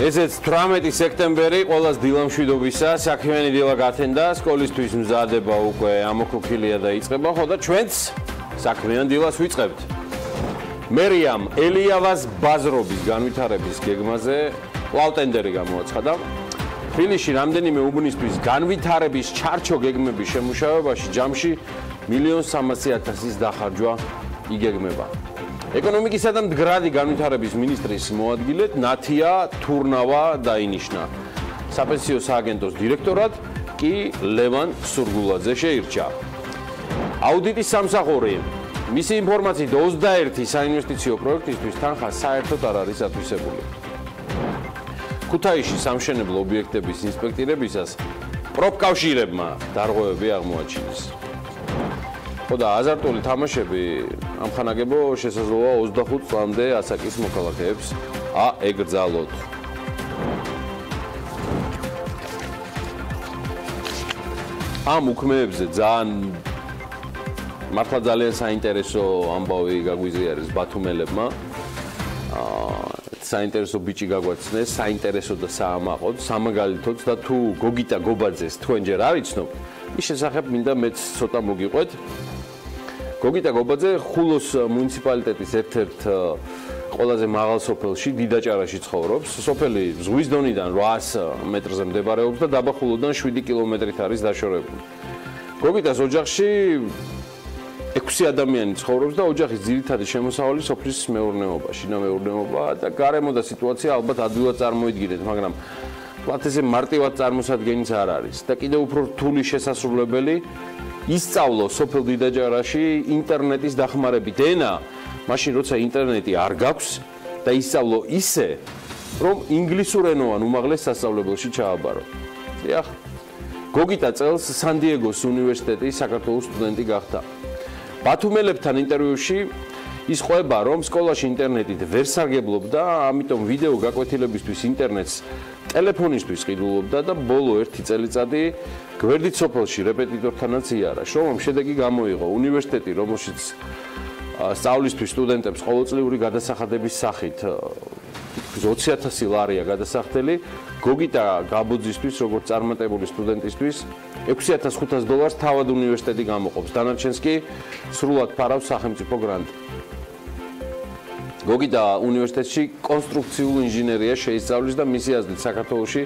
ესეც 18 სექტემბერი ყოველას დილა მშვიდობისა, საქმიანი დილა გათენდა, სკოლისთვის მზადება უკვე ამოქოქილია და იწყება, ხო და ჩვენც საქმიან დილას ვიწყებთ. მერიამ ელიავას ბაზრობის განვითარების გეგმაზე კვლავ-ტენდერი გამოაცხადა. თბილისში რამდენიმე უბნისთვის განვითარების ჩარჩო გეგმების შემუშავებაში ჯამში 1,300,000-ის დახარჯვა იგეგმება. ეკონომიკისა და მდგრადი განვითარების მინისტრის მოადგილედ ნათია თურნავა დაინიშნა. საპენსიო სააგენტოს დირექტორად კი ლევან სურგულაძე შეირჩა. აუდიტის სამსახური მისი ინფორმაციით 21 საინვესტიციო პროექტისთვის თანხა საერთოდ არ არის ათვისებული. ქუთაისში სამშენებლო ობიექტების ინსპექტირებისას პროფკავშირებმა დარღვევები აღმოაჩინეს. ხო და აზარტული თამაშები ამხანაგებო შესაძლოა 25 წლამდე ასაკის მოქალაქეებს აეგრძალოთ. ამ უქმეებზე მართლა ძალიან საინტერესო ამბავი გაგვიზიარეს ბათუმელებმა. საინტერესო ბიჭი გაგვაცნეს, საინტერესო და საამაყოდ, სამაგალითოდ და თუ გოგიტა გობაძეს თქვენ ჯერ არ იცნობთ, ის შესახებ მინდა მეც ცოტა მოგიყვეთ. გოგიტა გობაძე ხულოს მუნიციპალიტეტის ერთ-ერთ ყველაზე მაღალ სოფელში, დიდაჭარაში ცხოვრობს. სოფელი ზღვის დონიდან 800 მეტრზე მდებარეობს და დაბა ხულოდან 7 კილომეტრით არის დაშორებული. გოგიტას ოჯახში 6 ადამიანი ცხოვრობს და ოჯახის ძირითადი შემოსავალი სოფლის მეურნეობაში, მეურნეობა და გარემო და სიტუაცია ალბათ ადვილად წარმოიდგინეთ, მაგრამ პლატეზე მარტივად წარმოსადგენიც არ არის და კიდევ უფრო რთული შესასრულებელი ისწავლო სოფელ დიდაჭარაში ინტერნეტის დახმარებით ენა, მაშინ როცა ინტერნეტი არ გაქვს და ისწავლო ისე, რომ ინგლისურენოვან უმაღლეს სასწავლებელში ჩააბარო. დიახ. გოგიტა წელს სან-დიეგოს უნივერსიტეტის საქართველოს სტუდენტი გახდა. ბათუმელებთან ინტერვიუში ის ყვება, რომ სკოლაში ინტერნეტით ვერ სარგებლობდა, ამიტომ ვიდეო გაკვეთილებისთვის ინტერნეტს ტელეფონისთვის ყიდულობდა და ბოლო 1 წელიწადი გვერდით სოფელში რეპეტიტორთანაც იარა. შრომამ შედეგი გამოიღო. უნივერსიტეტი, რომელშიც სწავლისთვის სტუდენტებს ყოველწლიური გადასახადების სახით 20,000 ლარია გადასახდელი, გოგიტა გაბოძისთვის, როგორც წარმატებული სტუდენტისთვის, $6,500 თავად უნივერსიტეტი გამოყოფს. დანარჩენს კი სრულად ფარავს სახელმწიფო გრანტი. გოგიტა უნივერსიტეტში კონსტრუქციულ ინჟინერიას შეისწავლის და მისი აზრით საქართველოში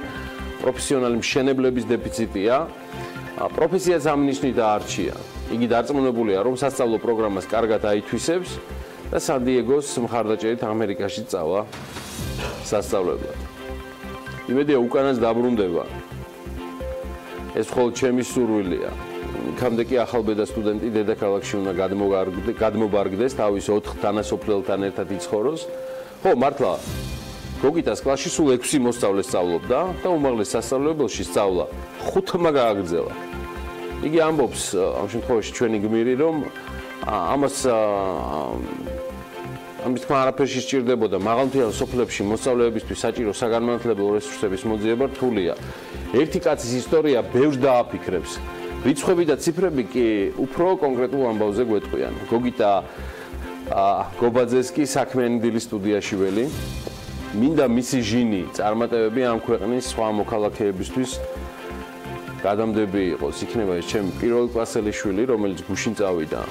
პროფესიონალი მშენებლების დეფიციტია. პროფესიას ამნიშნით არჩია. იგი დარწმუნებულია, რომ სასწავლო პროგრამას კარგად აითვისებს და სან-დიეგოს მხარდაჭერით ამერიკაში წავა სასწავლებლად. იმედია უკანაც დაბრუნდება. ეს მხოლოდ ჩემი სურვილია. იქამდე კი ახალბედა სტუდენტი დედაქალაქში უნდა გადმობარგდეს, თავის 4 თანასოფლელთან ერთად იცხოვროს. ხო, მართლა გოგიტას კლასში სულ 6 მოსწავლე სწავლობდა და უმაღლეს სასწავლებელში სწავლა 5-მა გააგრძელა. იგი ამბობს ამ შემთხვევაში ჩვენი გმირი, რომ ამის თქმა არაფერში სჭირდებოდა მაღალმთიან სოფლებში მოსწავლეებისთვის საჭირო საგანმანათლებლო რესურსების მოძიება რთულია. ერთი კაცის ისტორია ბევრს დააფიქრებს. რიცხვები და ციფრები კი უფრო კონკრეტულ ამბავზე გვეტყვიან. გოგიტა გობაძეს კი საქმიანი დილის სტუდიაში ველი. მინდა მისი ჟინი წარმატებები ამ ქვეყნის სხვა მოქალაქეებისთვის გადამდები იყოს. იქნება ეს ჩემი პირველი კლასელი შვილი, რომელიც გუშინ წავიდა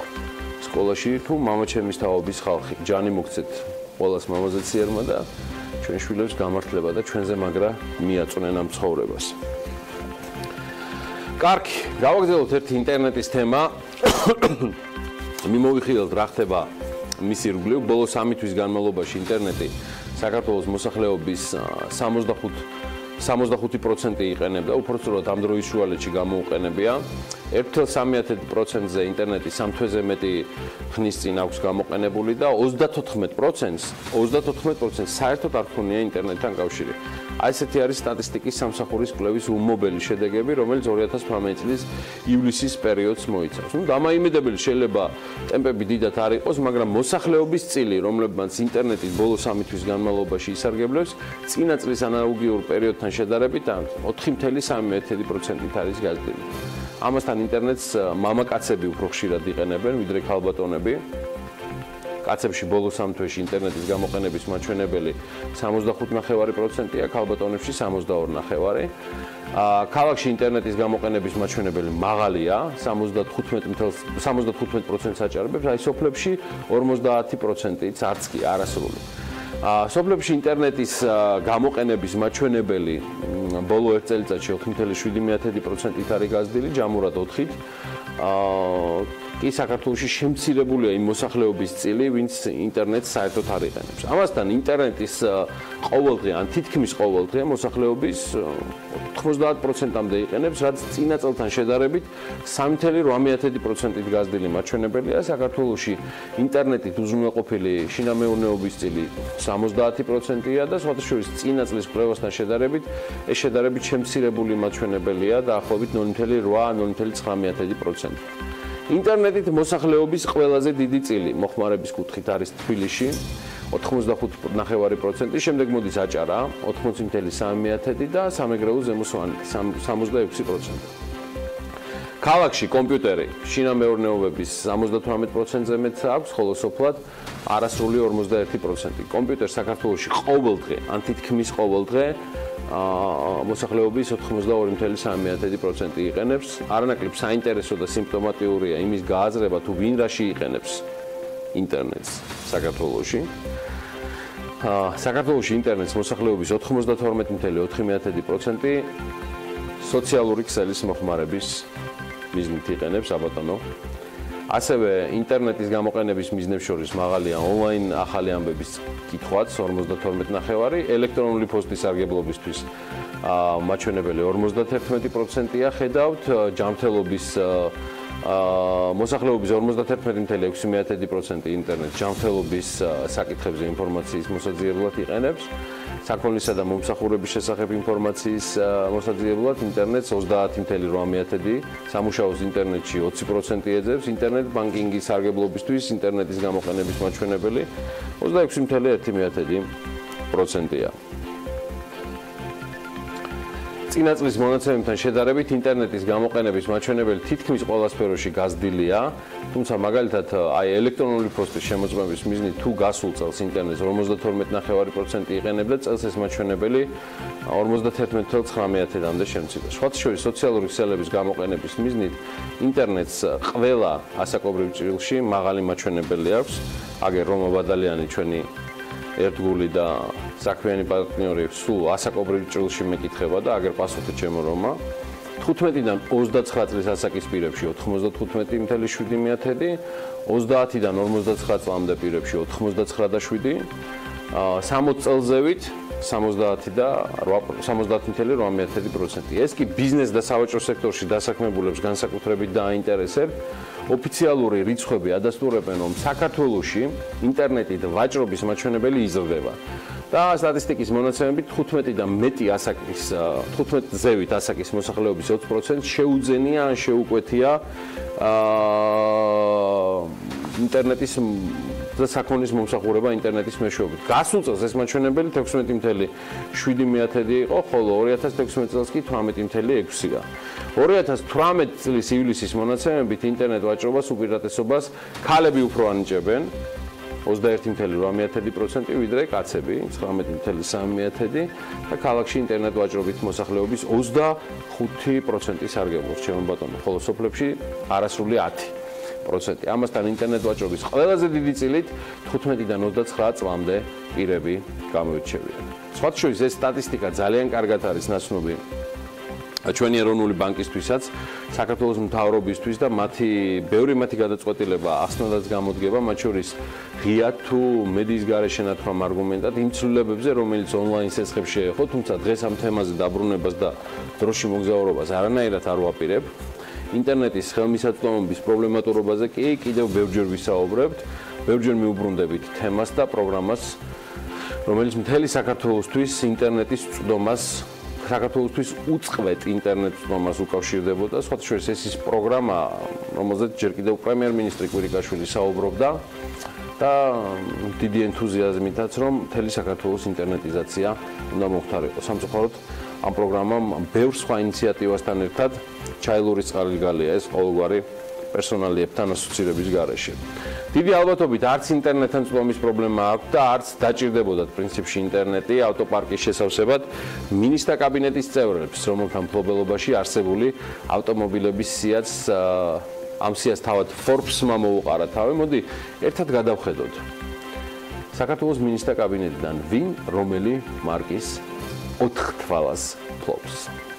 სკოლაში, თუ მამაჩემის თაობის ხალხი. ჯანი მოგცეთ ყველას მამაზეციერმა და ჩვენ შვილებს გამართლება და ჩვენზე მაგრა მიაწვნენ ამ ცხოვრებას. კარგი, გავაგრძელოთ ერთი ინტერნეტის თემა. მიმოვიხილოთ რა ხდება მის ირგვლივ. ბოლო 3 თვის განმავლობაში ინტერნეტი საქართველოს მოსახლეობის 65% იყენებდა, უпростоრად ამ დროის შუალედში გამოუყენებია. 1.3%-ზე ინტერნეტი 3 თვეზე მეტი ხნის წინ აქვს გამოყენებული და 34% საერთოდ არ ქონია ინტერნეტთან კავშირი. აი ესეთი არის სტატისტიკის სამსახურის კვლევის უმობელი შედეგები, რომელიც 2018 წლის ივლისის პერიოდს მოიცავს. დამაიმედებელი შეიძლება ტემპები დიდად არ იყოს, მაგრამ მოსახლეობის წილი, რომლებმაც ინტერნეტი ბოლო 3 თვის განმავლობაში ისარგებლებს, წინა წლის ანალოგიურ პერიოდთან შედარებით 4.3% არის გაზრდილი. ამასთან ინტერნეტს მამაკაცები უფრო ხშირად იყენებენ, ვიდრე ქალბატონები. კაცებში ბოლო 3 თვეში ინტერნეტის გამოყენების მაჩვენებელი 65.9%-ია, ქალბატონებში 62.9%. ქალაქში ინტერნეტის გამოყენების მაჩვენებელი მაღალია, 75%-ს აჭარბებს, აი სოფლებში 50%-იც არც კი არასრული. სოფლებში ინტერნეტის გამოყენების მაჩვენებელი ბოლო 1 წელიწადში 4.7%-ით არის გაზრდილი, ჯამურად 4-ით. კი საქართველოში შემცირებულია იმ მოსახლეობის წილი, ვინც ინტერნეტს საერთოდ არ იყენებს. ამასთან ინტერნეტის ყოველდღე ან თითქმის ყოველდღე მოსახლეობის 90%-მდე იყენებს, რაც წინა წელთან შედარებით 3.8%-ით გაზრდილი მაჩვენებელია. საქართველოში ინტერნეტით უზრუნველყოფილი შინამეურნეობის წილი 70%-ია და სხვათა შორის წინა წლის კვლევასთან შედარებით ეს შედარებით შემცირებული მაჩვენებელია დაახლოებით 0.8-0.9%. ინტერნეტით მოსახლეობის ყველაზე დიდი წილი მოხმარების კუთხით არის თბილისში 85.9%, შემდეგ მოდის აჭარა 80.3% და სამეგრელო ზემო სვანეთი 66%. ქალაქში კომპიუტერი შინამეურნეობების 78%-ზე მეტ აქვს, ხოლო სოფლად არასრული 51%. კომპიუტერს საქართველოში ყოველდღე, ან თითქმის ყოველდღე მოსახლეობის 82.3% იყენებს. არანაკლებ საინტერესო და სიმპტომატიურია იმის გააზრება, თუ ვინ რაში იყენებს ინტერნეტს საქართველოში. საქართველოში ინტერნეტს მოსახლეობის 92.4% სოციალური ქსელის მოხმარების მიზნით იყენებს, აბატონო. ასევე ინტერნეტის გამოყენების მიზნებს შორის მაღალია ონლაინ ახალი ამბების კითხვაც 52.9%, ელექტრონული პოსტის სარგებლობისთვის მაჩვენებელი 51%-ია, ხედავთ ჯანმრთელობის მოსახლეობის 51.6% ინტერნეტს ჯანმრთელობის საკითხებზე ინფორმაციის მოსაძიებლად იყენებს. საქონლისა და მომსახურების შესახებ ინფორმაციის მოსაძიებლად ინტერნეტს 30.8%, სამუშაოს ინტერნეტში 20% ეძებს, ინტერნეტ ბანკინგის სარგებლობისთვის ინტერნეტის გამოყენების მაჩვენებელი 26.1%-ია. წინა წლის მონაცემებთან შედარებით ინტერნეტის გამოყენების მაჩვენებელი თითქმის ყველა სფეროში გაზრდილია, თუმცა მაგალითად აი ელექტრონული პოსტის შემოწმების მიზნით თუ გასულ წელს ინტერნეტს 52.9% იყენებდა, წელს ეს მაჩვენებელი 51.9%-მდე შემცირდა. სხვათა შორის სოციალური ქსელების გამოყენების მიზნით ინტერნეტს ყველა ასაკობრივ ჭრილში მაღალი მაჩვენებელი აქვს, აგერ რომა ბადალიანი ჩვენი ერთგული და საქმიანი პარტნიორი სულ ასაკობრივ ჭრილში მეკითხება და აგერ პასუხი ჩემო რომა 15-დან 29 წლის ასაკის პირებში 95.7%, 30-დან 59 წლამდე პირებში 99.7%, 60 წელზევით 70.8%. ეს კი ბიზნეს და სავაჭრო სექტორში დასაქმებულებს განსაკუთრებით დააინტერესებთ. ოფიციალური რიცხვები ადასტურებენ, რომ საქართველოში ინტერნეტით ვაჭრობის მაჩვენებელი იზრდება. და სტატისტიკის მონაცემებით 15-ზევით ასაკის მოსახლეობის 20% შეუძენია ან შეუკვეთია ინტერნეტის და საქონლის მომსახურება ინტერნეტის მეშვეობით. გასულ წელს ეს მაჩვენებელი 16.7% იყო, ხოლო 2016 წელს კი 18.6%-ია. 2018 წლის ივლისის მონაცემებით ინტერნეტ ვაჭრობას უპირატესობას ქალები უფრო ანიჭებენ 21.8%, ვიდრე კაცები 19.3% და ქალაქში ინტერნეტ ვაჭრობით მოსახლეობის 25% სარგებლობს, ჩემო ბატონო, ხოლო სოფლებში არასრული 10%. ამასთან ინტერნეტ ვაჭრობის ყველაზე დიდი წილით 15-დან 29 წლამდე პირები გამოირჩევიან. სხვათა შორის ეს სტატისტიკა ძალიან კარგად არის ნაცნობი ჩვენი ეროვნული ბანკისთვისაც, საქართველოს მთავრობისთვის და ბევრი მათი გადაწყვეტილება ახსნადაც გამოდგება, მათ შორის ღიად თუ მედიის გარეშე ნათქვამ არგუმენტად იმ ცვლილებებზე, რომელიც ონლაინ სესხებს შეეხო, თუმცა დღეს ამ თემაზე დაბრუნებას და დროში მოგზაურობას არანაირად არ ვაპირებ. ინტერნეტის ხელმისაწვდომობის პრობლემატურობაზე კიდევ ბევრჯერ ვისაუბრებთ, ბევრჯერ მიუბრუნდებით თემას და პროგრამას, რომელიც მთელი საქართველოსთვის ინტერნეტის წვდომას საქართველოსთვის უწყვეტ ინტერნეტ წვდომას უკავშირდებოდა. სხვათა შორის ეს ის პროგრამა, რომელზეც ჯერ კიდევ პრემიერ-მინისტრი კვირიკაშვილი საუბრობდა და დიდი ენთუზიაზმითაც, რომ მთელი საქართველოს ინტერნეტიზაცია უნდა მოხდარიყო. სამწუხაროდ ამ პროგრამამ ბევრ სხვა ინიციატივასთან ერთად ჩაილურის წყალგალია ეს ყოველგვარი პერსონალიებთან ასოცირების გარეშე. დიდი ალბათობით არც ინტერნეტთან წვდომის პრობლემა აქვს და არც დაჭირდებოდათ პრინციპში ინტერნეტი ავტოპარკის შესავსებად მინისტრთა კაბინეტის წევრებს, რომელთა მფლობელობაში არსებული ავტომობილების სიაც ამ სიას თავად Forbes-მა მოუყარა თავი. მოდი ერთად გადავხედოთ. საქართველოს მინისტრთა კაბინეტიდან ვინ რომელი მარკის 4 თვალას ფლობს?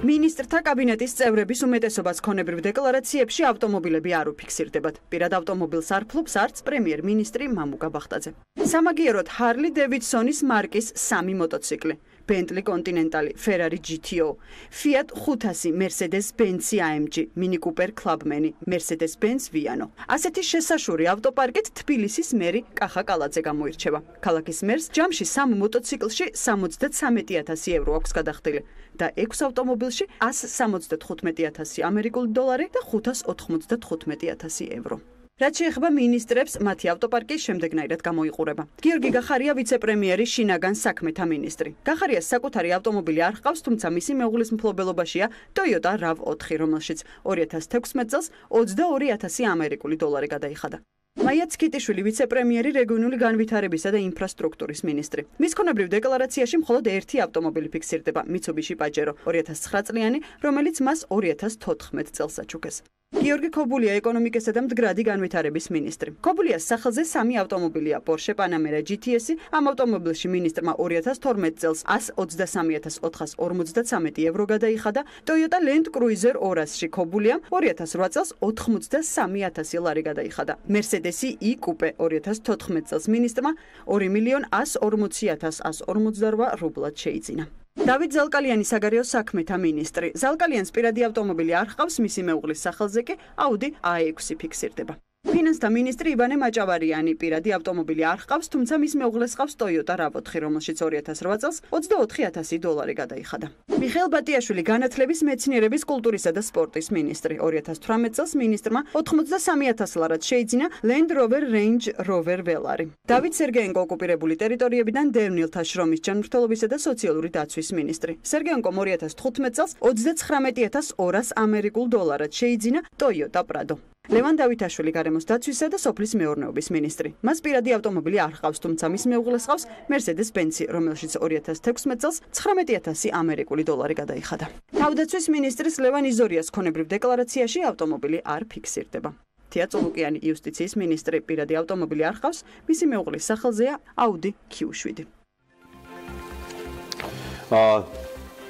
მინისტრთა კაბინეტის წევრების უმეტესობას ქონებრივ დეკლარაციებში ავტომობილები არ უფიქსირდებათ. პირად ავტომობილს არ ფლობს არც პრემიერ-მინისტრი მამუკა ბახტაძე. სამაგიეროდ ჰარლი დევიდსონის მარკის 3 მოტოციკლი. Bentley Continental, Ferrari GTO, Fiat 500, Mercedes-Benz AMG, Mini Cooper Clubman, Mercedes-Benz Viano. ასეთი შესაშური ავტოპარკით თბილისის მერი კახა კალაძე გამოირჩევა. ქალაქის მერს ჯამში 3 მოტოციკლში 73,000 евро აქვს გადახდილი და 6 ავტომობილში 175,000 ამერიკული დოლარი და 595,000 евро. რაც შეეხება მინისტრებს, მათი ავტოპარკი შემდეგნაირად გამოიყურება. გიორგი გახარია ვიცე-პრემიერი შინაგან საქმეთა მინისტრი. გახარიას საკუთარი ავტომობილი არ ჰყავს, თუმცა მისი მეუღლის მფლობელობაშია Toyota RAV4, რომელშიც 2016 წელს 22,000 ამერიკული დოლარი გადაიხადა. მაია ცქიტიშვილი ვიცე-პრემიერი რეგიონული განვითარებისა და ინფრასტრუქტურის მინისტრი. მის ქონებრივ დეკლარაციაში მხოლოდ ერთი ავტომობილი ფიქსირდება, Mitsubishi Pajero 2009 წლიანი, რომელიც მას 2014 წელს აჩუქეს. გიორგი ქობულია ეკონომიკისა და მდგრადი განვითარების მინისტრი. ქობულიას სახელზე 3 ავტომობილია Porsche Panamera GTS, ამ ავტომობილში მინისტრმა 2012 წელს 123,453 евро გადაიხადა, Toyota Land Cruiser 200-ში ქობულიამ 2008 წელს 83,000 ლარი გადაიხადა. Mercedes E-Coupe 2014 წელს მინისტრმა 2,140,148 რუბლად შეიძინა. დავით ზალკალიანი საგარეო საქმეთა მინისტრი. ზალკალიანს პირადი ავტომობილი არ ჰყავს, მისი მეუღლის სახელზე კი Audi A6 ფიქსირდება. ფინანსთა მინისტრი ივანე მაჭავარიანი პირადი ავტომობილი არ ჰყავს, თუმცა მის მეუღლეს ჰყავს Toyota RAV4, რომელშიც 2008 წელს 24,000 დოლარი გადაიხადა. მიხეილ ბატიაშვილი განათლების, მეცნიერების, კულტურისა და სპორტის მინისტრი. 2018 წელს მინისტრმა 83,000 ლარად შეიძინა Land Rover Range Rover Velar. დავით სერგეენკო ოკუპირებული ტერიტორიებიდან დევნილთა შრომის ჯანმრთელობისა და სოციალური დაცვის მინისტრი. სერგეენკომ 2015 წელს 29,200 ამერიკულ დოლარად შეიძინა Toyota Prado. ლევან დავითაშვილი გარემოს დაცვისა და სოფლის მეურნეობის მინისტრი. მას პირადი ავტომობილი არ ჰყავს, თუმცა მის მეუღლეს ჰყავს Mercedes-Benz, რომელშიც 2016 წელს 19,000 ამერიკული დოლარი გადაიხადა. თავდაცვის მინისტრის ლევან იზორიას ქონებრივ დეკლარაციაში ავტომობილი არ ფიქსირდება. თია წულუკიანი იუსტიციის მინისტრი პირადი ავტომობილი არ ჰყავს, მისი მეუღლის სახელზეა Audi Q7.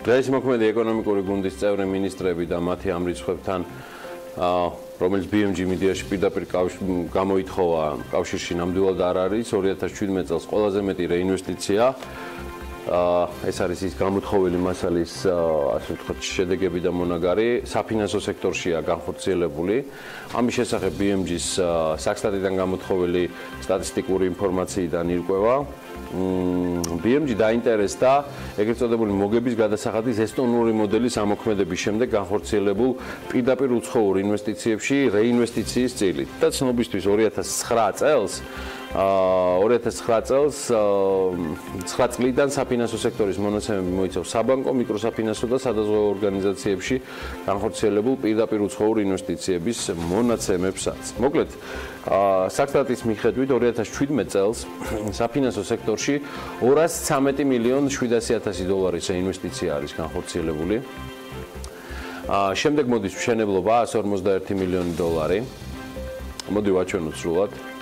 დღეს მოქმედი ეკონომიკური გუნდის წევრი მინისტრები და მათი ამ რიცხვებთან რომელიც BMG მედიაში პირდაპირ გამოითხოვა კავშირში ნამდვილად არ არის 2017 წელს ყველაზე მეტი რეინვესტიცია ეს არის ის გამოთხოვილი მასალის ასე ვთქვათ შედეგები და მონაგარი საფინანსო სექტორშია განხორციელებული ამის შესახებ BMG-ს საქსტატიდან გამოთხოვილი სტატისტიკური ინფორმაციიდან ირკვევა BMG დაინტერესდა ეგრეთ წოდებული მოგების გადასახადის ესტონური მოდელის ამოქმედების შემდეგ განხორციელებულ პირდაპირ უცხოურ ინვესტიციებში რეინვესტიციის წილით და ცნობისთვის 2009 წელს 9 წლიდან საფინანსო სექტორის მონაცემები მოიცავს საბანკო, მიკროსაფინანსო და სადაზღვევო ორგანიზაციებში განხორციელებულ პირდაპირ უცხოურ ინვესტიციების მონაცემებსაც. მოკლედ, საქსტატის მიხედვით 2017 წელს საფინანსო სექტორში 213,700,000 დოლარის ინვესტიცია არის განხორციელებული. შემდეგ მოდის მშენებლობა 151 მილიონი დოლარი. მოდი ვაჩვენოთ სრულად.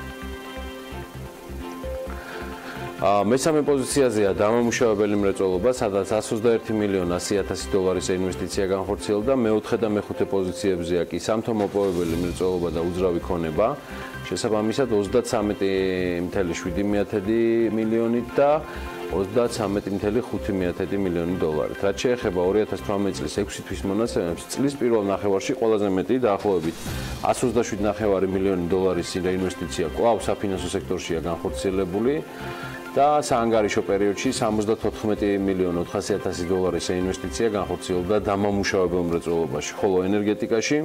მესამე პოზიციაზეა დამამუშავებელი მრეწველობა, სადაც 121,100,000 დოლარის ინვესტიცია განხორციელდა, მეოთხე და მეხუთე პოზიციებზეა კი სამთო-მოპოვებელი მრეწველობა და უძრავი ქონება, შესაბამისად 33,7 მილიონით და 33,5 მილიონი დოლარით. რაც შეეხება 2018 წლის 6 თვის მონაცემებს, წლის პირველ ნახევარში ყველაზე მეტი დაახლოებით 127,5 მილიონი დოლარის ინვესტიცია კვლავ საფინანსო სექტორშია განხორციელებული და საანგარიშო პერიოდში 74,400,000 დოლარის ინვესტიცია განხორციელდა დამამუშავებელ მრეწველობაში, ხოლო ენერგეტიკაში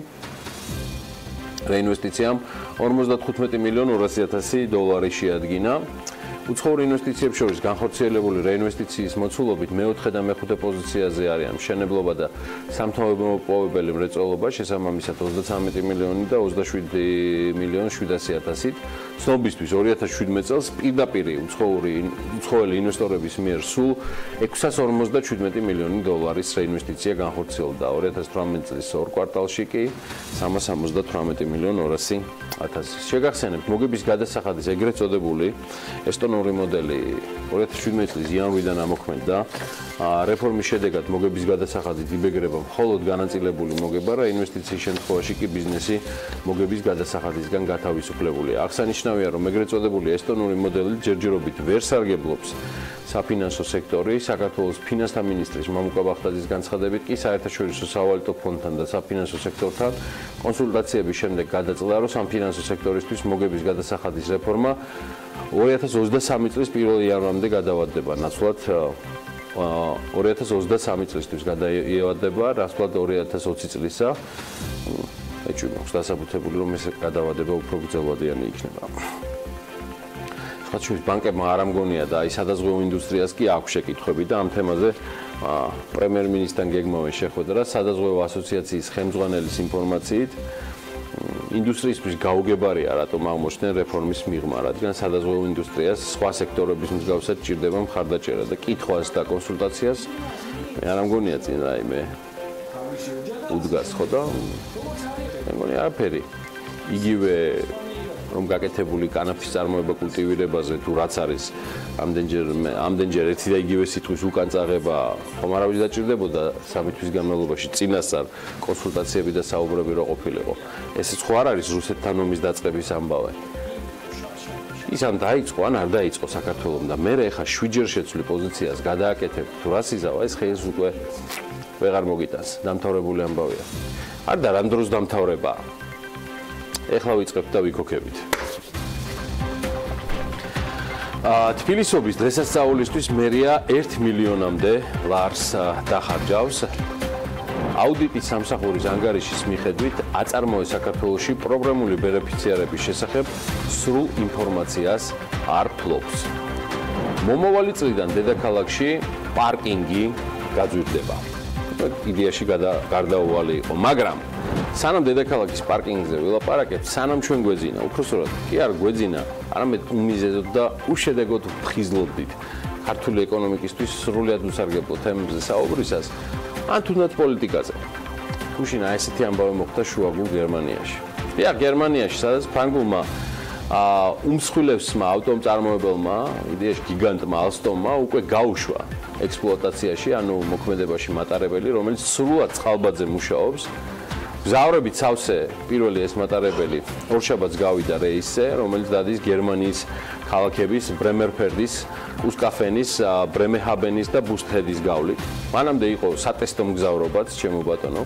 რეინვესტიციამ 55,200,000 დოლარი შეადგინა. უცხოურ ინვესტიციებს შორის განხორციელებული რეინვესტიციის მოცულობით მეოთხე და მეხუთე პოზიციაზე არიან მშენებლობა და სამთო-მოპოვებელი მრეწველობა, შესაბამისად 33 მილიონი და 27,700,000-ით. ცნობისთვის 2017 წელს პირდაპირ უცხოელი ინვესტორების მიერ სულ 647 მილიონი დოლარის რეინვესტიცია განხორციელდა. 2018 წლის ორ კვარტალში კი 318,200,000. შეგახსენებთ, მოგების გადასახადის ეგრეთ წოდებული ესტონური მოდელი 2017 წლის იანვრიდან ამოქმედდა. რეფორმის შედეგად მოგების გადასახადით იბეგრება მხოლოდ განაწილებული მოგება და ინვესტიციის შემთხვევაში კი ბიზნესი მოგების გადასახადისგან გათავისუფლებულია. აღსანიშნავია, რომ ეგრეთ წოდებული ესტონური მოდელი ჯერჯერობით ვერ სარგებლობს საფინანსო სექტორი. საქართველოს ფინანსთა მინისტრის მამუკა ბახტაძის განცხადებით კი საერთაშორისო სავალუტო ფონდთან და საფინანსო სექტორთან კონსულტაციების შემდეგ გადაწყდა, რომ საფინანსო სექტორისთვის მოგების გადასახადის რეფორმა 2023 წლის 1 იანვრამდე გადავადდება. ნაცვლად 2023 წლისთვის გადაიევადება, ნაცვლად 2020 წლისა. ეჭვი მაქვს დასაბუთებული, რომ ეს გადავადება უფრო გრძელვადიანი იქნება. სხვათა შორის ბანკებმა არ ამგონია და აი სადაზღვევო ინდუსტრიას კი აქვს შეკითხვები და ამ თემაზე პრემიერ-მინისტრთან გეგმავენ შეხვედრა სადაზღვევო ასოციაციის ხელმძღვანელის ინფორმაციით. ინდუსტრიისთვის გაუგებარია რატომ აღმოჩნდნენ რეფორმის მიღმა, რადგან სადაზღვევო ინდუსტრიას სხვა სექტორების მსგავსად ჭირდება მხარდაჭერა და კითხვას და კონსულტაციას. მე არ ამგონია წინ რაიმე უდგას ხო და მე მგონი არაფერი. იგივე რომ გაკეთებული კანაფის წარმოება კულტივირებაზე თუ რაც არის ამდენჯერ ერთი და იგივე სიტყვის უკან წაღება ხომ არავის დაჭირდებოდა 3 თვის განმავლობაში წინასწარ კონსულტაციები და საუბრები რო ყოფილიყო. ესეც ხო არ არის რუსეთთან ომის დაწყების ამბავი. ის ან დაიწყო ან არ დაიწყო საქართველოს და მე ეხა 7 ჯერ შეცვლი პოზიციას გადააკეთებ თუ რას იზავა ეს ხეს უკვე ვეღარ მოგიტანს. დამთავრებული ამბავია. არ და რამ დროს დამთავრებაა. ეხლა ვიწყებთ და ვიქოქებით. თბილისობის დღესასწაულისთვის მერია 1 მილიონამდე ლარს დახარჯავს. აუდიტის სამსახურის ანგარიშის მიხედვით აწარმოეს საქართველოში პროგრამული ბენეფიციარების შესახებ სრულ ინფორმაციას არ ფლობს. მომავალი წლიდან დედაქალაქში პარკინგი გაძვირდება. იდეაში გარდაუვალი იყო, მაგრამ სანამ დედაქალაქის პარკინგზე ვილაპარაკებთ, სანამ ჩვენ გვეძინა, უпроსტად კი არ გვეძინა, არამედ უმიზეზოდ და უშედეგოდ ვხიზლობდით ქართული ეკონომიკისთვის სრულიად უსარგებლო თემებზე საუბრისას, ან თუნდაც პოლიტიკაზე. გუშინა ესეთი ამბავი მოხდა შუაგულ გერმანიაში. დიახ, გერმანიაში, სადაც ფრანგულმა უმსხვილესმა ავტომწარმოებელმა, იდეაში გიგანტმა ალსტომმა უკვე გაუშვა ექსპლუატაციაში, ანუ მოქმედებაში მატარებელი, რომელიც სრულად წყალბადზე მუშაობს. გზავრებით სავსე პირველი ეს მატარებელი ორშაბათს გავიდა რეისზე, რომელიც დადის გერმანიის ქალაქების ბრემერფერდის, კუსკაფენის, ბრემეჰაბენის და ბუსტჰედის გავლით. მანამდე იყო სატესტო მგზავრობაც, ჩემო ბატონო,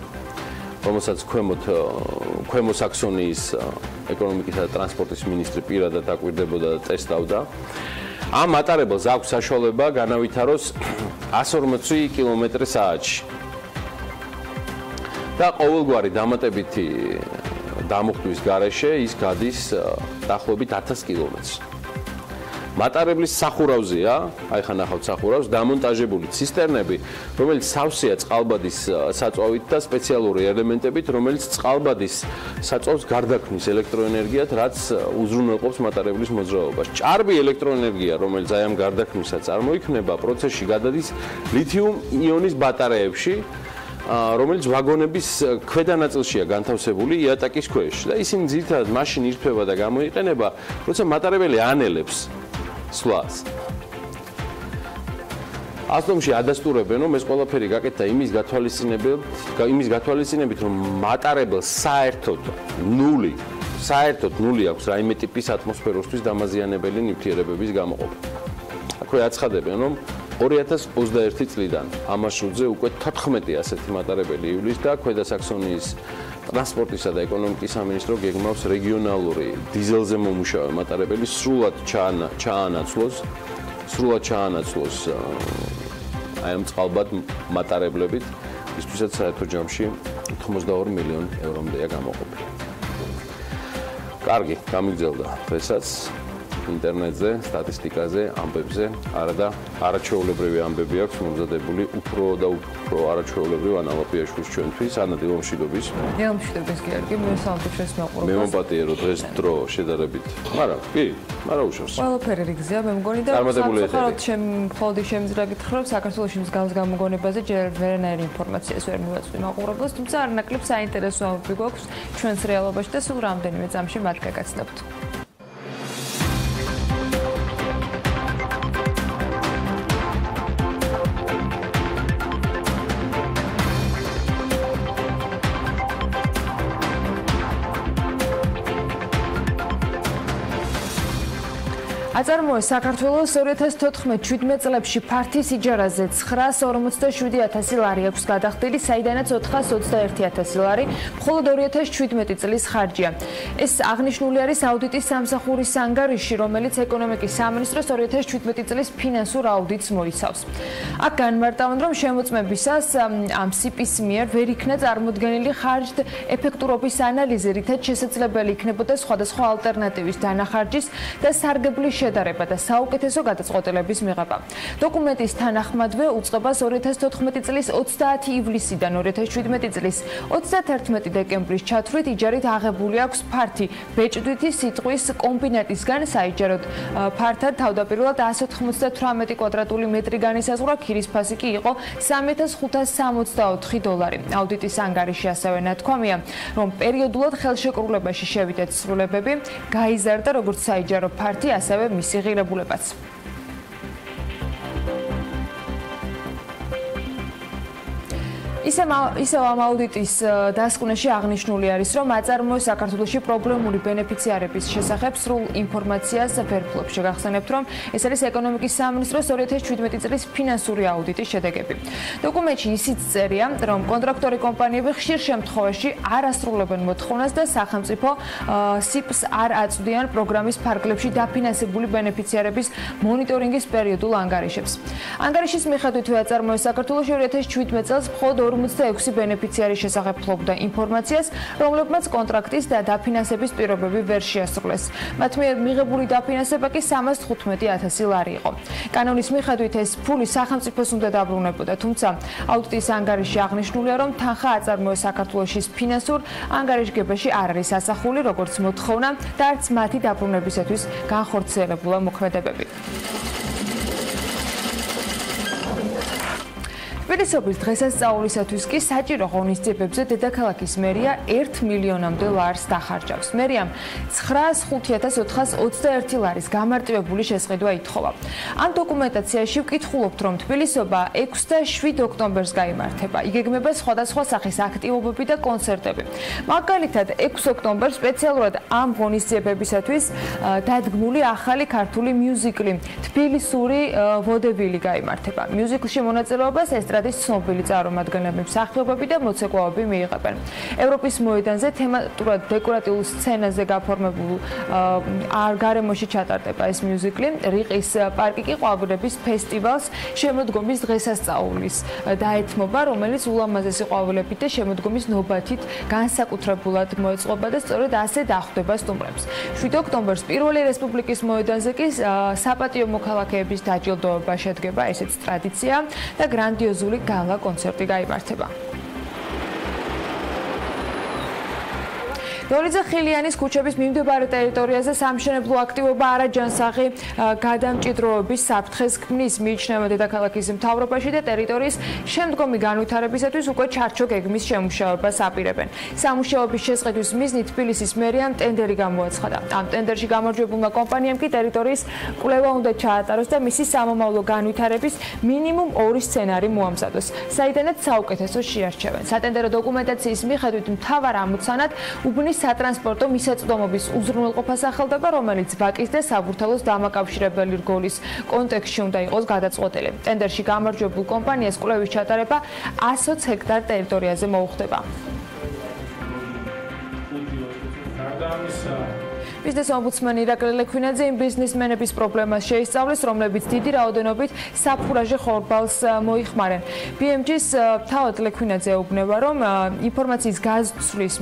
რომელსაც ქვემო საქსონიის ეკონომიკისა და ტრანსპორტის მინისტრი პირადად აკვირდებოდა და ტესტავდა. ამ მატარებელს აქვს საშუალება განავითაროს 140 კმ/სთ. და ყოველგვარი დამატებითი დამუხტვის გარეშე ის გადის დაახლოებით 1000 კმ-ს. მატარებლის სახურავზეა, აი ხან ნახავთ სახურავს, დამონტაჟებული ცისტერნები, რომელიც სავსეა წყალბადის საწვავით და სპეციალური ელემენტებით, რომელიც წყალბადის საწვავს გარდაქმნის ელექტროენერგიად, რაც უზრუნველყოფს მატარებლის მოძრაობას. ჭარბი ელექტროენერგია, რომელიც აი ამ გარდაქმნისას წარმოიქმნება, პროცესში გადადის ლითიუმ-იონის ბატარეებში, რომელიც ვაგონების ქვედა ნაწილშია განთავსებული იატაკის ქვეშ და ისინი ძირითადად მაშინ ირთვება და გამოიყენება, როცა მატარებელი ანელებს სვლას. ასომში ადასტურებენ, რომ ეს ყველაფერი გაკეთდა იმის გათვალისწინებით, რომ მატარებელს საერთოდ ნული აქვს რაიმე ტიპის ატმოსფეროსთვის დამაზიანებელი ნივთიერებების გამოყოფა. აქვე აცხადებენ, რომ 2021 წლიდან ამ მარშრუტზე უკვე 14 ასეთი მატარებელი ივლის და ქვედა საქსონიის ტრანსპორტისა და ეკონომიკის სამინისტრო გეგმავს რეგიონალური დიზელზე მომუშავე მატარებელი სრულად ჩაანაცვლოს აი ამ წყალბად მატარებლებით, ისთვისაც საერთო ჯამში 82 მილიონი ევრომდეა გამოყოფილი. კარგი, გამიგზელდა დღესაც ინტერნეტზე, სტატისტიკაზე, ამბებზე, არაჩვეულებრივი ამბები აქვს მომზადებული უფრო და უფრო არაჩვეულებრივ ანალოგიაში ჩვენთვის, ანა დილომშვიდობის. დილომშვიდობის გიორგი, მე სამწუხაროდ მაყურებელს. მე მომპატიე რომ დღეს დრო შედარებით. მაგრამ უშავს. ყველაფერი რიგზეა, მე მგონი და სამწუხაროდ მხოლოდ შემიძლია გითხრა, საქართველოს მსგავს გამოგონებაზე ჯერ ვერანაირი ინფორმაციას ვერ მივაწვდი მაყურებელს, თუმცა არანაკლებ საინტერესო ამბები გვაქვს ჩვენს რეალობაში და სულ რამდენიმე წამში მათ გაგაცნობთ. აწარმოეს საქართველოს 2014-17 წლებში ფართის იჯარაზე 947,000 ლარი აქვს გადახდილი, საიდანაც 421,000 ლარი მხოლოდ 2017 წლის ხარჯია. ეს აღნიშნული არის აუდიტის სამსახურის ანგარიში, რომელიც ეკონომიკის სამინისტროს 2017 წლის ფინანსურ აუდიტს მოიცავს. აქ განმარტავენ, რომ შემოწმებისას ამ სიპის მიერ ვერ იქნა წარმოდგენილი ხარჯ-ეფექტურობის ანალიზი, რითაც შესაძლებელი იქნებოდა სხვადასხვა ალტერნატივის დანახარჯის და სარგებლის შედარება და საუკეთესო გადაწყვეტილების მიღება. დოკუმენტის თანახმადვე უწყებას 2014 წლის 30 ივლისიდან 2017 წლის 31 დეკემბრის ჩათვლით იჯარით აღებული აქვს ფართი ბეჭდვითი სიტყვის კომბინატისგან საიჯაროდ ფართად თავდაპირველად 198 კვადრატული მეტრი განისაზღვრა, ქირისფასი კი იყო 3,564 დოლარი. აუდიტის ანგარიში ასევე ნათქვამია, რომ პერიოდულად ხელშეკრულებაში შევიდა ცვლილებები, გაიზარდა როგორც საიჯარო ფართი, ასევე მისი ღირებულებაც. ისევ ამ აუდიტის დასკვნაში აღნიშნული არის, რომ აწარმოეს საქართველოში პროგრამული ბენეფიციარების შესახებ სრულ ინფორმაციას ვერ ფლობს. შეგახსენებთ, რომ ეს არის ეკონომიკის სამინისტროს 2017 წლის ფინანსური აუდიტის შედეგები. დოკუმენტში ისიც წერია, რომ კონტრაქტორი კომპანიები ხშირ შემთხვევაში არ ასრულებენ მოთხოვნას და სახელმწიფო სიპს არ აწვდიან პროგრამის ფარგლებში დაფინანსებული ბენეფიციარების მონიტორინგის პერიოდულ ანგარიშებს. ანგარიშის მიხედვითვე აწარმოეს საქართველოში 2017 წელს მხოლოდ 46 ბენეფიციარის შესახებ ფლობდა ინფორმაციას, რომლებმაც კონტრაქტის და დაფინანსების პირობები ვერ შეასრულეს. მათ მიერ მიღებული დაფინანსება კი 315,000 ლარი იყო. კანონის მიხედვით ეს ფული სახელმწიფოს უნდა დაბრუნებოდა, თუმცა აუდიტის ანგარიში აღნიშნულია, რომ თანხა აწარმოეს საქართველოს ფინანსურ ანგარიშგებაში არ არის ასახული, როგორც მოთხოვნა და არც მათი დაბრუნებისათვის განხორციელებულა მოქმედებები. თბილისის დღესასწაულისათვის კი საჭირო ღონისძიებებზე დედაქალაქის მერია 1 მილიონამდე ლარს დახარჯავს. მერიამ 905,421 ლარის გამარტივებული შესყიდვა ითხოვა. ამ დოკუმენტაციაში ვკითხულობთ, რომ თბილისობა 6 და 7 ოქტომბერს გაიმართება. იგეგმება სხვადასხვა სახის აქტივობები და კონცერტები. მაგალითად, 6 ოქტომბერს სპეციალურად ამ ღონისძიებებისათვის დადგმული ახალი ქართული მიუზიკლი თბილისური ვოდევილი გაიმართება. მიუზიკლში მონაწილეობას ცნობილი წარმომადგენლები, მსახიობები და მოცეკვავები მიიღებენ. ევროპის მოედანზე თემატურად დეკორატიულ სცენაზე გაფორმებულ გარემოში ჩატარდება ეს მიუზიკლი. რიყის პარკი კი ყვავილების ფესტივალს შემოდგომის დღესასწაულის დაეთმობა, რომელიც ულამაზესი ყვავილებით და შემოდგომის ნობათით განსაკუთრებულად მოეწყობა და სწორედ ასე დახვდება სტუმრებს. 7 ოქტომბერს პირველი რესპუბლიკის მოედანზე კი საპატიო მოქალაქეების დაჯილდოება შედგება, ესეც ტრადიცია და გრანდიოზული გალა კონცერტი გაიმართება. დოლიძე ხილიანის ქუჩების მიმდებარე ტერიტორიაზე სამშენებლო აქტივობა არაჯანსაღი გადამჭიდროების საფრთხეს ქმნის, მიიჩნევა დედაქალაქის მთავრობაში და ტერიტორიის შემდგომი განვითარებისათვის უკვე ჩარჩო გეგმის შემუშავებას აპირებენ. სამუშაოების შესყიდვის მიზნით თბილისის მერიამ ტენდერი გამოაცხადა. ამ ტენდერში გამარჯვებულმა კომპანიამ კი ტერიტორიის კვლევა უნდა ჩაატაროს და მისი სამომავლო განვითარების მინიმუმ 2 სცენარი მოამზადოს, საიდანაც საუკეთესოს შეარჩევენ. სატენდერო დოკუმენტაციის მიხედვით მთავარ ამოცანად უბნის სატრანსპორტო მისაწვდომობის უზრუნველყოფა სახელდება, რომელიც ვაკის და საბურთალოს დამაკავშირებელი რგოლის კონტექსტში უნდა იყოს გადაწყვეტილი. ტენდერში გამარჯვებულ კომპანიას კვლევის ჩატარება 120 ჰექტარ ტერიტორიაზე მოუხდება. ბიზნესამბუდსმენი ირაკლი ლექვინაძე იმ ბიზნესმენების პრობლემას შეისწავლის, რომლებიც დიდი რაოდენობით საფურაჟე ხორბალს მოიხმარენ. BMG-ს თავად ლექვინაძე ეუბნება, რომ ინფორმაციის გაცვლის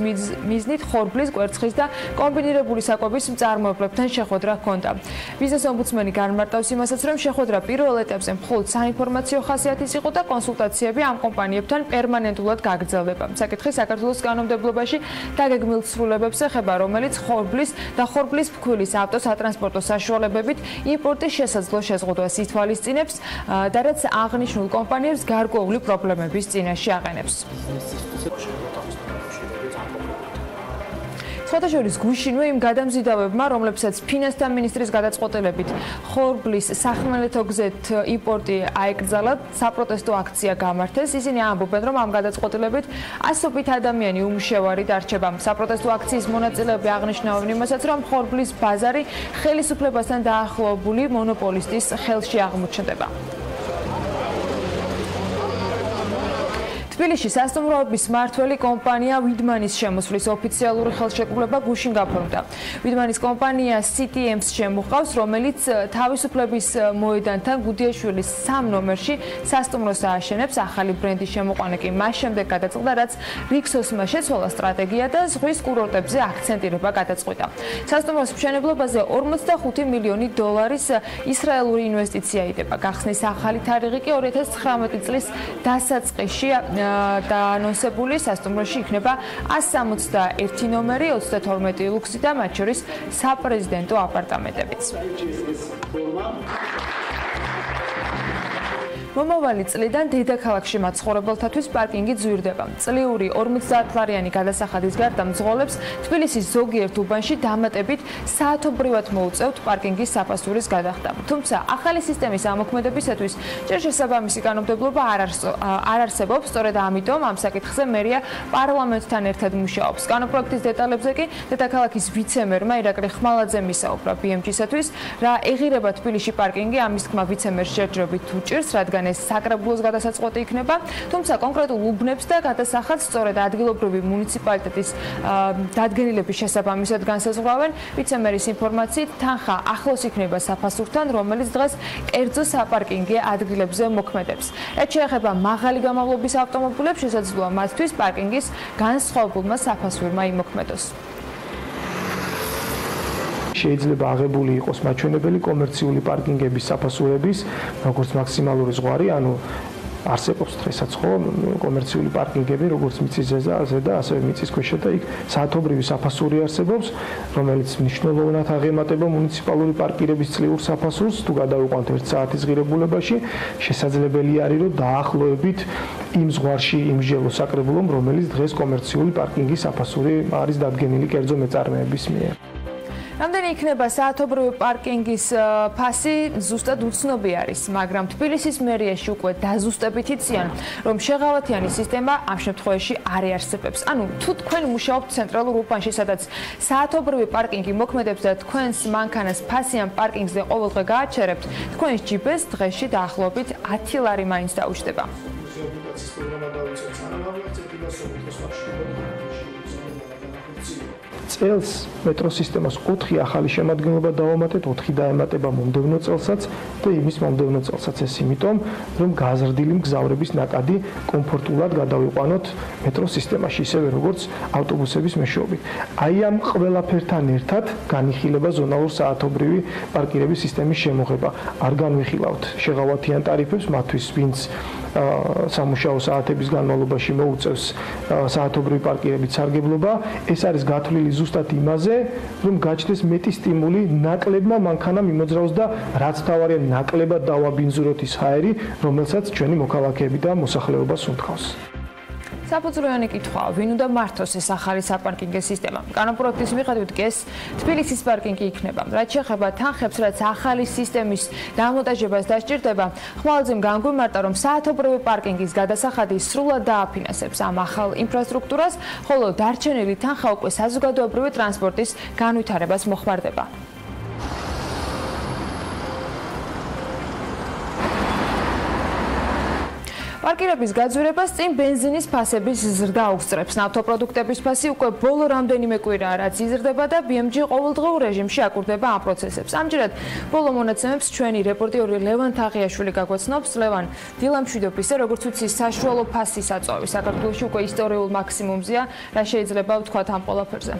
მიზნით ხორბლის, კვერცხის და კომბინირებული საკვების მწარმოებლებთან შეხვედრა ჰქონდა. ბიზნესამბუდსმენი განმარტავს იმასაც, რომ შეხვედრა პირველ ეტაპზე მხოლოდ საინფორმაციო ხასიათის იყო და კონსულტაციები ამ კომპანიებთან პერმანენტულად გაგრძელდება. საკითხი საქართველოს კანონმდებლობაში დაგეგმილ ცვლილებებს ეხება, რომელიც ხორბლის და ხორბლის ფქვილის ავტოსატრანსპორტო საშუალებებით იმპორტის შესაძლო შეზღუდვას ითვალისწინებს და რაც აღნიშნულ კომპანიებს გარკვეული პრობლემების წინაშე აყენებს. სხვადასხვა გუშინვე იმ გადამზიდავებმა, რომლებსაც ფინანსთა მინისტრის გადაწყვეტილებით ხორბლის სახმელეთო გზით იმპორტი აეკრძალათ, საპროტესტო აქცია გამართეს. ისინი ამბობენ, რომ ამ გადაწყვეტილებით ასობით ადამიანი უმუშევარი დარჩება. საპროტესტო აქციის მონაწილეები აღნიშნავენ იმასაც, რომ ხორბლის ბაზარი ხელისუფლებასთან დაახლოებული მონოპოლისტის ხელში აღმოჩნდება. თბილისში სასტუმროების მმართველი კომპანია ვიდმანის შემოსვლის ოფიციალური ხელშეკრულება გუშინ გაფორმდა. ვიდმანის კომპანია CTM-ს შემოჰყავს, რომელიც თავისუფლების მოედანთან გუდიაშვილის 3 ნომერში სასტუმროს ააშენებს. ახალი ბრენდის შემოყვანა კი მას შემდეგ გადაწყდა, რაც რიქსოსმა შეცვალა სტრატეგია და ზღვის კურორტებზე აქცენტირება გადაწყვიტა. სასტუმროს მშენებლობაზე 45 მილიონი დოლარის ისრაელური ინვესტიცია იდება. გახსნის ახალი თარიღი კი 2019 წლის დასაწყისში და ანონსებული სასტუმროში იქნება 161 ნომერი, 32 ლუქსი და მათ შორის საპრეზიდენტო აპარტამენტებიც. მომავალი წლიდან დედაქალაქში მაცხოვრებელთათვის პარკინგი ძვირდება. წლიური 50-ლარიანი გადასახადის გარდა მძღოლებს თბილისის ზოგიერთ უბანში დამატებით საათობრივად მოუწევთ პარკინგის საფასურის გადახდა. თუმცა ახალი სისტემის ამოქმედებისათვის ჯერ შესაბამისი კანონმდებლობა არ არსებობს, სწორედ ამიტომ ამ საკითხზე მერია პარლამენტთან ერთად მუშაობს. კანონპროექტის დეტალებზე კი დედაქალაქის ვიცემერმა ირაკლი ხმალაძემ ისაუბრა BMG-სათვის, რა ეღირება თბილისში პარკინგი, ამის თქმა ვიცემერს შეჯრებით უჭირს, რადგან ეს საკრებულოს გადასაწყვეტი იქნება, თუმცა კონკრეტულ უბნებს და გადასახადს სწორედ ადგილობრივი მუნიციპალიტეტის დადგენილების შესაბამისად განსაზღვრავენ. ვიცემერის ინფორმაციით, თანხა ახლოს იქნება საფასურთან, რომელიც დღეს კერძო საპარკინგო ადგილებზე მოქმედებს. რაც შეეხება მაღალი გამავლობის ავტომობილებს, შესაძლოა მათთვის პარკინგის განსხვავებულმა საფასურმა იმოქმედოს. შეიძლება აღებული იყოს მაჩვენებელი კომერციული პარკინგების საფასურების, როგორც მაქსიმალური ზღვარი, ანუ არსებობს დღესაც ხო კომერციული პარკინგები, როგორც მიწის ზეზე და ასევე მიწის ქვეშ და იქ საათობრივი საფასური არსებობს, რომელიც მნიშვნელოვნად აღემატება მუნიციპალური პარკირების წლიურ საფასურს. თუ გადავიყვანთ 1 საათის ღირებულებაში, შესაძლებელი არის, რომ დაახლოებით იმ ზღვარში იმსჯელოს საკრებულომ, რომელიც დღეს კომერციული პარკინგის საფასური არის დადგენილი კერძო მეწარმეების მიერ. რამდენი იქნება საათობრივი პარკინგის ფასი, ზუსტად უცნობი არის, მაგრამ თბილისის მერიაში უკვე დაზუსტებით იციან, რომ შეღავათიანი სისტემა ამ შემთხვევაში არ არსებობს. ანუ თუ თქვენ მუშაობთ ცენტრალურ უბანში, სადაც საათობრივი პარკინგი მოქმედებს და თქვენს მანქანას ფასი ამ პარკინგზე ყოველდღე გააჩერებთ, თქვენს ჯიბეს დღეში დაახლოებით 10 ლარი მაინც დაუჯდება. წელს მეტროსისტემას 4 ახალი შემადგენლობა დავამატეთ, 4 დაემატება მომდევნო წელსაც და იმის მომდევნო წელსაც ეს იმიტომ, რომ გაზრდილი მგზავრების ნაკადი კომფორტულად გადავიყვანოთ მეტროსისტემაში, ისევე როგორც ავტობუსების მეშვეობით. აი ამ ყველაფერთან ერთად განიხილება ზონალურ საათობრივი პარკირების სისტემის შემოღება. არ განვიხილავთ შეღავათიან ტარიფებს მათთვის, ვინც სამუშაო საათების განმავლობაში მოუწევს საათობრივი პარკირებით სარგებლობა. ეს არის გათვლილი ზუსტად იმაზე, რომ გაჩნდეს მეტი სტიმული ნაკლებმა მანქანამ იმოძრაოს და რაც თავარია ნაკლებად დავაბინძუროთ ის ჰაერი, რომელსაც ჩვენი მოქალაქეები და მოსახლეობა სუნთქავს. საფუძვლიანი კითხვაა, ვინ უნდა მართოს ეს ახალი საპარკინგო სისტემა? კანონპროექტის მიხედვით კი ეს თბილისის პარკინგი იქნება. რაც შეეხება თანხებს, რაც ახალი სისტემის დამონტაჟებას დასჭირდება, ხმალძიმ განგვიმარტა, რომ საათობრივი პარკინგის გადასახადი სრულად დააფინანსებს ამ ახალ ინფრასტრუქტურას, ხოლო დარჩენილი თანხა უკვე საზოგადოებრივი ტრანსპორტის განვითარებას მოხმარდება. პარკირების გაძვირებას წინ ბენზინის ფასების ზრდა აღწევს. ნავთობპროდუქტების ფასი უკვე ბოლო რამდენიმე კვირაა, რაც იზრდება და BMG ყოველდღიურ რეჟიმში აკურდება ამ პროცესებს. ამჯერად ბოლო მონაცემებს ჩვენი რეპორტიორი ლევან თაღიაშვილი გაგვაცნობს. ლევან, დილა მშვიდობისა, როგორც ვიცი, საშუალო ფასის აწვევი საქართველოში უკვე ისტორიულ მაქსიმუმზეა. რა შეიძლება ვთქვათ ამ ყველაფერზე?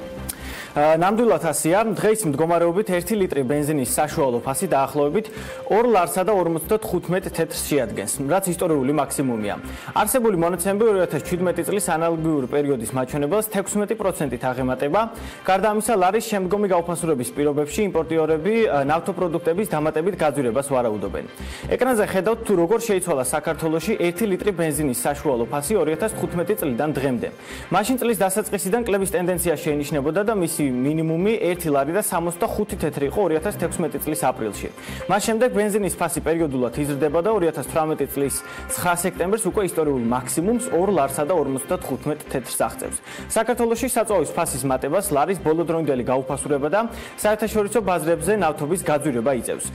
ნამდვილად ასია. დღეს მდგომარეობით 1 ლიტრი ბენზინის საშუალო ფასი დაახლოებით 2 ლარსა და 55 თეთრს შეადგენს, რაც ისტორიული მაქსიმუმია. არსებული მონაცემები 2017 წლის ანალოგიური პერიოდის მაჩვენებელს 16%-ით აღემატება. გარდა ამისა, ლარის შემდგომი გაუფასურების პირობებში იმპორტიორები ნავთობპროდუქტების დამატებით გაძვირებას ვარაუდობენ. ეკრანზე ხედავთ თუ როგორ შეიცვალა საქართველოში 1 ლიტრი ბენზინის საშუალო ფასი 2015 წლიდან დღემდე. მაშინ წლის დასაწყისიდან კლების ტენდენცია შეინიშნებოდა და მისი მინიმუმი 1 ლარი და 65 თეთრი იყო 2016 წლის აპრილში. მას შემდეგ ბენზინის ფასი პერიოდულად იზრდება და 2018 წლის 9 სექტემბერს უკვე ისტორიულ მაქსიმუმს 2 ლარსა და 55 თეთრს აღწევს. საქართველოში საწვავის ფასის მატებას ლარის ბოლოდროინდელი გაუფასურება და საერთაშორისო ბაზრებზე ნავთობის გაძვირება იწევს.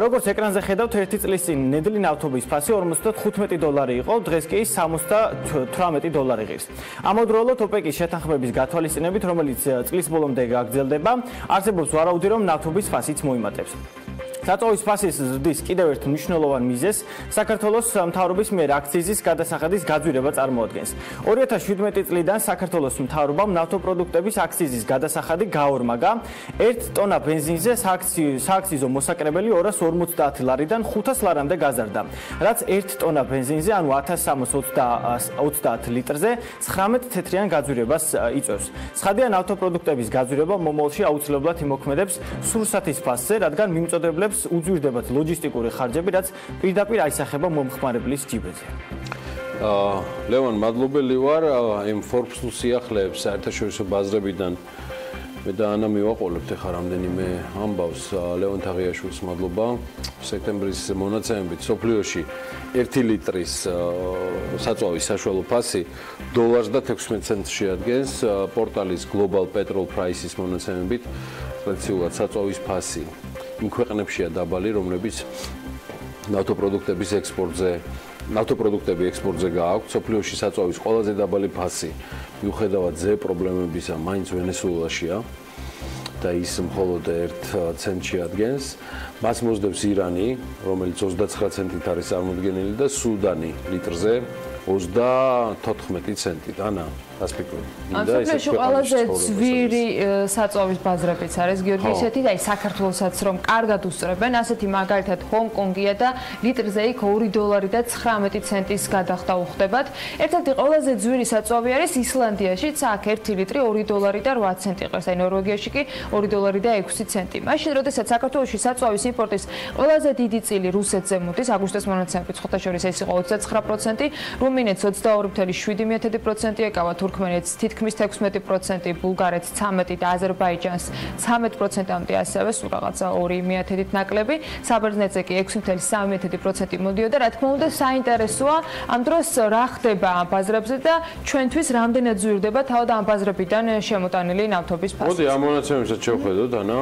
როგორც ეკრანზე ხედავთ, 1 წლის წინ ნედლი ნავთობის ფასი 55 დოლარი იყო, დღეს კი 78 დოლარი ღირს. ამავდროულად ოპეკის შეთანხმების გათვალისწინებით, რომელიც წლის ბოლომდე გაგრძელდება, არსებობს ვარაუდი, რომ ნავთობის ფასიც მოიმატებს. საწვავის ფასის ზრდის კიდევ ერთ მნიშვნელოვან მიზეზს საქართველოს მთავრობის მიერ აქციზის გადასახადის გაძვირება წარმოადგენს. 2017 წლიდან საქართველოს მთავრობამ ნავთობპროდუქტების აქციზის გადასახადი გაორმაგა. 1 ტონა ბენზინზე სააქციზო მოსაკრებელი 250 ლარიდან 500 ლარამდე გაზარდა, რაც 1 ტონა ბენზინზე, ანუ 1330 litrზე 19 თეთრიან გაძვირებას იწვევს. ცხადია, ნავთობპროდუქტების გაძვირება მომავალში აუცილებლად იმოქმედებს სურსათის ფასზე, რადგან მიმწოდებლებს უძვირდებათ ლოჯისტიკური ხარჯები, რაც პირდაპირ აისახება მომხმარებლის ჯიბეზე. ლევან, მადლობელი ვარ იმ Forbes-ულ სიახლეებს საერთაშორისო ბაზრებიდან. მე და ანა მივაყოლებთ ახლა რამდენიმე ამბავს. ლევან თაღიაშვილს მადლობა. სექტემბრის მონაცემებით სოფლიოში 1 ლიტრის საწვავის საშუალო ფასი $1.16 შეადგენს. პორტალის Global Petrol Prices მონაცემებით პრეციულად საწვავის ფასი იმ ქვეყნებშია დაბალი, რომლებიც ნავთობპროდუქტები ექსპორტზე გააქვთ. სოფლიოში საწვავის ყველაზე დაბალი ფასი მიუხედავად ზე პრობლემებისა მაინც ვენესუელაშია და ის მხოლოდ 1 ცენტს შეადგენს. მას მოსდევს ირანი, რომელიც 29 ცენტით არის წარმოდგენილი და სუდანილიტრზე 34 ცენტით. ანა, რას ფიქრობ? სოფლიოში ყველაზე ძვირი საწვავის ბაზრებიც არის გიორგი ისეთი და საქართველოსაც რომ კარგად უსწრებენ, ასეთი მაგალითად ჰონკონგია და litrze იქ $2.19 გადახდა უხდებათ. ერთ-ერთი ყველაზე ძვირი საწვავი არის ისლანდიაშიც, აქ 1 ლიტრი $2.08 ყავს, აი ნორვეგიაში კი $2.06. მაშინ როდესაც საქართველოში საწვავის იმპორტის ყველაზე დიდი წილი რუსეთზე მოდის, აგვისტოს მონაცემებით ხოთაშორის ეს იყო 29%, რუმინეთს 22.7%, ეკავა თურქმენეთს თითქმის 16%, ბულგარეთს 13% და აზერბაიჯანს 13%-მდე ასევე სულ რაღაცა 2/10 ნაკლები, საბერძნეთზე კი 6.3% მოდიოდა. რა თქმა უნდა, საინტერესოა ამ დროს რა ხდება ამ ბაზრებზე და ჩვენთვის რამდენად ზვირდება თავად ამ ბაზრებიდან შემოტანილი ნავთობის ფასი. მოდი ამ მონაცემებსაც შევხედოთ, ანა.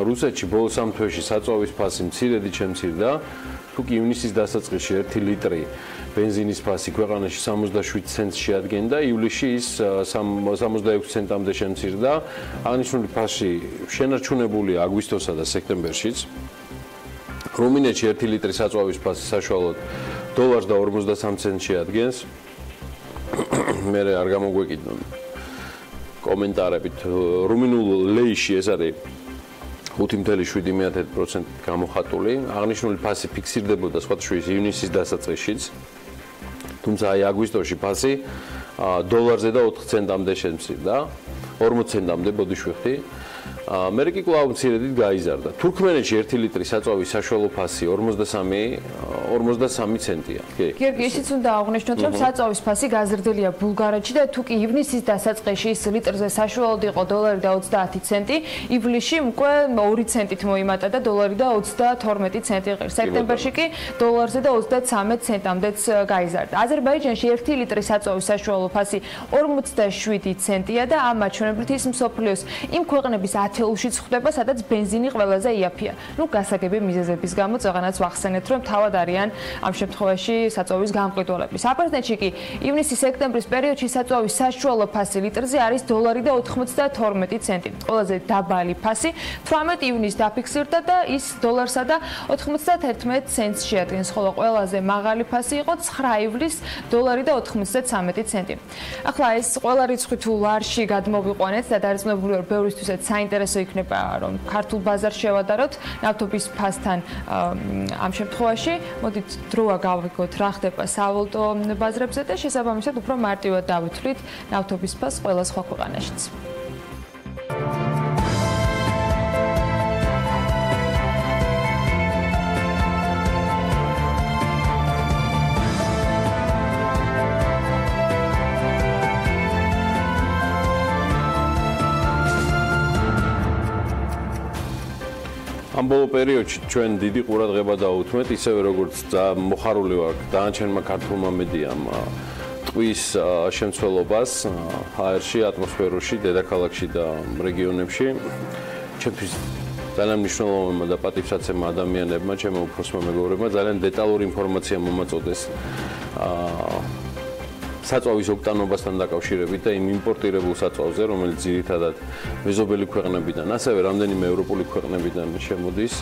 რუსეთში ბოლო 3 თვეში საწვავის ფასი მცირედი შემცირდა. თუკი ივნისის დასაწყისში 1 ლიტრი ბენზინის ფასი ქვეყანაში 67 ცენტს შეადგენდა, ივლისში ის 66 ცენტამდე შემცირდა. აღნიშნული ფასი შენარჩუნებულია აგვისტოსა და სექტემბერშიც. რუმინეთში 1 ლიტრი საწვავის ფასი საშუალოდ $1.53 შეადგენს. მე არ გამოგვეკიდნო კომენტარებით. რუმინულ ლეიში ეს არის 5.7% გამოხატული. აღნიშნული ფასი ფიქსირდებოდა სხვადასხვა ივნისის დასაწყისშიც. თუმცა აი აგვისტოში ფასი დოლარზე და 4 ცენტამდე შემცირდა, 40 ცენტამდე ბოდიშვიხდი. ამერიკი კვლავ მცირედით გაიზარდა. თურქმენეთში 1 ლიტრის საწვავის საშუალო ფასი 43 ცენტია. გიორგი, ისიც უნდა აღვნიშნოთ, რომ საწვავის ფასი გაზრდილია ბულგარეთში და თუ კი ივნისის დასაწყისში ის litrზე საშუალოდ იყო $1.30 ცენტი, ივლისში უკვე 2 ცენტით მოიმატა და $1.32 ცენტი ღირს. სექტემბერში კი დოლარზე და 33 ცენტამდეც გაიზარდა. აზერბაიჯანში 1 ლიტრის საწვავის საშუალო ფასი 47 ცენტია და ამ მაჩვენებლით ის მსოფლიოს იმ ქვეყნების ათეულშიც ხვდება, სადაც ბენზინი ყველაზე იაფია. გასაგები მიზეზების გამო წეღანაც ვახსენეთ, რომ თავად არიან ამ შემთხვევაში საწვავის გამყიდველები. საფრანგეთში კი ივნისის-სექტემბრის პერიოდში საწვავის საშუალო ფასი litrზე არის $1.92 ცენტი. ყველაზე დაბალი ფასი 18 ივნისს დაფიქსირდა და ის $1-სა და 91 ცენტს შეადგენს, ხოლო ყველაზე მაღალი ფასი იყო 9 ივლისს $1.93 ცენტი. ახლა ეს ყველა რიცხვი თუ ლარში გადმოვიყვანეთ და დარწმუნებული ვარ, ბევრისთვისაც საინტერესო იქნება, რომ ქართულ ბაზარს შევადაროთ ნავთობის ფასთან ამ შემთხვევაში. მოდით დროა გავიგოთ, რა ხდება სავალუტო ბაზრებზე და შესაბამისად უფრო მარტივად დავითვლით ნავთობის ფასს ყველა სხვა ქვეყანაშიც. ამ ბოლო პერიოდში ჩვენ დიდი ყურადღება დავუთმეთ, ისევე როგორც მოხარული ვარ დანარჩენმა ქართულმა მედიამ ტყვის შემცველობას ჰაერში, ატმოსფეროში, დედაქალაქში და რეგიონებში. ჩემთვის ძალიან მნიშვნელოვანმა და პატივსაცემმა ადამიანებმა, ჩემო უფროსმა მეგობრებმა ძალიან დეტალური ინფორმაცია მომაწოდეს საწვავის ოკტანობასთან დაკავშირებით და იმ იმპორტირებულ საწვავზე, რომელიც ძირითადად მეზობელი ქვეყნებიდან, ასევე რამდენიმე ევროპული ქვეყნებიდან შემოდის.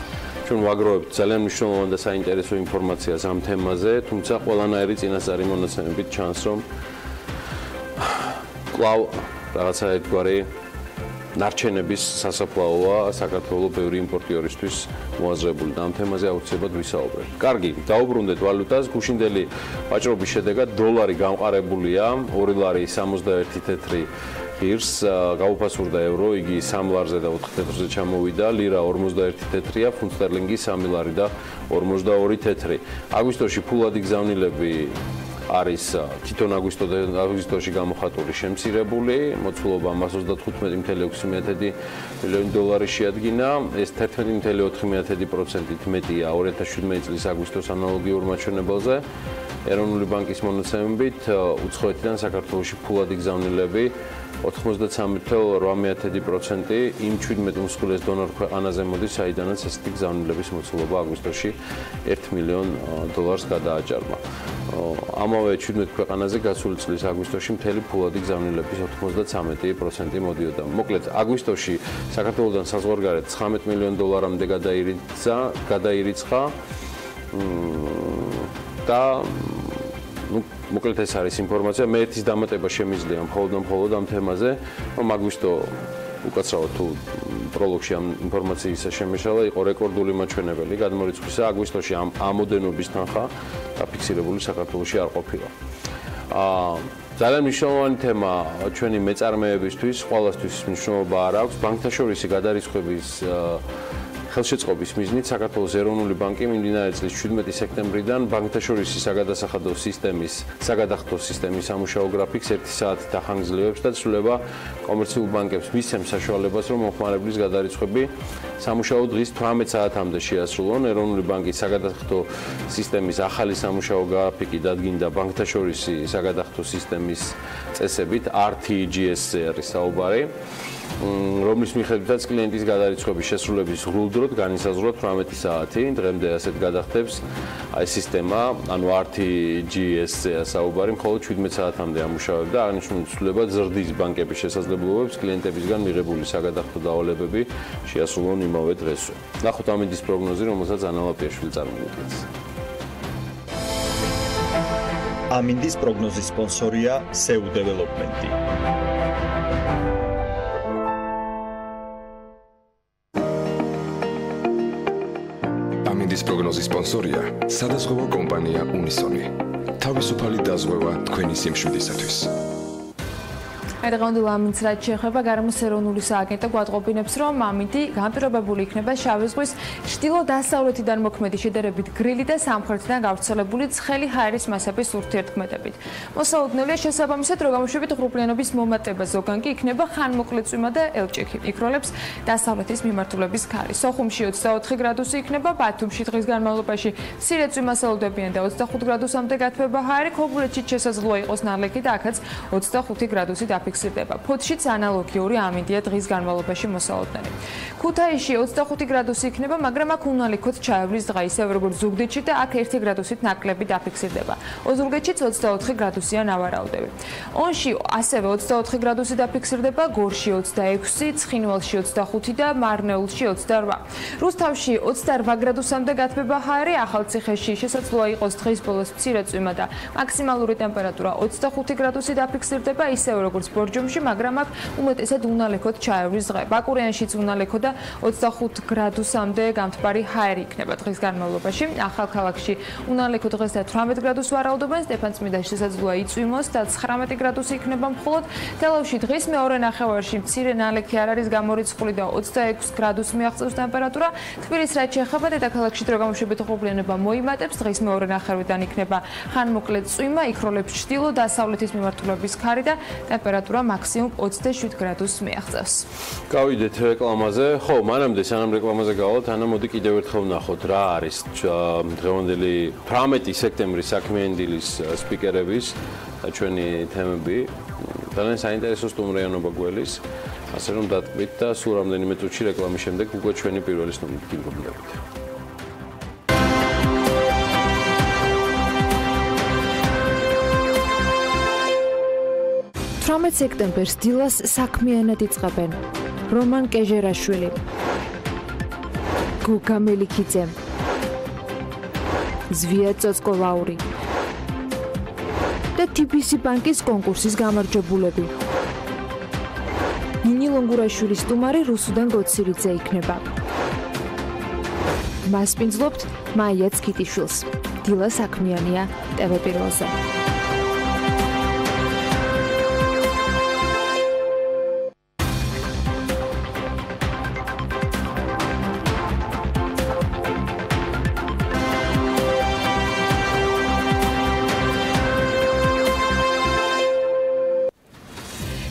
ჩვენ ვაგროვებთ ძალიან მნიშვნელოვან და საინტერესო ინფორმაციას ამ თემაზე, თუმცა ყველანაირი წინასწარი მონაცემებით ჩანს, რომ კვლავ რაღაცა ერთგვარი ნარჩენების სასაფლაოა საქართველოს ბევრი იმპორტიორისთვის მოაზრებული და ამ თემაზე აუცილებლად ვისაუბრებთ. კარგი, დაუბრუნდეთ ვალუტას. გუშინდელი ვაჭრობის შედეგად დოლარი გამყარებულია 2 ლარი 61 თეთრი ღირს, გაუფასურდა ევრო, იგი 3 ლარზე და 4 თეთრზე ჩამოვიდა, ლირა 51 თეთრია, ფუნტ სტერლინგი 3 ლარი და 52 თეთრი. აგვისტოში ფულადი გზავნილები არის თვითონ აგვისტოში გამოხატული შემცირებული, მოცულობა 135.6 მილიონი დოლარი შეადგინა, ეს 11.4%-ით მეტია 2017 წლის აგვისტოს ანალოგიურ მაჩვენებელზე. ეროვნული ბანკის მონაცემებით უცხოეთიდან საქართველოში ფულადი გზავნილები 93.8% იმ 17 უმსხვილეს დონორ ქვეყანაზე მოდის, საიდანაც ესეთი გზავნილების მოცულობა აგვისტოში $1 მილიონ გადააჭარბა. ამავე 17 ქვეყანაზე გასული წლის აგვისტოში მთელი ფულადი გზავნილების 93% მოდიოდა. მოკლედ, აგვისტოში საქართველოსთან საზღვარგარეთ $19 მილიონ გადაირიცხა და მოკლედ ეს არის ინფორმაცია. მე ერთის დამატება შემიძლია მხოლოდ ამ თემაზე, რომ აგვისტო უკაცრავად თუ პროლოგში ამ ინფორმაციის შემეშალა იყო რეკორდული მაჩვენებელი გადმორიცხვისა. აგვისტოში ამ ამოდენობის თანხა დაფიქსირებული საქართველოში არ ყოფილა. ძალიან მნიშვნელოვანი თემა ჩვენი მეწარმეებისთვის, ყველასთვის მნიშვნელობა არ აქვს. ბანკთაშორისი გადარიცხვების ხელშეწყობის მიზნით საქართველოს ეროვნული ბანკი მიმდინარე წლის 17 სექტემბრიდან ბანკთაშორისი საგადასახადო სისტემის სამუშაო გრაფიკს 1 საათით ახანგრძლივებს და ცვლილება კომერციულ ბანკებს მისცემს საშუალებას, რომ მომხმარებლის გადარიცხვები სამუშაო დღის 18 საათამდე შეასრულონ. ეროვნული ბანკის საგადასახადო სისტემის ახალი სამუშაო გრაფიკი დადგინდა ბანკთაშორისი საგადასახადო სისტემის წესებით RTGS-ზე არის საუბარი, რომლის მიხედვითაც კლიენტის გადარიცხვების შესრულების ღრუდროდ განისაზღვრა 18 საათი. დღემდე ასეთ გადახდებს აი სისტემა, ანუ RTGS-ზე საუბარი, მხოლოდ 17 საათამდე ამუშავებდა. აღნიშნული ცვლილება ზრდის ბანკების შესაძლებლობებს კლიენტებისგან მიღებული საგადახდო დავალებები შეასრულონ იმავე დღესვე. ნახოთ ამინდის პროგნოზი, რომელსაც ანა ლაპიაშვილი წარმოადგენს. ამინდის პროგნოზის სპონსორია SEU Development-ი. ამინდის პროგნოზის სპონსორია სადაზღვევო კომპანია უნისონი. თავისუფალი დაზღვევა თქვენი სიმშვიდისათვის. დღევანდელ ამინდს რაც შეეხება გარემოს ეროვნული სააგენტო გვატყობინებს, რომ ამინდი განპირობებული იქნება შავი ზღვის ჩრდილო-დასავლეთიდან მოქმედი შედარებით გრილი და სამხრეთიდან გავრცელებული ცხელი ჰაერის მასების ურთიერთქმედებით. მოსალოდნელია შესაბამისად, რომ გამოშვებით ღრუბლიანობის მომატება ზოგან კი იქნება ხანმოკლე წვიმა და ელჭექი. იქროლებს დასავლეთის მიმართულების ქარი. სოხუმში 24 გრადუსი იქნება, ბათუმში დღის განმავლობაში მცირე წვიმა სალოდებიან და 25 გრადუსამდე გათბება ჰაერი, ქობულეთში შესაძლოა იყოს ნალექი და აქაც 25 გრადუსი დაფიქსირდება. ფოთშიც ანალოგიური ამინდია დღის განმავლობაში მოსალოდნელი. ქუთაისში 25 გრადუსი იქნება, მაგრამ აქ უნალიქოთ ჩაევლის დღა, ისევე როგორც ზუგდიდში და აქ 1 გრადუსით ნაკლები დაფიქსირდება. ოზურგეთშიც 24 გრადუსია ნავარაუდები. ონში ასევე 24 გრადუსი დაფიქსირდება, გორში 26, ცხინვალში 25 და მარნეულში 28. რუსთავში 28 გრადუსამდე გათბება ჰაერი, ახალციხეში შესაძლოა იყოს დღის ბოლოს მცირე წვიმა და მაქსიმალური ტემპერატურა 25 გრადუსი დაფიქსირდება, ისევე როგორც ბორჯომში, მაგრამ აქ უმეტესად უნალექოთ ჩაევლის დღე. ბაკურიანშიც უნალექო და 25 გრადუსამდე გამთბარი ჰაერი იქნება დღის განმავლობაში. ახალქალაქში უნალექო დღეს და 18 გრადუსს ვარაუდობენ, სტეფანწმინდაში შესაძლოა იწვიმოს და 19 გრადუსი იქნება მხოლოდ. თელავში დღის მეორე ნახევარში მცირე ნალექი არ არის გამორიცხული და 26 გრადუსს მიაღწევს ტემპერატურა. თბილისს რაც შეეხება, დედაქალაქში დრო გამოშვებით ღრუბლიანობა მოიმატებს, დღის მეორე ნახევრიდან იქნება ხანმოკლე წვიმა, იქროლებს ჩრდილო-დასავლეთის მიმართულების ქარი და ტემპერატურა მაქსიმუმ 27 გრადუსს მიაღწევს. გავიდეთ რეკლამაზე. ხო, მანამდე სანამ რეკლამაზე გავალთ, ანა მოდი კიდევ ერთხელ ვნახოთ რა არის დღევანდელი 18 სექტემბრის საქმიანი დილის სპიკერების და ჩვენი თემები. ძალიან საინტერესო სტუმრიანობა გველის. ასე რომ დატყვით და სულ რამდენიმე წუთში რეკლამის შემდეგ უკვე ჩვენი პირველი სტუმრით გიგობნებით. 18 სექტემბერს დილას საქმიანად იწყებენ რომან კეჟერაშვილი, გოგა მელიქიძე, ზვია წოწკოლაური და TBC ბანკის კონკურსის გამარჯვებულები. ნინი ლონგურაშვილის სტუმარი რუსუდან გოცირიძე იქნება. მას პინძლობთ მაია ცკიტიშვილს. დილა საქმიანია TV პირველზე.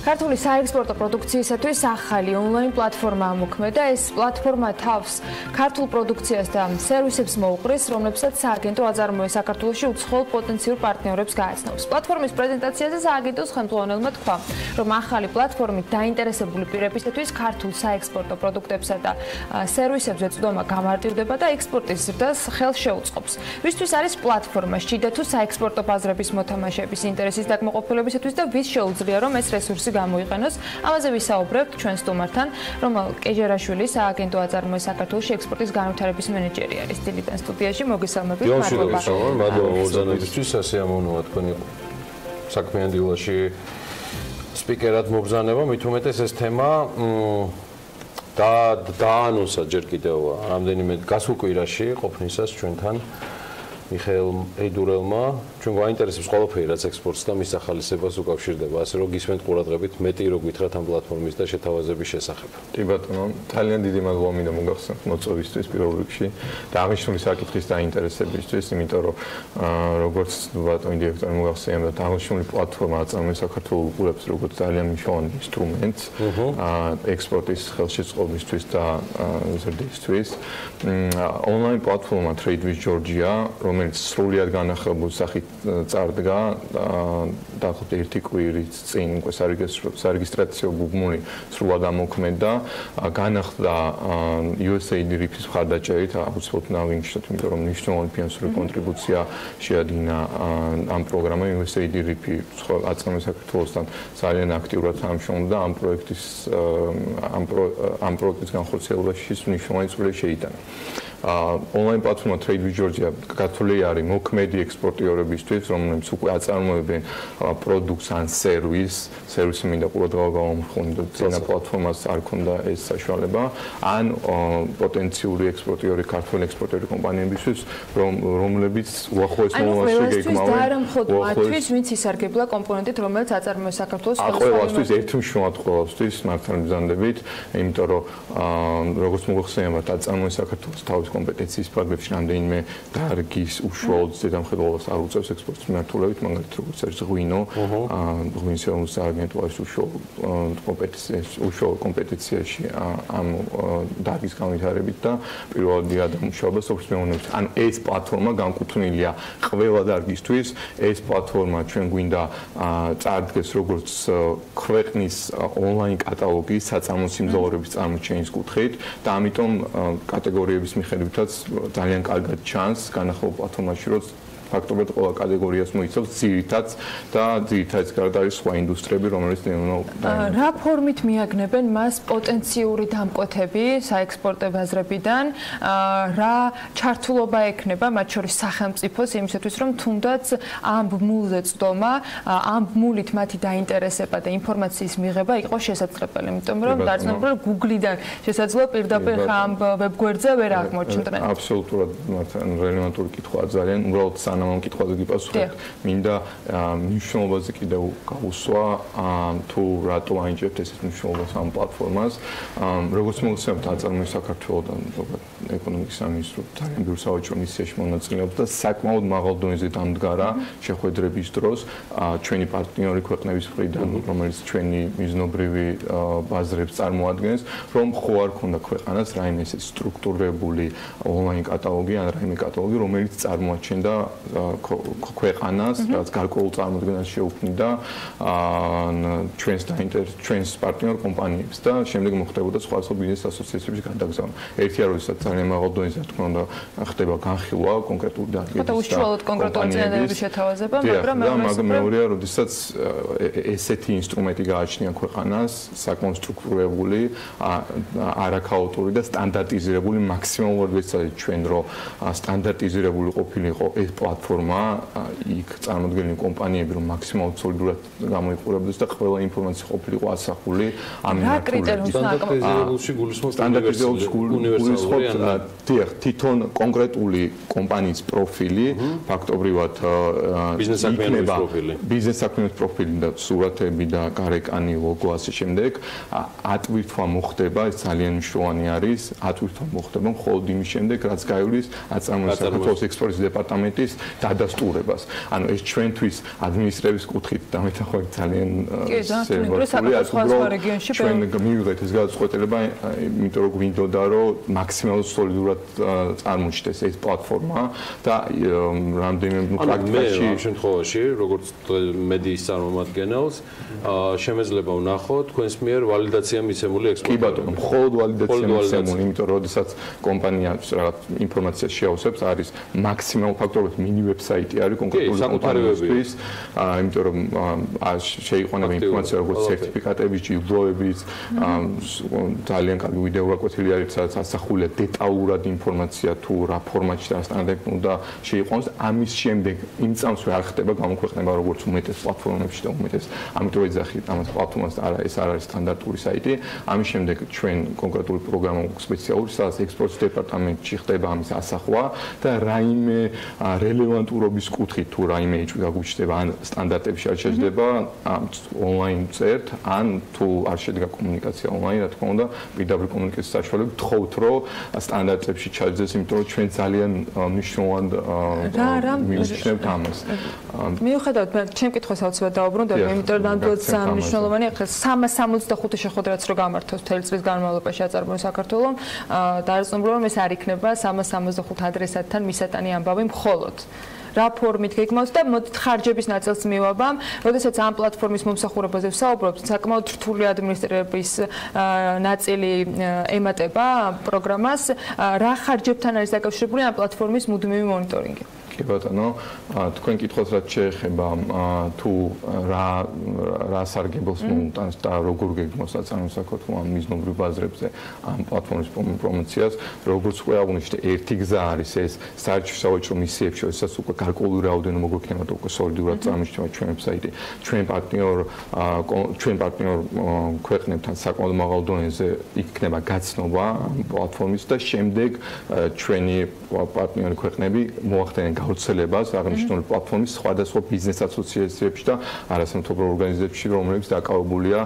ქართული საექსპორტო პროდუქციისათვის ახალი ონლაინ პლატფორმა მოქმედა. ეს პლატფორმა თავს ქართულ პროდუქციას და სერვისებს მოუყრის, რომლებსაც სააგენტო აწარმოებს საქართველოში უცხოელ პოტენციურ პარტნიორებს გააცნობს. პლატფორმის პრეზენტაციაზე სააგენტოს ხელმძღვანელმა თქვა, რომ ახალი პლატფორმით დაინტერესებული პირებისათვის ქართულ საექსპორტო პროდუქტებსა და სერვისებზე წვდომა გამარტივდება და ექსპორტის ზრდას ხელს შეუწყობს. ვისთვის არის პლატფორმა შიდა თუ საექსპორტო ბაზრების მოთამაშეების ინტერესის დაკმაყოფილებისათვის და ვის შეუძლია, რომ ეს რესურსი გამოიყენოს. ამაზე ვისაუბრებთ ჩვენ სტუმართან, რომელ კეჟერაშვილი სააგენტო აწარმოებს საქართველოში ექსპორტის განვითარების მენეჯერი არის. დილიდან სტუდიაში მოგესალმებით. მადლობა მოგზაურობისთვის, ასე ამოვნოა თქვენი საქმიანი დილაში სპიკერად მობრძანება, მით უმეტეს ეს თემა დაანონსა ჯერ კიდევ რამდენიმე გასულ კვირაში ყოფნისას ჩვენთან მიხეილ ეიდურელმა. ჩვენ გვაინტერესებს ყველაფერი, რაც ექსპორტს და მის ახალისებას უკავშირდება, ასე რომ გისმენთ ყურადღებით მეტი რო გითხრათ ამ პლატფორმის და შეთავაზების შესახებ. კი ბატონო, ძალიან დიდი მადლობა მინდა მოგახსენოთ მოწვევისთვის პირველ რიგში და აღნიშნული საკითხის დაინტერესებისთვის, იმიტომ რომ როგორც ბატონი დირექტორი მოგახსენებდა, აღნიშნული პლატფორმა აწარმოებს საქართველოს უყურებს როგორც ძალიან მნიშვნელოვან ინსტრუმენტს ექსპორტის ხელშეწყობისთვის და ზრდისთვის. ონლაინ პლატფორმა Trade with Georgia, რომელიც სრულიად განახლებულ სახით წარდგა დაახლოებით ერთი კვირის წინ უკვე სარეგისტრაციო გუგმური სრულად ამოქმედა, განახლდა USAID RIP-ის მხარდაჭერით, აუცილებლად ნავინჩოთ, იმიტომ რომ მნიშვნელოვანი ფინანსური კონტრიბუცია შეადგინა ამ პროგრამამ. USAID RIP-ი აწარმოებს საქართველოსთან ძალიან აქტიურად თამაშობდა ამ პროექტის განხორციელებაში მნიშვნელოვანი წვლილი შეიტანა. ონლაინ პლატფორმა Trade with Georgia გათვლილი არის მოქმედი ექსპორტიორებისთვის კომპანიებისთვის, რომლებიც უკვე აწარმოებენ პროდუქტს ან სერვისი მინდა ყურადღება გავამხვილო წინა პლატფორმას არ ქონდა ეს საშუალება, ან პოტენციური ექსპორტიორი, ქართული ექსპორტიორი კომპანიებისთვის, რომლებიც უახლოეს მომავალში გეგმავენ. და არა მხოლოდ მათთვის, ვინც ისარგებლა კომპონენტით, რომელიც აწარმოებს საქართველოს ყველასთვის ერთმშრომლად ყველასთვის მართალი მიზანდებით, იმიტომ რომ როგორც მოიხსენებათ, აწარმოებს საქართველოს თავის კომპეტენციის ფარგლებში რამდენიმე დარგის უშუალოდ ზედამხედველობას არ უწევს ექსპორტის მიმართულებით, მაგალითად როგორც არის ღვინო, ღვინის ეროვნული სააგენტოს უშუალო კომპეტენციაში ამ დარგის განვითარებით და პირველადი გადამუშავება სოფლის მეურნეობის. ანუ ეს პლატფორმა განკუთვნილია ყველა დარგისთვის, ეს პლატფორმა ჩვენ გვინდა წარდგეს როგორც ქვეყნის ონლაინ კატალოგი საწარმო სიმძლავრეების წარმოჩენის კუთხით და ამიტომ კატეგორიების მიხედვითაც ძალიან კარგად ჩანს განახლო პლატფორმაში, რომ ფაქტობრივად ყველა კატეგორიას მოიცავს ძირითადს და ძირითადს გარდა არის სხვა ინდუსტრიები, რომელიც რა ფორმით მიაგნებენ მას პოტენციური დამკვეთები საექსპორტო ბაზრებიდან, რა ჩართულობა ექნება მათ შორის სახელმწიფოს იმისათვის, რომ თუნდაც ამ ბმულზე წდომა, ამ ბმულით მათი დაინტერესება და ინფორმაციის მიღება იყოს შესაძლებელი, იმიტომ რომ დაძნობა Google-დან შესაძლოა პირდაპირ ამ ვებგვერდზე ვერ აღმოჩნდნენ. აბსოლუტურად რელევანტური კითხვაა ძალიან, უბრალოდ ამ კითხვაზე გიპასუხებ, მინდა მნიშვნელობაზე კიდევ გავუსვა, თუ რატო აინჯებთ ესეთ მნიშვნელობას ამ პლატფორმას. როგორც მოგხსენებთ, აწარმოებს საქართველოსთან, ეკონომიკის სამინისტრო ძალიან ბევრ სავაჭრო მისიაში მონაწილეობს და საკმაოდ მაღალ დონეზე დამდგარა შეხვედრების დროს ჩვენი პარტნიორი ქვეყნების მხრიდან, რომელიც ჩვენი მიზნობრივი ბაზრებს წარმოადგენს, რომ ხო არ ქონდა ქვეყანას რაიმე ესეთ სტრუქტურირებული ონლაინ კატალოგი ან რაიმე კატალოგი, რომელიც წარმოაჩენდა ქვეყანას, რაც გარკვეულ წარმოდგენას შეუქმნიდა ჩვენს პარტნიორ კომპანიებს და შემდეგ მოხდებოდა სხვა ბიზნეს ასოციაციების გადაგზავნა. ერთი არის, როდესაც ძალიან მაღალ დონეზე თქმა უნდა ხდება განხილვა კონკრეტული დარგების და უშუალოდ კონკრეტული წინადადების შეთავაზება, მაგრამ მეორეა, როდესაც ესეთი ინსტრუმენტი გააჩნია ქვეყანას, საკმაოდ სტრუქტურირებული, არაქაოტური და სტანდარტიზირებული, მაქსიმალურად ვეცადეთ ჩვენ, რომ სტანდარტიზირებული ყოფილიყო ეს პლატფორმა, იქ წარმოდგენილი კომპანიები, რომ მაქსიმალურად სოლიდურად გამოიყურებოდეს და ყველა ინფორმაცია ყოფილიყო ასახული ამ მიმართულებით. სტანდარტიზებულში გულისხმობ უნივერსალური თვითონ კონკრეტული კომპანიის პროფილი, ფაქტობრივად ბიზნეს საქმიანობის პროფილი და სურათები და გარეკანი, ლოგო ასე შემდეგ, ატვირთვა მოხდება, ეს ძალიან მნიშვნელოვანი არის, ატვირთვა მოხდება მხოლოდ იმის შემდეგ, რაც გაივლის აწარმოებს საქართველოს ექსპორტის დეპარტამენტის დადასტურებას. ანუ ეს ჩვენთვის ადმინისტრების კუთხით დამეთანხმებით ძალიან ჩვენ მივიღეთ ეს გადაწყვეტილება, იმიტომ რომ გვინდოდა რომ მაქსიმალურად სოლიდურად წარმოჩნდეს ეს პლატფორმა და რამდენიმე პრაქტიკაში ამ შემთხვევაში, როგორც მედიის წარმომადგენელს, შემეძლება ვნახო თქვენს მიერ ვალიდაცია მიცემული ექსპორტი. კი ბატონო, მხოლოდ ვალიდაცია მიცემული, იმიტომ რომ როდესაც კომპანია რაღაც ინფორმაციას შეავსებს, არის მაქსიმალ ფაქტობრივად მინი ვებსაიტი არის კონკრეტული კომპანიისთვის, იმიტომ რომ შეიყვანება ინფორმაცია როგორც სერტიფიკატების, ჯილდოების, ძალიან კარგი ვიდეო გაკვეთილი არის, სადაც ასახულია დეტალურად ინფორმაცია თუ რა ფორმატში და სტანდარტით უნდა შეიყვანოს. ამის შემდეგ იმ წამს ვერ ხდება გამოქვეყნება როგორც უმეტეს პლატფორმებში და უმეტეს, ამიტომ ეძახით ამას პლატფორმას ეს არ არის სტანდარტული საიტი. ამის შემდეგ ჩვენ კონკრეტული პროგრამა სპეციალური, სადაც ექსპორტის დეპარტამენტში ხდება ამის ასახვა და რაიმე რელევანტურობის კუთხით თუ რაიმე ეჭვი გაგუჩნდება ან სტანდარტებში არ შეჯდება ონლაინ წერთ ან თუ არ შედგა კომუნიკაცია ონლაინ, რა თქმა უნდა, პირდაპირ კომუნიკაციის საშუალებით თხოვთ, რომ სტანდარტებში ჩაჯდეს, იმიტომ რომ ჩვენ ძალიან მნიშვნელოვანად მივიჩნევთ ამას. მიუხედავად, ჩემ კითხვას აუცილებლად დავუბრუნდები, იმიტომ რომ ნამდვილად მნიშვნელოვანი ახლა 365 შეხვედრაც რო გამართოს მთელი წლის განმავლობაში აწარმოებს საქართველოს, დაარწმუნებული რომ ეს არ იქნება 365 ადრესატთან მისატანი ამბავი მხოლოდ. რა ფორმით გეგმავს და მოდით ხარჯების ნაწილს მივაბამ, როდესაც ამ პლატფორმის მომსახურებაზე ვსაუბრობთ, საკმაოდ რთული ადმინისტრირების ნაწილი ემატება პროგრამას, რა ხარჯებთან არის დაკავშირებული ამ პლატფორმის მუდმივი მონიტორინგი? ბატონო, თქვენ კითხოთ რაც შეეხება თუ რა სარგებელს მოუტანს და როგორ გეგმავს საწარმოო ამ მიზნობრივ ბაზრებზე ამ პლატფორმის პრომოციას, როგორც ყველა აღნიშნეთ, ერთი გზა არის ეს საერთაშორისო მისიებში, როდესაც უკვე გარკვეული რაოდენობა მოგვექნება და უკვე სოლიდურად წარმოჩნდება ჩვენ ვებსაიტი, ჩვენ პარტნიორ ქვეყნებთან საკმაოდ მაღალ დონეზე იქნება გაცნობა ამ პლატფორმის და შემდეგ ჩვენი პარტნიორი ქვეყნები მოახდენენ გავრცელებას აღნიშნული პლატფორმის სხვადასხვა ბიზნეს ასოციაციებში და არასამთავრობო ორგანიზაციებში, რომლებიც დაკავებულია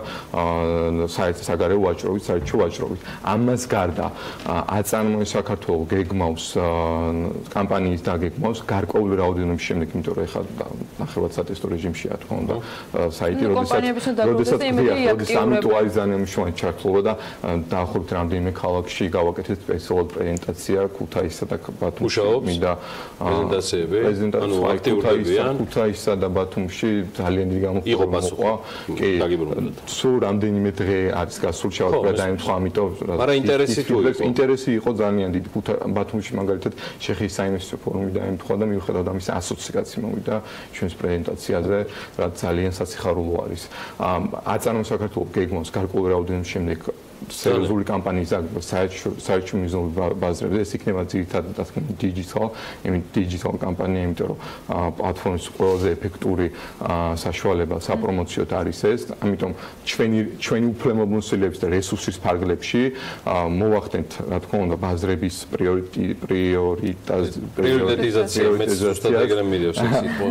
საგარეო ვაჭრობით, საერთო ვაჭრობით. ამას გარდა აწარმოე საქართველოს გეგმავს კამპანიის დაგეგმავს გარკვეული რაოდენობის შემდეგ, იმიტომ რომ ეხლა ნახევარ სატესტო რეჟიმშია თქო უნდა საიტი, როდესაც ამიტომ არის ძალიან მნიშვნელოვანი ჩართულობა და დაახლოებით რამდენიმე ქალაქში გავაკეთეთ სპეციალურად პრეზენტაცია ქუთაისსა და ბათუმში მინდა პრეზენტაციები, ანუ აქტიურებიან ქუთაისსა და ბათუმში ძალიან დიდი გამოხმობა მოყვა. კი, სულ რამდენიმე დღე არის გასული ჩავარდა დაემთხვა, ამიტომ მაგრამ ინტერესი იყო ძალიან დიდი. ბათუმში მაგალითად შეხის საინვესტიციო ფორუმი დაემთხვა და მიუხედავად ამისა ასოციაცია მოვიდა ჩვენს პრეზენტაციაზე, რაც ძალიან სასიხარულო არის. აწარმოე საქართველოს გეგმავს გარკვეული რაოდენობის შემდეგ სერიოზული კამპანიის საერთო მიზნობრივ ბაზრებზე ეს იქნება ძირითადად დიჯიტალ კამპანია, იმიტომ რომ პლატფორმის ყველაზე ეფექტური საშუალება საპრომოციოდ არის ეს, ამიტომ ჩვენი უფლებამოსილების და რესურსის ფარგლებში მოვახდენთ, რა თქმა უნდა, ბაზრების პრიორიტიზაცია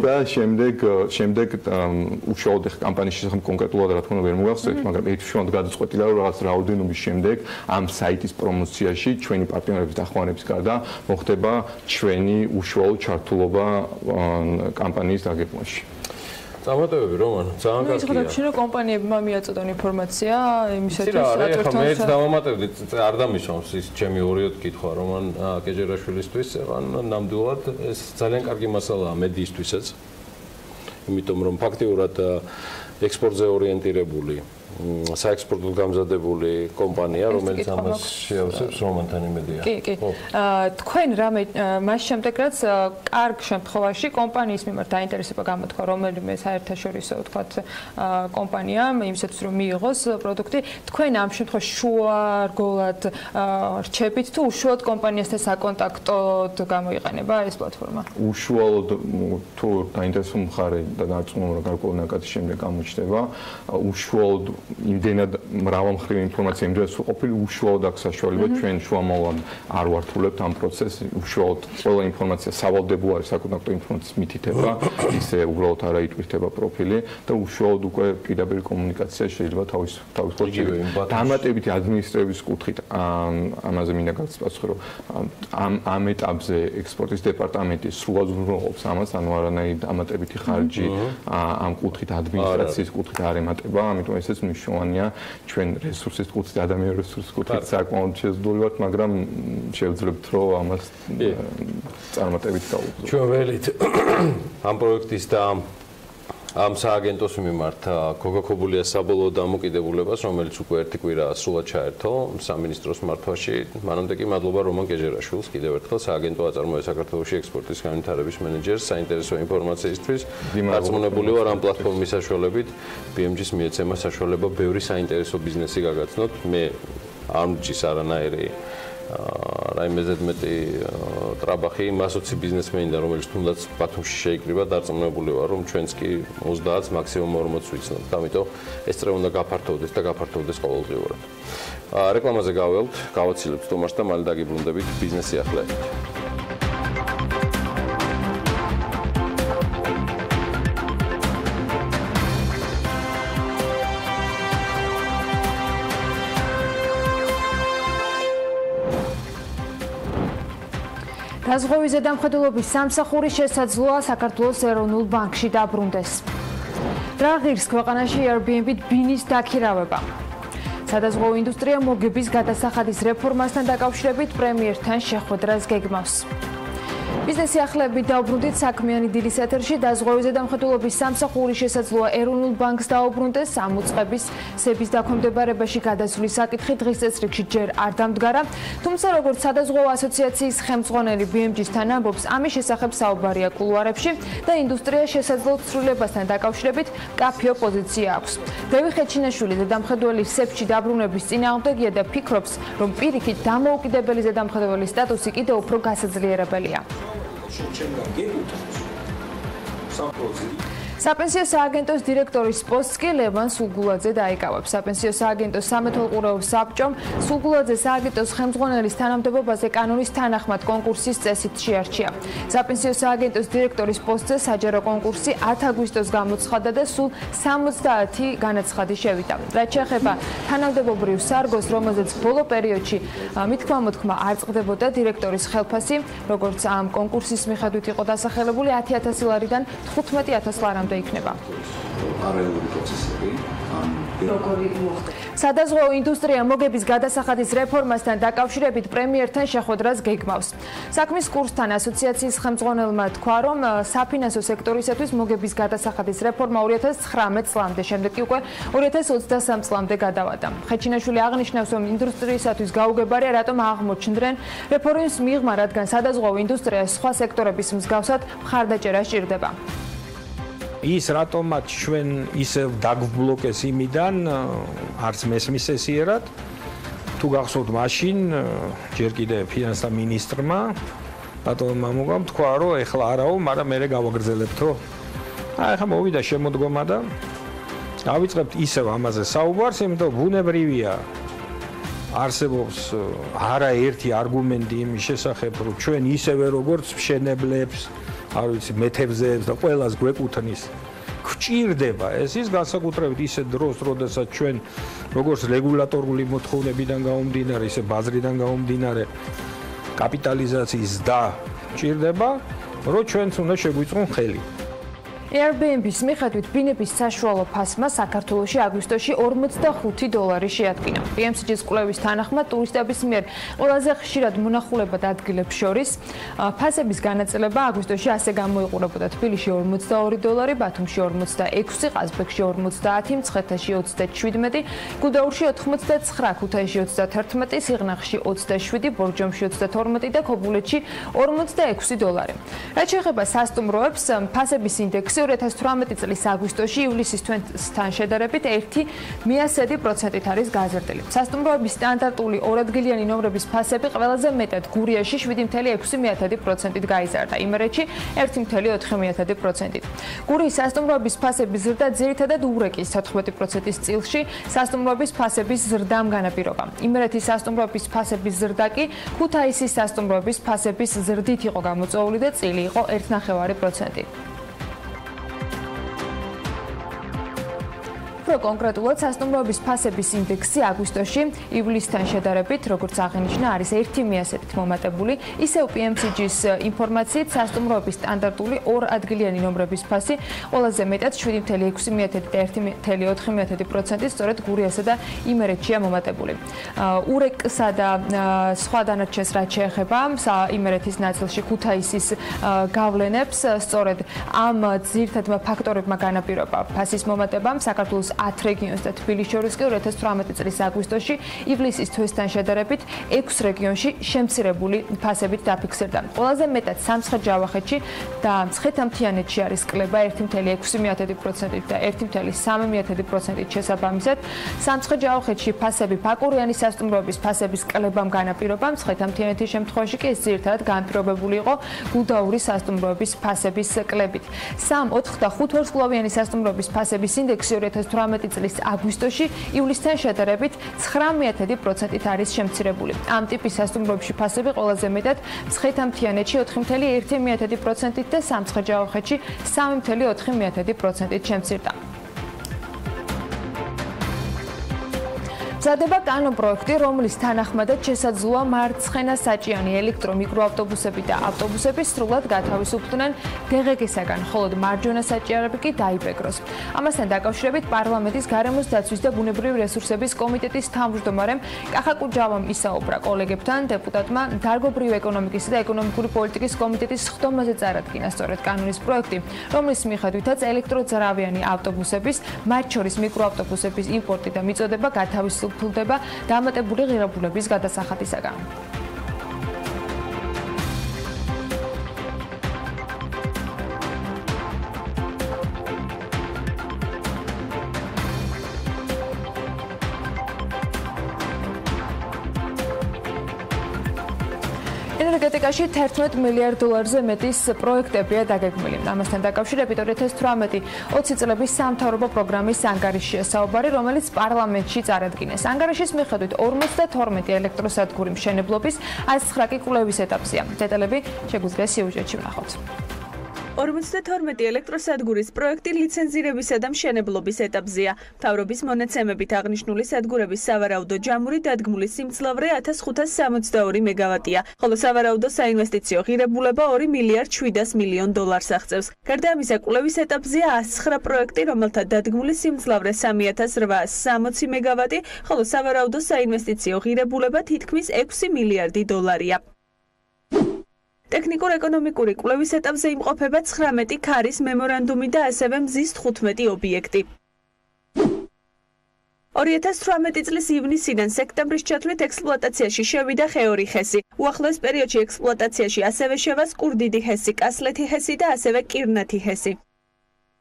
და შემდეგ უშუალოდ კამპანიის შესახებ კონკრეტულად რა თქმა უნდა ვერ მოგახსენებთ, მაგრამ ერთშორისად გადაწყვეტილა რომ რაღაც რაოდენობის შემდეგ ამ საიტის პრომოციაში ჩვენი პარტნიორების დახმარების გარდა მოხდება ჩვენი უშუალო ჩართულობა კამპანიის დაგეგმვაში. წარმატებები რომან, ძალიან კარგია. იცოდებში რომ კომპანიებმა მიაწოდონ ინფორმაცია იმისათვის რატომ მე დავამატებდი, არ დამიშავს ის ჩემი ორიოდ კითხვა რომან კეჯერაშვილისთვის, ნამდვილად ეს ძალიან კარგი მასალაა მედიისთვისაც. იმიტომ რომ ფაქტიურად ექსპორტზე ორიენტირებული საექსპორტოდ გამზადებული კომპანია, რომელიც ამას შეავსებს რომანთან იმედია. კი. თქვენ რამე მას შემდეგ რაც კარგ შემთხვევაში კომპანიის მიმართ დაინტერესება გამოთქვა რომელიმე საერთაშორისო ვთქვათ კომპანიამ იმისათვის რომ მიიღოს პროდუქტი, თქვენ ამ შემთხვევაში შუარგოლად რჩებით თუ უშუალოდ კომპანიასთან საკონტაქტოდ გამოიყენება ეს პლატფორმა? უშუალოდ თუ დაინტერესებული მხარე და დარწმუნებული რომ გარკვეული ნაკადის შემდეგ გამოჩნდება, უშუალოდ იმდენად მრავალმხრივი ინფორმაცია იმდენად სრულყოფილი უშუალოდ აქვს საშუალება ჩვენ შუამავლად არ ვართულებთ ამ პროცესს უშუალოდ ყველა ინფორმაცია სავალდებულო არის საკონტაქტო ინფორმაციის მითითება ისე უბრალოდ არა იტვირთება პროფილი და უშუალოდ უკვე პირდაპირ კომუნიკაცია შეიძლება თავისუფლად შეიძლება დამატებითი ადმინისტრების კუთხით ამაზე მინდა გასპასუხო რომ ამ ეტაპზე ექსპორტის დეპარტამენტი სრულად უზრუნველყოფს ამას ანუ არანაირი დამატებითი ხარჯი ამ კუთხით ადმინისტრაციის კუთხით არ ემატება ამიტომ ესეც მნიშვნელოვანია ჩვენ რესურსის კუთხით ადამიანური რესურსის კუთხით საკმაოდ შეზღუდული ვართ მაგრამ შევძლებთ რომ ამას წარმატებით გავუძლოთ ჩვენ ველით ამ პროექტის და ამ სააგენტოს მიმართ გოგოქობულია საბოლოო დამოკიდებულებას რომელიც უკვე ერთი კვირა სრულად ჩაერთო სამინისტროს მართვაში მანამდე კი მადლობა რომან კეჯერაშვილს კიდევ ერთხელ სააგენტო აწარმოე საქართველოში ექსპორტის განვითარების მენეჯერს საინტერესო ინფორმაციისთვის დარწმუნებული ვარ ამ პლატფორმის საშუალებით BMG-ს მიეცემა საშუალება ბევრი საინტერესო ბიზნესი გაგაცნოთ მე არ მჯის არანაირი რაიმე ზედმეტი ტრაბახი მასოცი ბიზნესმენიდან რომელიც თუნდაც ბათუმში შეიკრიბა დარწმუნებული ვარ რომ ჩვენც კი 30-ს მაქსიმუმ 40-ს ვიცნობთ ამიტომ ეს წრე უნდა გაფართოვდეს და გაფართოვდეს ყოველდღიურად რეკლამაზე გაველთ გავაცილებთ თომას და მალე დაგიბრუნდებით ბიზნეს სიახლეებით გაზღვევის ზედამხედველობის სამსახური შესაძლოა საქართველოს ეროვნულ ბანკში დაბრუნდეს. დღის ქვეყანაში Airbnb-ით ბინის დაქირავება. სადაზღვევო ინდუსტრია მოგების გადასახადის რეფორმასთან დაკავშირებით პრემიერთან შეხვედრას გეგმავს. ბიზნესი ახლები დაუბრუნდით საქმიანი დილის ეთერში დაზღვევის ზედამხედველობის სამსახური შესაძლოა ეროვნულ ბანკს დაუბრუნდეს სამუწყების სების დაქვემდებარებაში გადასვლის საკითხი დღის წესრიგში ჯერ არ დამდგარა, თუმცა როგორც სადაზღვევო ასოციაციის ხელმძღვანელი BMG-სთან ამბობს, ამის შესახებ საუბარია კულუარებში და ინდუსტრია შესაძლო ცვლილებასთან დაკავშირებით კაფეო პოზიცია აქვს. დევი ხეჩინაშვილი ზედამხედველი სებში დაბრუნების წინააღმდეგია და ფიქრობს, რომ პირიქით დამოუკიდებელი ზედამხედველის სტატუსი კიდევ უფრო გასაძლიერებელია. საპენსიო სააგენტოს დირექტორის პოსტს კი ლევან სულგულაძე დაიკავებს. საპენსიო სააგენტოს სამეთვალყურეო საბჭომ სულგულაძე სააგენტოს ხელმძღვანელის თანამდებობაზე კანონის თანახმად კონკურსის წესით შეარჩია. საპენსიო სააგენტოს დირექტორის პოსტზე საჯარო კონკურსი 10 აგვისტოს გამოცხადდა და სულ 70 განაცხადი შევიდა. რაც შეეხება თანამდებობრივ სარგოს, რომელზეც ბოლო პერიოდში მithქმა-მოთქმა არ წყდებოდა დირექტორის ხელფასი, როგორც ამ კონკურსის მიხედვით იყო დასახელებული 10,000 ლარიდან 15,000 ლარამდე იქნება. სადაზღვევო ინდუსტრია მოგების გადასახადის რეფორმასთან დაკავშირებით პრემიერთან შეხვედრას გეგმავს. საქმის კურსთან ასოციაციის ხელმძღვანელმა თქვა, რომ საფინანსო სექტორისათვის მოგების გადასახადის რეფორმა 2019 წლამდე, შემდეგ კი უკვე 2023 წლამდე გადავადა. ხეჩინაშვილი აღნიშნავს, რომ ინდუსტრიისათვის გაუგებარია, რატომ აღმოჩნდნენ რეფორმის მიღმა, რადგან სადაზღვევო ინდუსტრია სხვა სექტორების მსგავსად მხარდაჭერას სჭირდება. ის რატომაც ჩვენ ისევ დაგვბლოკეს იმიდან, არც მესმის ესიერად, თუ გახსოვთ მაშინ, ჯერ კიდე ფინანსთა მინისტრმა, ბატონ მამუკამ თქვა, რომ ეხლა არაო, მაგრამ მე გავაგრძელებთო. ახლა მოვიდა შემოდგომა და დავიწყებთ ისევ ამაზე საუბარს, იმიტომ ბუნებრივია არსებობს არაერთი არგუმენტი იმის შესახებ, რომ ჩვენ ისევე როგორც მშენებლებს არ ვიცი მეთევზეებს და ყველას გვეკუთვნის გვჭირდება ეს ის განსაკუთრებით ისე დროს, როდესაც ჩვენ როგორც რეგულატორული მოთხოვნებიდან გამომდინარე, ისე ბაზრიდან გამომდინარე კაპიტალიზაციის და ჭირდება, რომ ჩვენც უნდა შეგვიწყონ ხელი. Airbnb-ის მიხედვით ბინების საშუალო ფასმა საქართველოში აგვისტოში $45 შეადგინა. BMCG-ის კვლევის თანახმად ტურისტების მიერ ყველაზე ხშირად მონახულებად ადგილებს შორის ფასების განაწილება აგვისტოში ასე გამოიყურებოდა: თბილისში $42, ბათუმში 46, ყაზბეგში 50, მცხეთაში 37, გუდაურში 89, ქუთაისში 31, სიღნაღში 27, ბორჯომში 32 და ქობულეთში $46. რაც შეეხება სასტუმროებს, ფასების ინდექსი 2018 წლის აგვისტოში ივლისის თვესთან შედარებით 1,100%-ით არის გაზრდილი. სასტუმროების სტანდარტული ორადგილიანი ნომრების ფასები ყველაზე მეტად გურიაში 7,6%-ით გაიზარდა, იმერეთში 1,4%-ით. გურიის სასტუმროების ფასების ზრდა ძირითადად ურეკის 14%-ის წილში სასტუმროების ფასების ზრდამ განაპირობა. იმერეთის სასტუმროების ფასების ზრდა კი ქუთაისის სასტუმროების ფასების ზრდით იყო გამოწვეული და წილი იყო 1,9%. კონკრეტულად სასტუმროების ფასების ინდექსი აგვისტოში ივლისთან შედარებით, როგორც აღინიშნა, არის 1,100%-ით მომატებული. ისევ PMCG-ის ინფორმაციით სასტუმროების სტანდარტული ორადგილიანი ნომრების ფასი ყველაზე მეტად 7,6%-ით და 1,4%-ით სწორედ გურიასა და იმერეთშია მომატებული. ურეკსა და სხვა დანარჩენს რაც შეეხება იმერეთის ნაწილში ქუთაისის გავლენებს, სწორედ ამ ძირითადმა ფაქტორებმა განაპირობა ფასის მომატებამ საქართველოს 10 რეგიონს და თბილისს შორის კი 2018 წლის აგვისტოში ივლისის თვესთან შედარებით 6 რეგიონში შემცირებული ფასებით დაფიქსირდა. ყველაზე მეტად სამცხე-ჯავახეთში და მცხეთა-მთიანეთში არის კლება 1,6%-ით და 1,3%-ით შესაბამისად. სამცხე-ჯავახეთში ფასები ბაკურიანის სასტუმროების ფასების კლებამ განაპირობა, მცხეთა-მთიანეთის შემთხვევაში კი ეს ძირითადად განპირობებული იყო გუდაურის სასტუმროების ფასების კლებით. 3, 4 და 5 ვარსკვლავიანი სასტუმროების ფასების ინდექსი 2018 წლის აგვისტოში ივლისთან შედარებით 9,1%-ით არის შემცირებული. ამ ტიპის სასტუმროებში ფასები ყველაზე მეტად მცხეთა-მთიანეთში 4,1%-ით და სამცხე-ჯავახეთში 3,4%-ით შემცირდა. მზადება კანო პროექტი, რომლის თანახმადად შესაძლოა მარცხენა საჭიანი ელექტრო მიკროავტობუსები და ავტობუსები სრულად გათავისუფლდნენ გეგეკისაგან, ხოლო მარჯვენა საჭიარები კი დაიბეგროს. ამასთან დაკავშირებით პარლამენტის გარემოს დაცვის და ბუნებრივი რესურსების კომიტეტის თავმჯდომარემ კახა კუჯავამ ისაუბრა კოლეგებთან, დეპუტატმა დარგობრივი ეკონომიკისა და ეკონომიკური პოლიტიკის კომიტეტის სხდომაზე წარადგინა სწორედ კანონის პროექტი, რომლის მიხედვითაც ელექტროძრავიანი ავტობუსების, მათ შორის მიკროავტობუსების იმპორტი და მიწოდება გათავისუფლდება დამატებული ღირებულების გადასახადისაგან. ენერგეტიკაში 11 მილიარდ დოლარზე მეტის პროექტებია დაგეგმილი. ამასთან დაკავშირებით 2018-20 წლების სამთავრობო პროგრამის ანგარიშია საუბარი, რომელიც პარლამენტში წარადგინეს. ანგარიშის მიხედვით 52 ელექტროსადგური მშენებლობის 109 კი კვლევის ეტაპზეა. დეტალები შეგვიძლია სიუჟეტში ვნახოთ. 52 ელექტროსადგურის პროექტი ლიცენზირებისა და მშენებლობის ეტაპზეა. მთავრობის მონაცემებით აღნიშნული სადგურების სავარაუდო ჯამური დადგმული სიმძლავრე 1562 მეგავატია, ხოლო სავარაუდო საინვესტიციო ღირებულება 2 მილიარდ 700 მილიონ დოლარს აღწევს. გარდა ამისა, კვლევის ეტაპზეა 109 პროექტი, რომელთა დადგმული სიმძლავრე 3860 მეგავატი, ხოლო სავარაუდო საინვესტიციო ღირებულება თითქმის 6 მილიარდი დოლარია. ტექნიკურ-ეკონომიკური კვლევის ეტაპზე იმყოფება 19 ქარის მემორანდუმი და ასევე მზის 15 ობიექტი. 2018 წლის ივნისიდან სექტემბრის ჩათვლით ექსპლუატაციაში შევიდა ხეორი ხესი. უახლოეს პერიოდში ექსპლუატაციაში ასევე შევა სკურდიდი ჰესი, კასლეთი ჰესი და ასევე კირნათი ჰესი.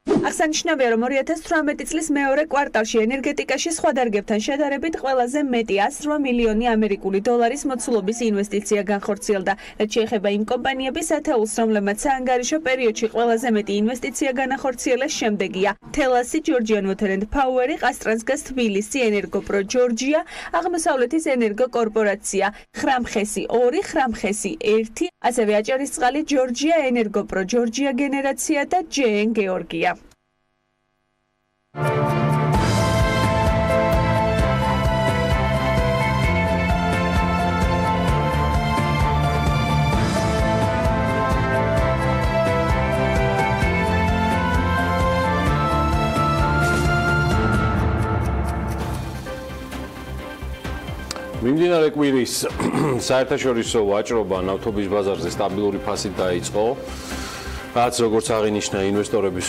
აღსანიშნავია, რომ 2018 წლის მეორე კვარტალში ენერგეტიკაში სხვა დარგებთან შედარებით ყველაზე მეტი 108 მილიონი ამერიკული დოლარის მოცულობის ინვესტიცია განხორციელდა. რაც შეეხება იმ კომპანიების ათეულს, რომლებმაც საანგარიშო პერიოდში ყველაზე მეტი ინვესტიცია განახორციელეს, შემდეგია: თელასი, ჯორჯიან ვოთერ ენდ პაუერი, ყაზტრანსგაზ თბილისი, ენერგოპრო ჯორჯია, აღმოსავლეთის ენერგო კორპორაცია, ხრამხესი 2, ხრამხესი 1, ასევე აჭარისწყალი ჯორჯია, ენერგოპრო ჯორჯია გენერაცია და ჯეენ გეორგია. მიმდინარე კვირის საერთაშორისო ვაჭრობა ნავთობის ბაზარზე სტაბილური ფასით დაიწყო. რაც როგორც აღინიშნა ინვესტორების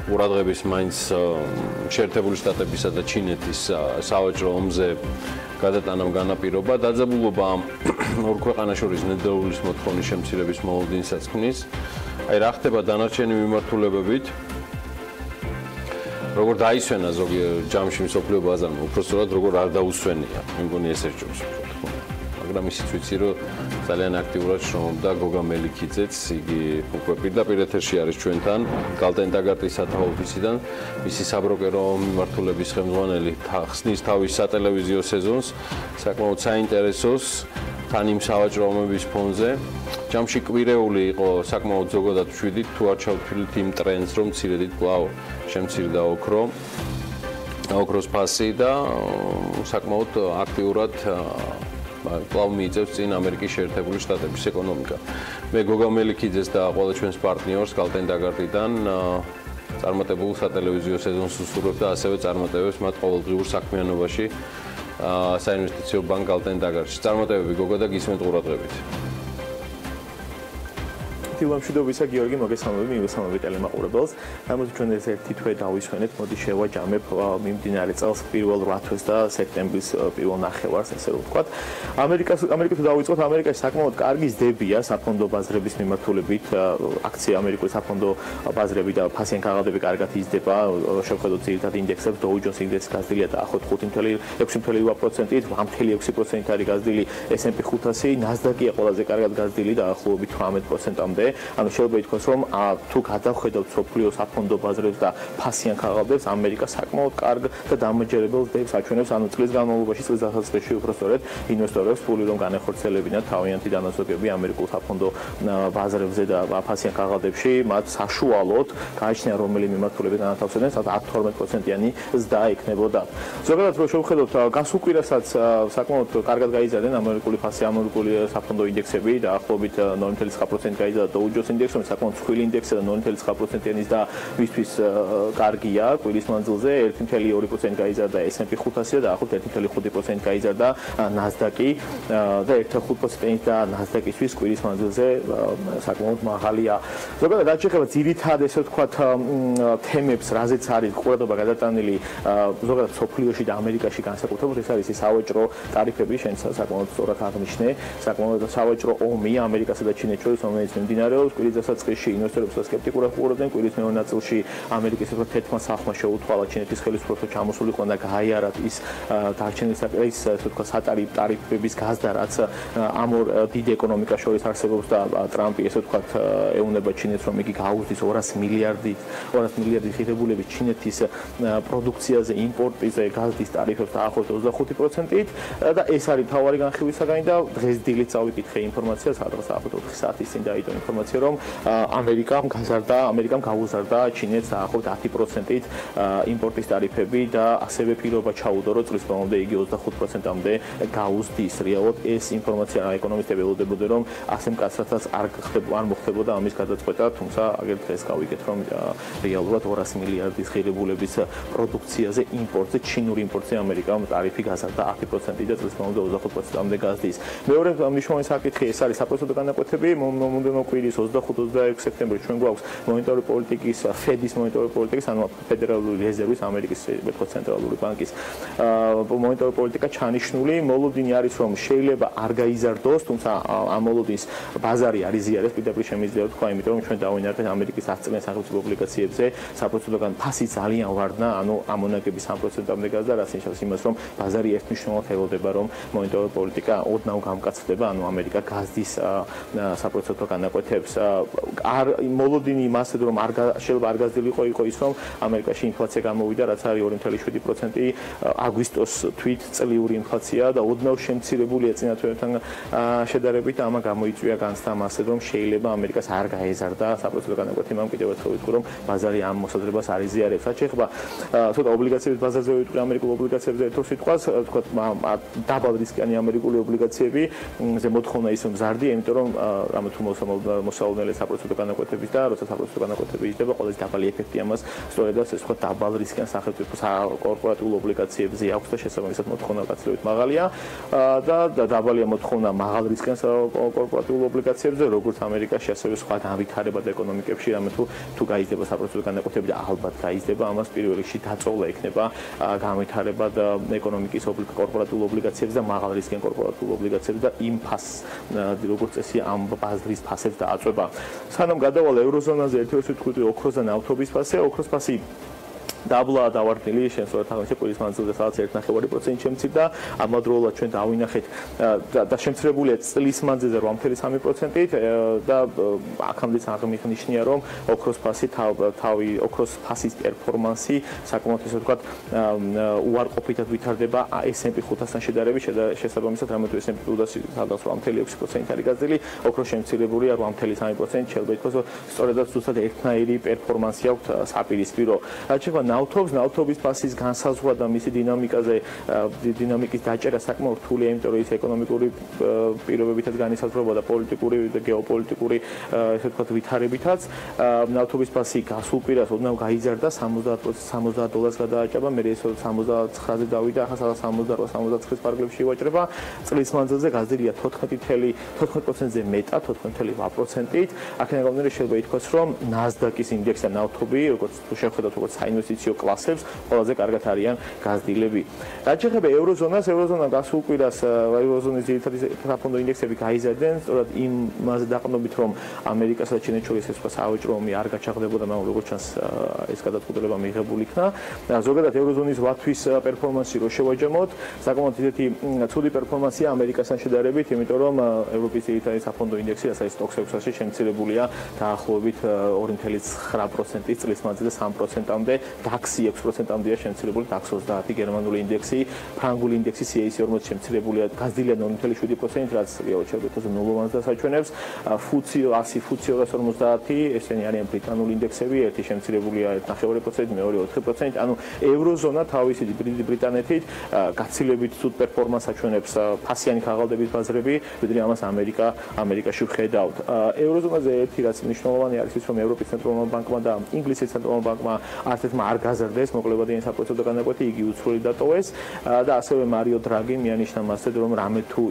ყურადღების მაინც შეერთებული შტატებისა და ჩინეთის სავაჭრო ომზე გადატანამ განაპირობა, დაძაბულობა ორ ქვეყანას შორის ნედლეულის მოთხოვნის შემცირების მოლოდინსაც ქმნის. აი რა ხდება დანარჩენი მიმართულებებით? როგორ დაისვენა ზოგი ჯამში მსოფლიო ბაზარმა, უпростоრად როგორ არ დაუსვენია. მე მგონი ეს ერთჯერს ვთქვა. მაგრამ ისიც ვიცი, რომ ძალიან აქტიურად შრომობდა გოგა მელიქიძეც, იგი უკვე პირდაპირ ეთერში არის ჩვენთან, კალტენტაგარტის სათავო ოფისიდან, მისი საბროკერო მიმართულების ხელმძღვანელი ხსნის თავის სატელევიზიო სეზონს, საკმაოდ საინტერესოს თან იმ სავაჭრო ომების ფონზე. ჯამში კვირეული იყო საკმაოდ ზოგადად ვშვიდით, თუ არ ჩავთვლით იმ ტრენდს, რომ მცირედით კვლავ შემცირდა ოქროს ფასი და საკმაოდ აქტიურად კვლავ მიიწევს წინ ამერიკის შეერთებული შტატების ეკონომიკა. მე გოგა მელიქიძეს და ყველა ჩვენს პარტნიორს კალტენტაგარტიდან წარმატებულ სატელევიზიო სეზონს უსურვებ და ასევე წარმატებებს მათ ყოველდღიურ საქმიანობაში საინვესტიციო ბანკ კალტენტაგარტში. წარმატებები გოგა და გისმენთ ყურადღებით. მშვიდობისა გიორგი, მოგესალმები ტელემაყურებელს. გამოდი ჩვენ ეს ერთი თვე დავისვენეთ, მოდი შევაჯამებ მიმდინარე წელს პირველ 8 თვეს და სექტემბრის პირველ ნახევარს, ესე ვთქვათ. ამერიკაში დავიწყოთ, ამერიკაში საკმაოდ კარგი ზდებია საფონდო ბაზრების მიმართულებით, აქცია ამერიკული საფონდო ბაზრები და ფასიან კაღადები კარგად იზრდება, შევხედოთ ძირითად ინდექსებს, Dow Jones ინდექსი გაზრდილია დაახლოებით 5.6%-ით, 8.6% არის გაზრდილი S&P 500, NASDAQ-ია ყველაზე კარგად გაზრდილი დაახლოებით 18%-მდე. ანუ შეიძლება ითქვას, რომ თუ გადავხედავთ სოფლიოს საფონდო ბაზრებს და ფასიან ქაღალდებს, ამერიკა საკმაოდ კარგ და დამაჯერებელ დებს აჩვენებს, ანუ წლის განმავლობაში, წლის დასაწყისში უბრალოდ ინვესტორებს ფული რომ განეხორციელებინათ თავიანთი დანაზოგები ამერიკულ საფონდო ბაზრებზე და ფასიან ქაღალდებში, მათ საშუალოდ გააჩნია რომელი მიმართულებით განათავსებდნენ, სადაც 10-12%-იანი ზრდა ექნებოდა. ზოგადად რო შევხედოთ, გასულ კვირასაც საკმაოდ კარგად გაიზარდნენ ამერიკული ფასი, ამერიკული საფონდო ინდექსები, დაახლოებით 0.9% გაიზარდა Dow Jones ინდექსი, რომელიც საკმაოდ მსხვილი ინდექსია და 0.9%-იანი ზრდა მისთვის კარგია კვირის მანძილზე, 1.2% გაიზარდა S&P 500 და დაახლოებით 1.5% გაიზარდა Nasdaq-ი და 1.5%-იანი და Nasdaq-ისთვის კვირის მანძილზე საკმაოდ მაღალია. ზოგადად რაც შეეხება ძირითადად ესე ვთქვათ თემებს, რაზეც არის ყურადღება გადატანილი ზოგადად სოფლიოში და ამერიკაში განსაკუთრებით, ეს არის სავაჭრო ტარიფები, შენ საკმაოდ სწორად აღნიშნე, საკმაოდ სავაჭრო ომი ამერიკასა და ჩინეთს შორის, რომელიც მიმდინარეობს კვირის დასაწყისში ინვესტორებს სკეპტიკურად უყურებდნენ, კვირის მეორე ნაწილში ამერიკის ეს თეთრმა სახლმა შეუთვალა ჩინეთის ხელისუფლებამ ჩამოსულიყო და გაიარათ ის დარჩენილი საკრის ასე ვთქვათ ტარიფების გაზდა, რაც ამ ორ დიდ ეკონომიკას შორის არსებობს და ტრამპი ესე ვთქვათ ეუნება ჩინეთს, რომ იგი გაუზდის 200 მილიარდი ღირებულების ჩინეთის პროდუქციაზე, იმპორტზე გაზდის ტარიფებს დაახლოებით 25%-ით და ეს არის თავარი განხილვის საგანი და დღეს დილით წავიკითხე ინფორმაციას, სადღაც დაახლოებით 4 საათის წინ დაიდო ინფორმაცია, რომ ამერიკამ გაუზარდა ჩინეთს დაახლოებით 10%-ით იმპორტის ტარიფები და ასევე პირობა ჩაუდო, რომ წლის ბოლომდე იგი 25%-მდე გაუზდის. რეალურად ეს ინფორმაცია ეკონომისტები ველოდებოდნენ, რომ ასე მკაცრადაც არ მოხდებოდა ამის გადაწყვეტა, თუმცა აგერ დღეს გავიგეთ, რომ რეალურად 200 მილიარდის ღირებულების პროდუქციაზე იმპორტზე, ჩინურ იმპორტზე ამერიკამ ტარიფი გაზარდა 10% და წლის ბოლომდე 25%-მდე გაზდის. მეორე მნიშვნელოვანი საკითხი ეს არის საპროცედურო განაკვეთები. მომდევნო კვირის 25-26 სექტემბერში ჩვენ გვაქვს მონეტარული პოლიტიკის, ფედის მონეტარული პოლიტიკის, ანუ ფედერალური რეზერვის, ამერიკის ცენტრალური ბანკის მონეტარული პოლიტიკა ჩანიშნული. მოლოდინი არის, რომ შეიძლება არ გაიზარდოს, თუმცა ამ მოლოდინის ბაზარი არის ზიარეს, პირდაპირ შემიძლია თქვა, იმიტომ რომ ჩვენ დავინახეთ ამერიკის 10 წლიან სახელმწიფო ობლიგაციებზე საპროცედურო ფასი ძალიან ვარდნა, ანუ ამონაკები 3%-მდე გაზდა, რაც ნიშნავს იმას, რომ ბაზარი ერთმნიშვნელოვნად ელოდება, რომ მონეტარული პოლიტიკა ოდნავ გამკაცდება, ანუ ამერიკა გაზდის საპროცედურო განაკვეთებს. მოლოდინი იმასე, რომ შეიძლება არ გაზრდილიყო ის, რომ ამერიკაში ინფლაცია გამოვიდა, რაც არის 2.7%, აგვისტოს თვით წლიური ინფლაცია და ოდნავ შემცირებულია წინა თვეებთან შედარებით, ამა გამოიწვია განცდა მასე, რომ შეიძლება ამერიკას არ გაეზარდა საპროცედურო განაკვეთი, მაგრამ კიდევ ერთხელ ვიტყვი, რომ ბაზარი ამ მოსაზრებას არ იზიარებს. რაც შეეხება ცოტა ობლიგაციების ბაზარზე ვიტყვი, ამერიკულ ობლიგაციებზე ერთ სიტყვას, თქვათ დაბალ რისკიანი ამერიკული ობლიგაციები, ზე მოთხოვნა ის მზარდი, იმიტომ რომ რამე თუ მოსალოდნელი საპროცედურო განაკვეთების და როცა საპროცედურო განაკვეთები იჯდება, ყველაზე დაბალი ეფექტი ამას სწორედაც ეს თქვათ დაბალ რისკიან სახელმწიფო კორპორატიულ ობლიგაციებზე აქვს და შესაბამისად მოთხოვნა გაცილებით მაღალია და დაბალია მოთხოვნა მაღალ რისკიან კორპორატიულ ობლიგაციებზე, როგორც ამერიკაში, ასევე სხვა განვითარებად ეკონომიკებში, რამე თუ გაიზრდება საპროცედურო განაკვეთები და ალბათ გაიზრდება, ამას პირველ რიგში დაწოვლა ექნება განვითარებად ეკონომიკის კორპორატიულ ობლიგაციებზე და მაღალ რისკიან კორპორატიულ ობლიგაციებზე და იმ ფასს როგორც წესი ამ ბაზრის ფასებს დააწვება. სანამ გადავალ ევროზონაზე ერთ-ერთი ვიტყვი ოქროს და ნავთობის ფასზე, ოქროს ფასი დაბლა დავარდნილი შენ სწორად აღნიშნე კვირის მანძილზე სადაც 1.5% შემცირდა, ამავდროულად ჩვენ დავინახეთ და შემცირებულია წლის მანძილზე 8.3%-ით და აქამდეც აღნიშნია, რომ ოქროს ფასის პერფორმანსი საკმაოდ ისე ვთქვათ უარყოფითად ვითარდება S&P 500-თან შედარებით, შესაბამისად რამე თუ S&P 500 სადღაც 8.6% არის გაზრდილი, ოქრო შემცირებულია 8.3%, შეიძლება ითქვას, რომ სწორედაც ზუსტად ერთნაირი პერფორმანსი აქვს საპირისპირო. რაც შეეხება ნავთობის ფასის განსაზღვრა და მისი დინამიკის დაჭერა საკმაოდ რთულია, იმიტომ რომ ის ეკონომიკური პირობებითაც განისაზღვრება და პოლიტიკური და გეოპოლიტიკური ესე ვთქვათ ვითარებითაც. ნავთობის ფასი გასულ კვირას ოდნავ გაიზარდა, $70 გადააჭება, მე ეს 79-ზე დავიდა, ახლა 78-79 პარაგრაფში ივაჭრება. წლის მანძილზე გაზრდილია 14%-ზე მეტად, 14.8%-ით. აქედან გამომდინარე შეიძლება ითქვას, რომ Nasdaq-ის ინდექსი და ნავთობი, როგორც შევხედავთ, როგორც საინვესტიციო სოციო კლასებს ყველაზე კარგად არიან გაზრდილები. რაც შეეხება ევროზონას, ევროზონა გასულ კვირას ევროზონის ძირითადი საფონდო ინდექსები გაიზარდნენ, სწორედ იმაზე დაყრდნობით, რომ ამერიკასა და ჩინეთს შორის ეს სავაჭრო ომი არ გაჩაღდებოდა, მაგრამ როგორც ჩანს ეს გადაწყვეტილება მიღებული იქნა. ზოგადად ევროზონის ლათვის პერფორმანსი რო შევაჯამოთ, საკმაოდ ისეთი ცუდი პერფორმანსია ამერიკასთან შედარებით, იმიტომ რომ ევროპის ძირითადი საფონდო ინდექსი, რასაც სტოკ 600-ში შემცირებულია დაახლოებით 2.9% წლის მანძილზე 3%-მდე, DAX-ი 6%-მდეა შემცირებული, DAX 30 გერმანული ინდექსი, ფრანგული ინდექსი CAC 40 შემცირებულია, გაზრდილია 0.7%, რაც შეგვიძლია ნულოვანს დასაჩვენებს, FTSE 100, FTSE 250, ესენი არიან ბრიტანული ინდექსები, ერთი შემცირებულია 1.9%, მეორე 4%, ანუ ევროზონა თავისი ბრიტანეთით გაცილებით ცუდ პერფორმანსს აჩვენებს ფასიანი ქაღალდების ბაზრები, ვიდრე ამას ამერიკაში ვხედავთ. ევროზონაზე ერთი რაც მნიშვნელოვანი არის ის, რომ ევროპის ცენტრალურმა ბანკმა და ინგლისის ცენტრალურმა ბანკმა არცერთმა არ გაზარდეს მოკლევადიანი საპროცენტო განაკვეთი, იგი უცვლელი დატოვეს და ასევე მარიო დრაგი მიანიშნა მასზე, რომ რამე თუ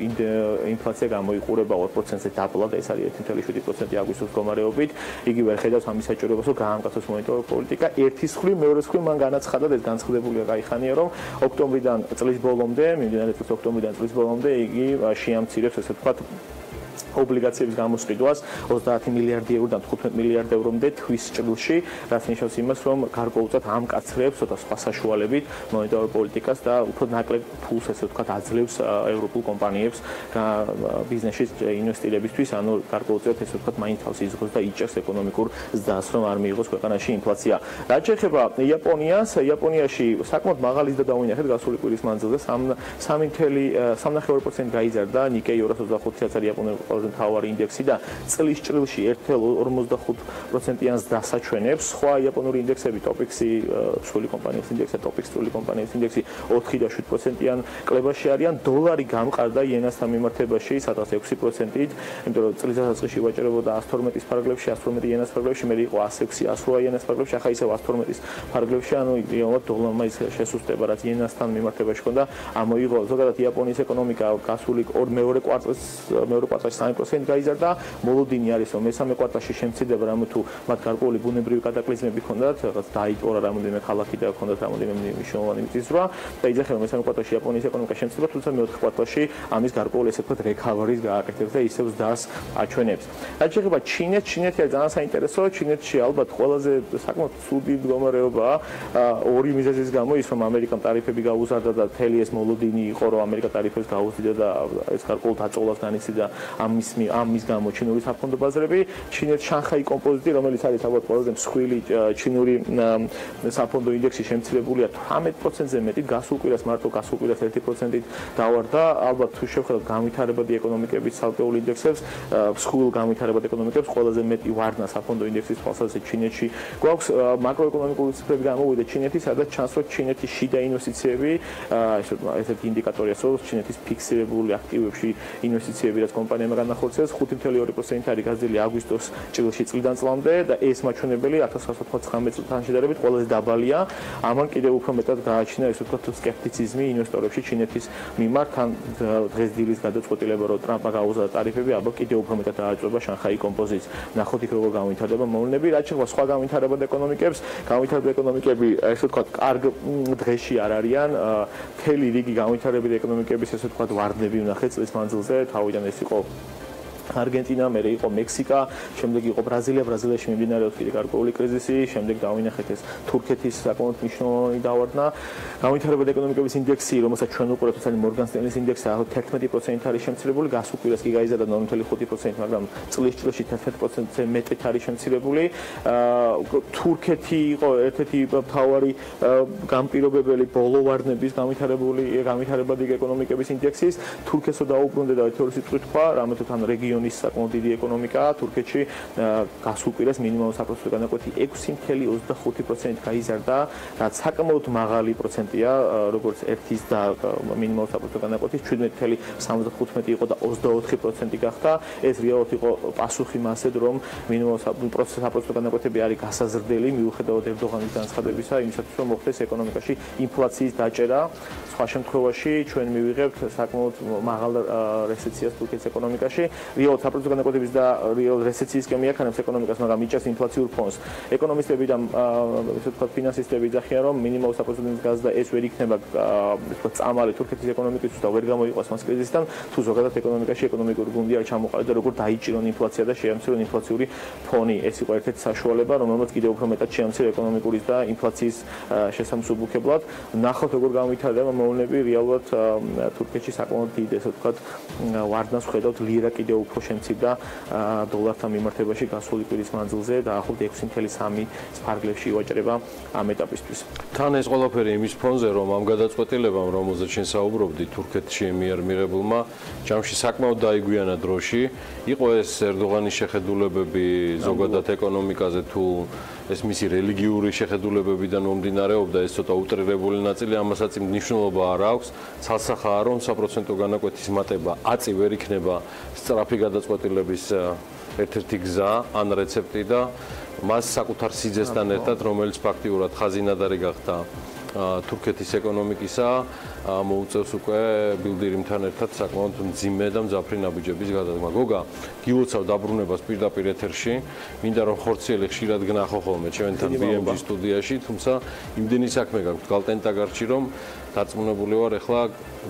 ინფლაცია გამოიყურება 2%-ზე დაბლა და ეს არის 1.7% აგვისტოს მდგომარეობით, იგი ვერ ხედავს ამის საჭიროებას, რომ გაამკაცოს მონეტარული პოლიტიკა. ერთის მხრივ, მეორეს მხრივ მან განაცხადა და ეს განცხადებულია კაიხანია, რომ ოქტომბრიდან წლის ბოლომდე, მიმდინარე წლის ოქტომბრიდან წლის ბოლომდე იგი შეამცირებს, ესე ვთქვათ, ობლიგაციების გამოსყიდვას 30 მილიარდი ევროდან 15 მილიარდ ევრომდე თვის ჭრილში, რაც ნიშნავს იმას, რომ გარკვეულწილად ამკაცრებს ცოტა სხვა საშუალებით მონეტარულ პოლიტიკას და უფრო ნაკლებ ფულს, ესე ვთქვათ, აძლევს ევროპულ კომპანიებს ბიზნესში ინვესტირებისთვის, ანუ გარკვეულწილად ესე ვთქვათ, მაინც თავს იზღვის და იჭერს ეკონომიკურ ზრდას, რომ არ მიიღოს ქვეყანაში ინფლაცია. რაც შეეხება იაპონიას, იაპონიაში საკმაოდ მაღალი ზრდა დავინახეთ გასული კვირის მანძილზე, 3.2% გაიზარდა ნიკეი 225, რაც არის იაპონიის მთავარი ინდექსი და წლის ჭრილში 1.45%-იანს დასაჩვენებს. სხვა იაპონური ინდექსები, TOPIX-ი, მსხვილი კომპანიების ინდექსი, TOPIX მსხვილი კომპანიების ინდექსი 4.7%-იან კლებაში არიან. დოლარი გამყარდა იენასთან მიმართებაში, სადღაც 6%-ით, იმიტომ რომ წლის დასაწყისში ვაჭრებოდა 112-ის ფარგლებში, 112 იენას ფარგლებში, მე იყო 106, 108 იენას ფარგლებში, ახლა ისევ 112-ის ფარგლებში, ანუ რეალურად დოლარმა ის შესუსტება, რაც იენასთან მიმართებაში ჰქონდა, ამოიღო. ზოგადად იაპონიის ეკონომიკა გასული მეორე კვარტალში 3% გაიზარდა. მოლოდინი არის, რომ მესამე კვარტალში შემცირდება, რამე თუ მათ გარკვეული ბუნებრივი კატაკლიზმები ჰქონდათ, რაღაც დაიტყორა რამოდენიმე ქალაქი და ჰქონდათ რამოდენიმე მნიშვნელოვანი მიწისძვრა და იძახება მესამე კვარტალში იაპონიის ეკონომიკა შემცირდება, თუმცა მეოთხე კვარტალში ამის გარკვეული ესე ვთქვათ რეკავერის გააკეთებს და ისევ ზრდას აჩვენებს. რაც შეეხება ჩინეთს, ჩინეთი არის ძალიან საინტერესო. ჩინეთში ალბათ ყველაზე საკმაოდ ცუდი მდგომარეობაა ორი მიზეზის გამო, ის რომ ამერიკამ ტარიფები გაუზარდა და თელი ეს მოლოდინი იყო, რომ ამერიკა ტარიფებს გაუზრდიდა და ეს გარკვეულ დაწოლას განიცდიდა ამის გამო ჩინური საფონდო ბაზრები. ჩინეთის შანხაი კომპოზიტი, რომელიც არის ალბათ ყველაზე მსხვილი ჩინური საფონდო ინდექსი, შემცირებულია 18%-ზე მეტი, გასულ კვირას მარტო გასულ კვირას 1%-ით დავარდა. ალბათ თუ შევხედოთ განვითარებადი ეკონომიკების ცალკეულ ინდექსებს, მსხვილ განვითარებადი ეკონომიკებს ყველაზე მეტი ვარდნა საფონდო ინდექსის თვალსაზრისით ჩინეთში გვაქვს. მაკროეკონომიკური ციფრები გამოვიდა ჩინეთის, სადაც ჩანს, რომ ჩინეთის შიდა ინვესტიციები, ესეთი ინდიკატორია, რომ ჩინეთის ფიქსირებული აქტივებში ინვესტიციები, რაც კომპანიებმა განახორციელეს 5.2% არის გაზრდილი აგვისტოს ჭრილში წლიდან წლამდე და ეს მაჩვენებელი 1999 წელთან შედარებით ყველაზე დაბალია. ამან კიდევ უფრო მეტად გააჩნია ესე ვთქვათ სკეპტიციზმი ინვესტორებში ჩინეთის მიმართ, ან დღეს დილის გადაწყვეტილება, რომ ტრამპმა გაუზარდა ტარიფები, ალბათ კიდევ უფრო მეტად დააწვევა შანხაი კომპოზიტს. ნახოთ იქ როგორ განვითარდება მოვლენები. რაც შეეხება სხვა განვითარებად ეკონომიკებს, განვითარებადი ეკონომიკები ესე ვთქვათ კარგ დღეში არ არიან. მთელი რიგი განვითარებადი ეკონომიკების ესე ვთქვათ ვარდნები ვნახეთ წლის მანძილზე, თავიდან ეს იყო არგენტინა, მერე იყო მექსიკა, შემდეგ იყო ბრაზილია, ბრაზილიაში მიმდინარეობს კიდე გარკვეული კრიზისი, შემდეგ დავინახეთ ეს თურქეთის საკმაოდ მნიშვნელოვანი დავარდნა. განვითარებადი ეკონომიკების ინდექსი, რომელსაც ჩვენ უყურებთ, ეს არის მორგან სტენლის ინდექსი, 11% არის შემცირებული, გასულ კვირას კი გაიზარდა 0.5%, მაგრამ წლის ჭრილში 11%-ზე მეტით არის შემცირებული. თურქეთი იყო ერთ-ერთი მთავარი განპირობებელი ბოლო ვარდნების განვითარებადი ეკონომიკების ინდექსის. თურქეთსო დაუბრუნდა და თეორიის სიტყვით თქვა, რამე თუ თან რეგიონის საკმაოდ დიდი ეკონომიკაა თურქეთში, გასულ კვირას მინიმალური საპროცენტო განაკვეთი 6.25% გაიზარდა, რაც საკმაოდ მაღალი პროცენტია, როგორც ერთის და მინიმალური საპროცენტო განაკვეთის 17.75 იყო და 24% გახდა. ეს რეალურად იყო პასუხი მასზე, რომ მინიმალური საპროცენტო განაკვეთები არის გასაზრდელი, მიუხედავად ერდოღანის განცხადებისა, იმისათვის რომ მოხდეს ეკონომიკაში ინფლაციის დაჭერა. სხვა შემთხვევაში ჩვენ მივიღებთ საკმაოდ მაღალ რესეციას თურქეთის ეკონომიკაში. რეალ საპროცენტო განაკვეთების და რეალ რესეციისკენ მიაქანებს ეკონომიკას, მაგრამ იჭერს ინფლაციურ ფონს. ეკონომისტები და ესე ვთქვათ ფინანსისტები იძახიან, რომ მინიმალურ საპროცენტო გაზრდა ეს ვერ იქნება ვთქვათ წამალი თურქეთის ეკონომიკისთვის და ვერ გამოიყვანს მას კრიზისიდან, თუ ზოგადად ეკონომიკაში ეკონომიკური გუნდი არ ჩამოყალიბდა და როგორ დაიჭირონ ინფლაცია და შეამცირონ ინფლაციური ფონი. ეს იყო ერთ-ერთი საშუალება, რომელმაც კიდევ უფრო მეტად შეამცირა ეკონომიკური და ინფლაციის შესამსუბუქებლად. ნახოთ როგორ განვითარდება მოვლენები რეალურად თურქეთში საკმაოდ დიდ ესე ვთქვათ ვარდნას ხედავთ ლირა კიდევ უფრო შემცირდა დოლართან მიმართებაში გასული კვირის მანძილზე და ახლობთ 6.3 სფარგლებში ივაჭრება ამ ეტაპისთვის. თან ეს ყველაფერი იმის ფონზე, რომ ამ გადაწყვეტილებამ, რომელზეც შენ საუბრობდი, თურქეთში მიერ მიღებულმა ჯამში საკმაოდ დაიგვიანა დროში. იყო ეს ერდოღანის შეხედულებები ზოგადად ეკონომიკაზე თუ ეს მისი რელიგიური შეხედულებებიდან მომდინარეობდა, ეს ცოტა უტრირებული ნაწილი, ამასაც მნიშვნელობა არ აქვს. ცალსახაა, რომ საპროცენტო განაკვეთის მატება აწი ვერ იქნება სწრაფი გადაწყვეტილების ერთ-ერთი გზა ან რეცეპტი და მას საკუთარ სიძესთან ერთად, რომელიც ფაქტიურად ხაზინადარი გახდა თურქეთის ეკონომიკისა, მოუწევს უკვე ბილდირიმთან ერთად საკმაოდ მძიმე და მძაფრი ნაბიჯების გადადგმა. გოგა, გილოცავ დაბრუნებას პირდაპირ ეთერში. მინდა რომ ხორციელი ხშირად გნახო ხოლმე ჩვენთან BMG სტუდიაში, თუმცა იმდენი საქმე გაქვთ გალტენტაგარში, რომ დარწმუნებული ვარ, ახლა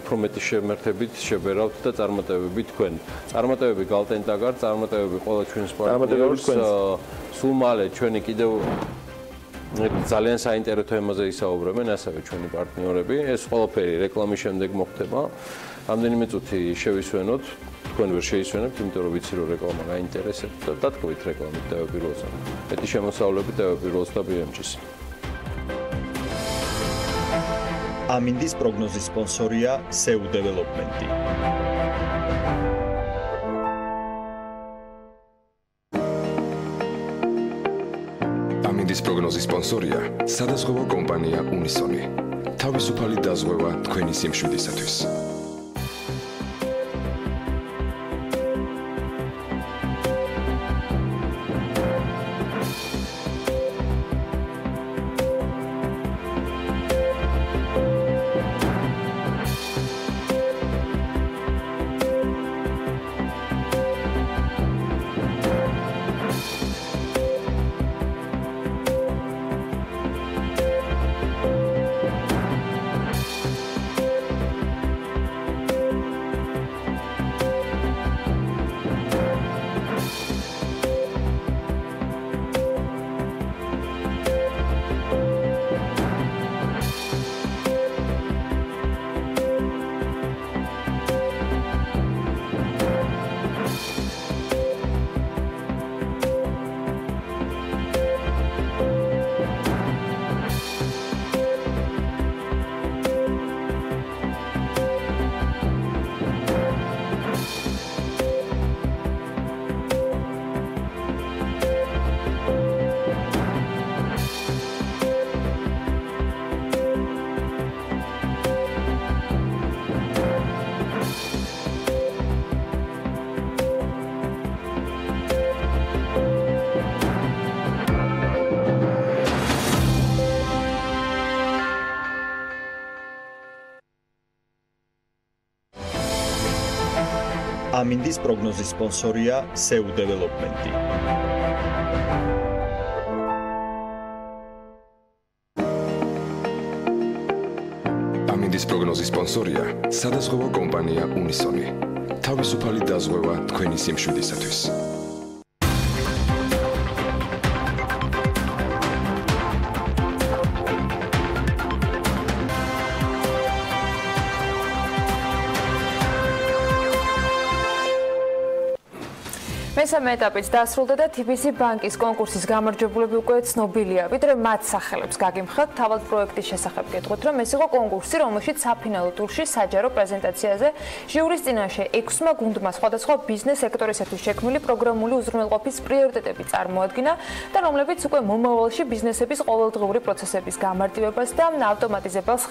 უფრო მეტი შემერთებით შებერავთ და წარმატებები თქვენ. წარმატებები გალტენტაგარ, წარმატებები ყველა ჩვენს პარტნიორს. სულ მალე ჩვენი კიდევ ძალიან საინტერესო თემაზე ისაუბრებენ ასევე ჩვენი პარტნიორები. ეს ყველაფერი რეკლამის შემდეგ მოხდება. რამდენიმე წუთი შევისვენოთ, თქვენ ვერ შეისვენებთ, იმიტომ რომ ვიცი რომ რეკლამა გაინტერესებთ და დათქვით რეკლამით დავაპირლოს. მეტი შემოსავლებით დავაპირლოს და BMG-ს. ამინდის პროგნოზის სპონსორია SEU დეველოპმენტი. ამინდის პროგნოზის სპონსორია სადაზღვევო კომპანია უნისონი. თავისუფალი დაზღვევა თქვენი სიმშვიდისათვის. ამინდის პროგნოზის სპონსორია SEU დეველოპმენტი. ამინდის პროგნოზის სპონსორია სადაზღვევო კომპანია უნისონი. თავისუფალი დაზღვევა თქვენი სიმშვიდისათვის. მესამე ეტაპიც დასრულდა და TBC ბანკის კონკურსის გამარჯვებულები უკვე ცნობილია. ვიდრე მათ სახელებს გაგიმხელთ, თავად პროექტის შესახებ გეტყვით, რომ ეს იყო კონკურსი, რომელშიც საფინალო ტურში საჯარო პრეზენტაციაზე ჟიურის წინაშე 6-მა გუნდმა სხვადასხვა ბიზნეს სექტორისათვის შექმნილი პროგრამული უზრუნველყოფის პრიორიტეტები წარმოადგინა და რომლებიც უკვე მომავალში ბიზნესების ყოველდღიური პროცესების გამარტივებას და ავტომატიზებელს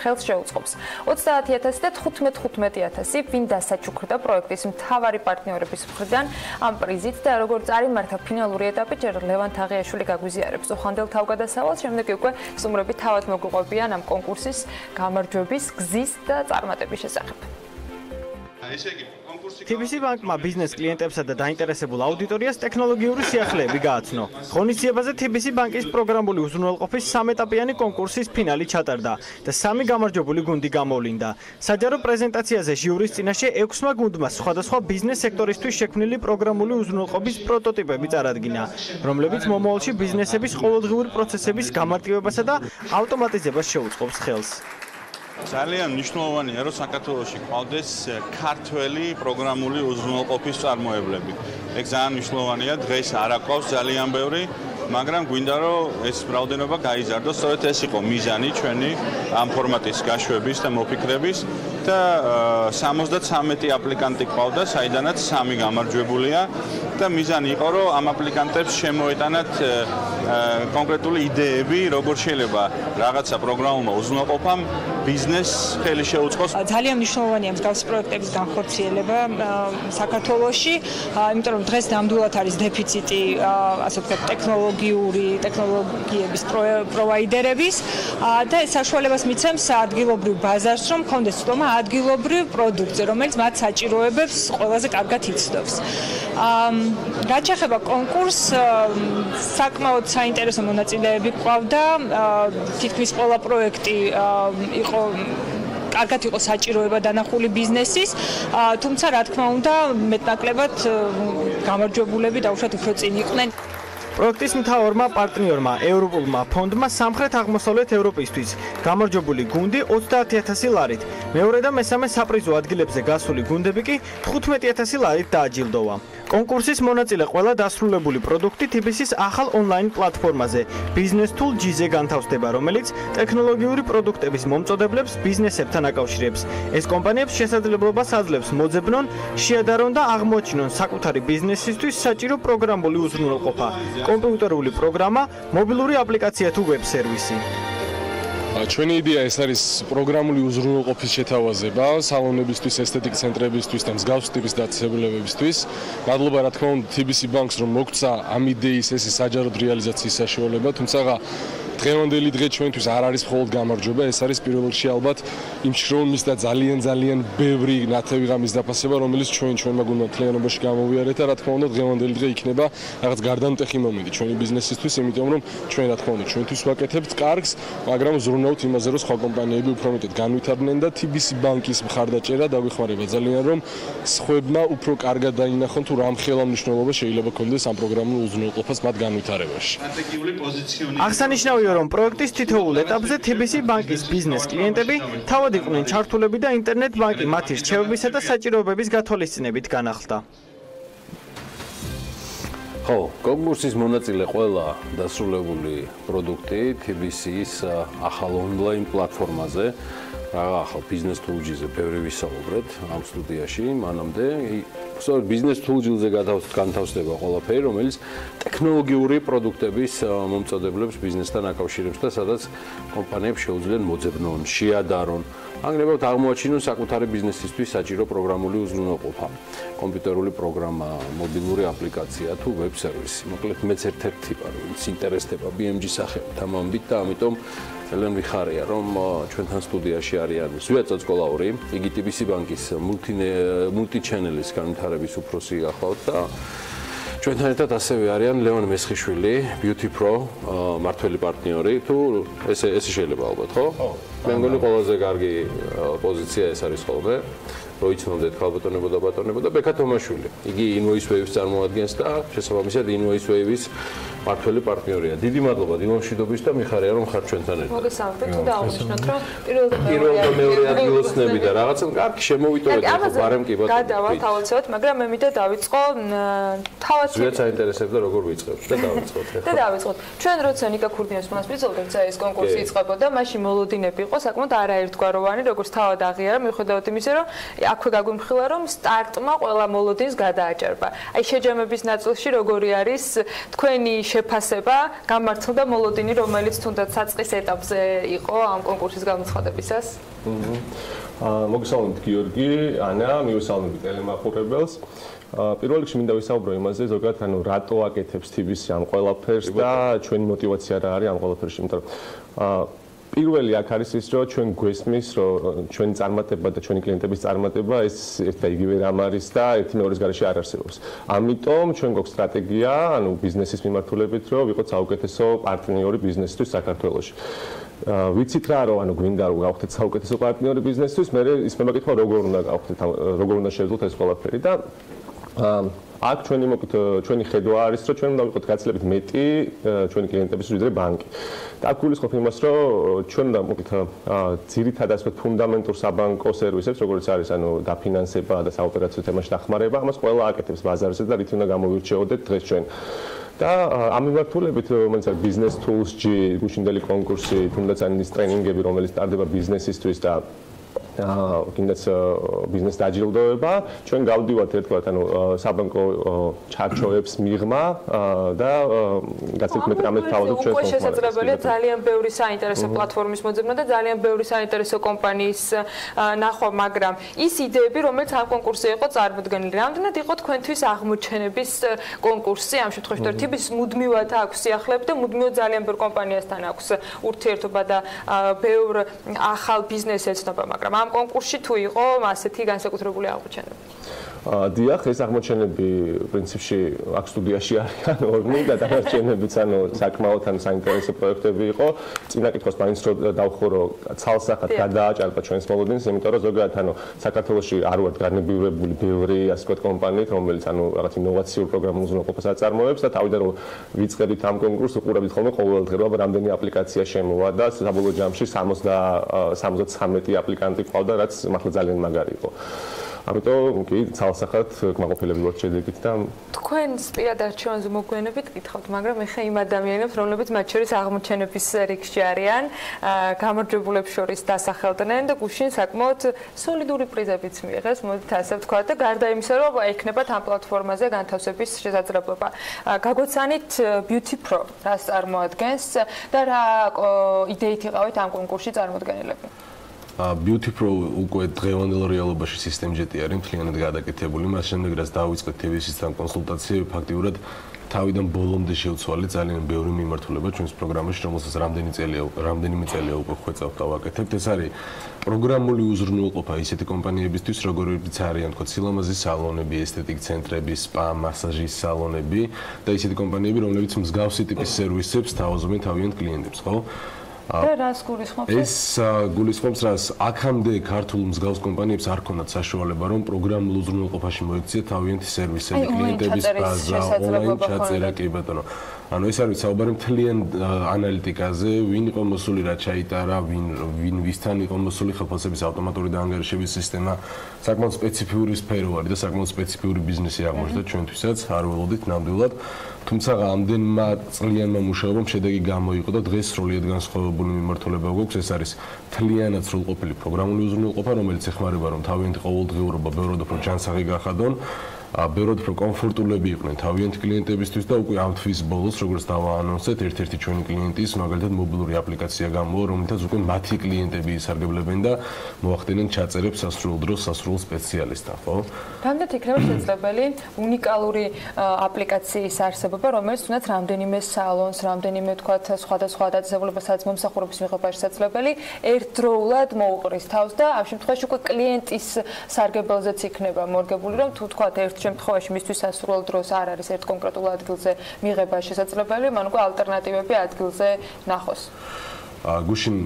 ხელს შეუწყობს. 30,000 და 15,000 ვინ დასაჩუქრდა პროექტის მთავარი პარტნიორების მხრიდან ამ პრიზით და როგორც წარიმართა ფინალური ეტაპი, ჯერ ლევან თაღიაშვილი გაგვიზიარებს ოხანდელ თავგადასავალს, შემდეგ უკვე სტუმრები თავად მოგვიყვებიან ამ კონკურსის გამარჯვების გზის და წარმატების შესახებ. ესე იგი, კონკურსი TBC ბანკმა ბიზნეს კლიენტებსა და დაინტერესებულ აუდიტორიას ტექნოლოგიური სიახლეები გააცნო. ღონისძიებაზე TBC ბანკის პროგრამული უზრუნველყოფის სამეტაპიანი კონკურსის ფინალი ჩატარდა და 3 გამარჯვებული გუნდი გამოვლინდა. საჯარო პრეზენტაციაზე ჟიურის წინაშე 6-მა გუნდმა სხვადასხვა ბიზნეს სექტორისთვის შექმნილი პროგრამული უზრუნველყოფის პროტოტიპები წარადგინა, რომლებიც მომავალში ბიზნესების ყოველდღიური პროცესების გამარტივებასა და ავტომატიზებას შეუწყობს ხელს. ძალიან მნიშვნელოვანია, რომ საქართველოში ყავდეს ქართველი პროგრამული უზრუნველყოფის წარმოებლები. ეგ ძალიან მნიშვნელოვანია, დღეს არ აქვს ძალიან ბევრი, მაგრამ გვინდა რომ ეს რაოდენობა გაიზარდოს, სწორედ ეს იყო მიზანი ჩვენი ამ ფორმატის გაშვების და მოფიქრების და 73 აპლიკანტი ყავდა, საიდანაც 3 გამარჯვებულია და მიზანი იყო რომ ამ აპლიკანტებს შემოეტანათ კონკრეტული იდეები, როგორ შეიძლება რაღაცა პროგრამულმა უზრუნველყოფამ ბიზნეს ხელი შეუწყოს. ძალიან მნიშვნელოვანია მსგავსი პროექტების განხორციელება საქართველოში, იმიტომ რომ დღეს ნამდვილად არის დეფიციტი, ასე ვთქვათ, ტექნოლოგიების პროვაიდერების და ეს საშუალებას მიცემს ადგილობრივ ბაზარს, რომ კონდეს ცდომა ადგილობრივ პროდუქტზე, რომელიც მათ საჭიროებებს ყველაზე კარგად იცნობს. რაც შეეხება კონკურსს, საკმაოდ საინტერესო მონაწილეები გვყავდა, თითქმის ყველა პროექტი კარგად იყო საჭიროება დანახული ბიზნესის, თუმცა რა თქმა უნდა, მეტნაკლებად გამარჯვებულები დაუშვათ უფრო წინ იყვნენ. პროექტის მთავარმა პარტნიორმა ევროპულმა ფონდმა სამხრეთ-აღმოსავლეთ ევროპისთვის გამარჯვებული გუნდი 30000 ლარით, მეორე და მესამე საპრიზო ადგილებზე გასული გუნდები კი 15000 ლარით დააჯილდოვა. კონკურსის მონაწილე ყველა დასრულებული პროდუქტი TBC-ის ახალ ონლაინ პლატფორმაზე Business Tool G-ზე განთავსდება, რომელიც ტექნოლოგიური პროდუქტების მომწოდებლებს ბიზნესებთან აკავშირებს. ეს კომპანიებს შესაძლებლობას აძლევს მოძებნონ, შეადარონ და აღმოაჩინონ საკუთარი ბიზნესისთვის საჭირო პროგრამული უზრუნველყოფა, კომპიუტერული პროგრამა, მობილური აპლიკაცია თუ ვებ სერვისი. ჩვენი იდეა ეს არის პროგრამული უზრუნველყოფის შეთავაზება სალონებისთვის, ესთეტიკ ცენტრებისთვის და მსგავსი ტიპის დაწესებულებებისთვის. მადლობა რა თქმა უნდა TBC ბანკს, რომ მოგცა ამ იდეის ეს საჯაროდ რეალიზაციის საშუალება, თუმცა დღევანდელი დღე ჩვენთვის არ არის მხოლოდ გამარჯვება, ეს არის პირველ რიგში ალბათ იმ შრომის და ძალიან ბევრი ნათევი ღამის დაფასება, რომელიც ჩვენმა გუნდმა მთლიანობაში გამოვიარეთ და რა თქმა უნდა დღევანდელი დღე იქნება რაღაც გარდამტეხი მომენტი ჩვენი ბიზნესისთვის, იმიტომ რომ ჩვენ რა თქმა უნდა ჩვენთვის ვაკეთებთ კარგს, მაგრამ ზრუნავთ იმაზე, რომ სხვა კომპანიები უფრო მეტად განვითარდნენ და TBC ბანკის მხარდაჭერა დაგვეხმარება ძალიან, რომ სხვებმა უფრო კარგად დაინახონ თუ რა ხელმძღვანელობა შეიძლება ქონდეს ამ პროგრამულ უზრუნველყოფას მათ განვითარებაში. აღსანიშნავია, რომ პროექტის თითოეულ ეტაპზე TBC ბანკის ბიზნეს კლიენტები თავად იყვნენ ჩართულები და ინტერნეტ ბანკი მათი რჩევებისა და საჭიროებების გათვალისწინებით განახლდა. ხო, კონკურსის მონაწილე ყველა დასრულებული პროდუქტი TBC-ის ახალ ონლაინ პლატფორმაზე, ახალ Business Tool G-ზე ბევრი ვისაუბრეთ ამ სტუდიაში, მანამდე სწორედ Business Tool G-ზე განთავსდება ყველაფერი, რომელიც ტექნოლოგიური პროდუქტების მომწოდებლებს ბიზნესთან აკავშირებს და სადაც კომპანიებს შეუძლიათ მოძებნონ, შეადარონ, აგრეთვე აღმოაჩინონ საკუთარი ბიზნესისთვის საჭირო პროგრამული უზრუნველყოფა, კომპიუტერული პროგრამა, მობილური აპლიკაცია თუ ვებ სერვისი. მოკლედ მეც ერთ-ერთი ტიპი ვარ, ვინც ინტერესდება BMG სახელით ამ ამბით და ამიტომ ძალიან ვიხარია, რომ ჩვენთან სტუდიაში არიან ზვია წოწკოლაური, იგი TBC ბანკის multi-channel-ის განვითარების უფროსი გახლავთ და ჩვენთან ერთად ასევე არიან ლევან მესხიშვილი, Beauty Pro, მართველი პარტნიორი, თუ ესე შეიძლება ალბათ, ხო? მე მგონი ყველაზე კარგი პოზიცია ეს არის ხოლმე. რო იცნობდეთ ქალბატონებო და ბატონებო და ბექა თომაშვილი. იგი Invoice Wave-ს წარმოადგენს და შესაბამისად Invoice Wave-ის მართველი პარტნიორია. დიდი მადლობა დილომშვიდობის და მიხარია რომ ხარ ჩვენთან ერთად. მოგესალმებით, თუ დაუნიშნოთ რომ პირველ და მეორე ადგილოსნები და რაღაცა კარგი შემოვიტოვეთ ხო ბარემ კი ბატონო. გადავალთ ავოცოთ, მაგრამ მე მინდა დავიწყო თავად ზეც აინტერესებდა როგორ ვიწყებთ და დავიწყოთ ახლა. და დავიწყოთ. ჩვენ როცა ნიკა ქურდიას მასპინძლობთ, ეს კონკურსი იწყებოდა, მაშინ მოლოდინები იყო საკმაოდ არაერთგვაროვანი, როგორც თავად აღიარა, მიუხედავად იმისა, რომ აქვე გაგვიმხილა, რომ სტარტმა ყველა მოლოდინს გადააჭერბა. აი შეჯამების ნაწილში როგორი არის თქვენი შეფასება, გამართლდა მოლოდინი, რომელიც თუნდაც საწყის ეტაპზე იყო ამ კონკურსის გამოცხადებისას? მოგესალმებით გიორგი, ანა, მივესალმები ტელემაყურებელს. პირველ რიგში მინდა ვისაუბრო იმაზე, ზოგადად ანუ რატო აკეთებს TBC ამ ყველაფერს და ჩვენი мотиваცია რა არის ამ ყველაფერში, იმიტომ რომ პირველი აქ არის ის, რომ ჩვენ გვესმის, რომ ჩვენი წარმატება და ჩვენი კლიენტების წარმატება ეს ერთ და იგივე რამ არის და ერთი მეორის გარეშე არ არსებობს. ამიტომ ჩვენ გვაქვს სტრატეგია, ანუ ბიზნესის მიმართულებით, რომ ვიყოთ საუკეთესო პარტნიორი ბიზნესისთვის საქართველოში. ვიცით რა, რომ ანუ გვინდა რომ გავხდეთ საუკეთესო პარტნიორი ბიზნესთვის, მე ის მემაკითხვა როგორ უნდა გავხდეთ, როგორ უნდა შევძლოთ ეს ყველაფერი და აქ ჩვენი ხედვა არის, რომ ჩვენ უნდა ვიყოთ გაცილებით მეტი ჩვენი კლიენტებისთვის, ვიდრე ბანკი. და აქ გულისხმობ იმას, რომ ჩვენ უნდა მოკით ძირითადად ასე ფუნდამენტურ საბანკო სერვისებს, როგორც არის ანუ დაფინანსება და საოპერაციო თემაში დახმარება, ამას ყველა აკეთებს ბაზარზე და რითი უნდა გამოვირჩეოდეთ დღეს ჩვენ. და ამ მიმართულებით, რომელიც არის business tools-ში, გუშინდელი კონკურსი, თუნდაც არის ტრენინგები, რომელიც ტარდება ბიზნესისთვის და კიდეც ბიზნეს დაჯილდოება, ჩვენ გავდივართ ერთგვარად, ანუ საბანკო ჩარჩოებს მიღმა და გაცილებით მეტ რამებს თავაზობთ ჩვენს უკვე შესაძლებელია ძალიან ბევრი საინტერესო პლატფორმის მოძებნა და ძალიან ბევრი საინტერესო კომპანიის ნახვა, მაგრამ ის იდეები, რომელიც ამ კონკურსზე იყო წარმოდგენილი, რამდენად იყო თქვენთვის აღმოჩენების კონკურსი, ამ შემთხვევაში თითქოს მუდმივად აქვს სიახლეები და მუდმივად ძალიან ბევრ კომპანიასთან აქვს ურთიერთობა და ბევრ ახალ ბიზნესს ეცნობა, მაგრამ ამ კონკურსში თუ იყო ასეთი განსაკუთრებული აღმოჩენები? დიახ, ეს აღმოჩენები პრინციპში აქ სტუდიაში არიან ორმო და დანარჩენებიც ანუ საკმაოდ ან საინტერესო პროექტები იყო. წინა კითხვას მაინც რომ დავხურო ცალსახად გადააჭარბა ჩვენს მოლოდინს, იმიტომ რომ ზოგადად ანუ საქართველოში არ ვართ განებივრებული ბევრი ასე ვთქვათ კომპანიით, რომელიც ანუ რაღაც ინოვაციურ პროგრამულ უზრუნველყოფას აწარმოებს და თავიდან რომ ვიწყებთ ამ კონკურსს, უყურებთ ხოლმე ყოველდღიურად რამდენი აპლიკაცია შემოვა და საბოლოო ჯამში 73 აპლიკანტი ყავდა, რაც მართლა ძალიან მაგარი იყო. ამიტომ კი ცალსახად კმაყოფილები ვართ შედეგით და თქვენს პირად არჩევანზე მოგვიანებით გითხავთ, მაგრამ ეხა იმ ადამიანებს, რომლებიც მათ შორის აღმოჩენების რიგში არიან, გამარჯვებულებს შორის დასახელდნენ და გუშინ საკმაოდ სოლიდური პრიზებიც მიიღეს, მოდით ასე ვთქვათ და გარდა იმისა, რომ ექნებათ ამ პლატფორმაზე განთავსების შესაძლებლობა. გაგვაცანით Beauty Pro, რას წარმოადგენს და რა იდეით იყავით ამ კონკურსში წარმოდგენილები? Beauty Pro უკვე დღევანდელ რეალობაში სისტემჯეტი არის მთლიანად გადაკეთებული. მას შემდეგ რაც დავიწყეთ TV-სთან კონსულტაციები, ფაქტიურად თავიდან ბოლომდე შევცვალე ძალიან ბევრი მიმართულება ჩვენს პროგრამაში, რომელსაც რამდენიმე წელია უკვე ხვეწავთ და ვაკეთებთ. ეს არის პროგრამული უზრუნველყოფა ისეთი კომპანიებისთვის, როგორებიც არიან თქო სილამაზის სალონები, ესთეტიკ ცენტრები, სპა, მასაჟის სალონები და ისეთი კომპანიები, რომლებიც მსგავსი ტიპის სერვისებს თავაზობენ თავიანთ კლიენტებს, ხო? და რას გულისხმობს? ეს გულისხმობს რას აქამდე ქართულ მსგავს კომპანიებს არ ქონდათ საშუალება რომ პროგრამულ უზრუნველყოფაში მოექციათ თავიანთი სერვისები კლიენტების ბაზა, ონლაინ ჩაწერა, კი ბატონო. ანუ ეს არის საუბარი მთლიან ანალიტიკაზე, ვინ იყო მოსული, რა ჩაიტარა, ვინ ვისთან იყო მოსული, ხელფასების ავტომატური დაანგარიშების სისტემა, საკმაოდ სპეციფიური სფერო არის და საკმაოდ სპეციფიური ბიზნესი აღმოჩნდა ჩვენთვისაც, არ ველოდით ნამდვილად. თუმცა ამდენმა წლიანმა მუშაობამ შედეგი გამოიყო და დღეს სრულიად განსხვავებული მიმართულება გვაქვს. ეს არის მთლიანად სრულყოფილი პროგრამული უზრუნველყოფა, რომელიც ეხმარება რომ თავიანთი ყოველდღიურობა ბევრად უფრო ჯანსაღი გახადონ. ბევრად უფრო კომფორტულები იყვნენ თავიანთი კლიენტებისთვის და უკვე ამ თვის ბოლოს, როგორც დავაანონსეთ, ერთ-ერთი ჩვენი კლიენტის მაგალითად მობილური აპლიკაცია გამოვა, რომელთაც უკვე მათი კლიენტები ისარგებლებენ და მოახდენენ ჩაწერებს სასრულ დროს სასრულ სპეციალისტთან, ხო? რამდენად იქნება შესაძლებელი უნიკალური აპლიკაციის არსებობა, რომელიც თუნდაც რამდენიმე სალონს, რამდენიმე თქვათ სხვადასხვა დაწესებულებასაც მომსახურების მიღება შესაძლებელი, ერთდროულად მოუყრის თავს და ამ შემთხვევაში უკვე კლიენტის სარგებელზეც იქნება მორგებული, რომ თუ თქვათ ერთ შემთხვევაში მისთვის სასურველ დროს არ არის ერთ კონკრეტულ ადგილზე მიღება შესაძლებელი, მან უკვე ალტერნატივები ადგილზე ნახოს. გუშინ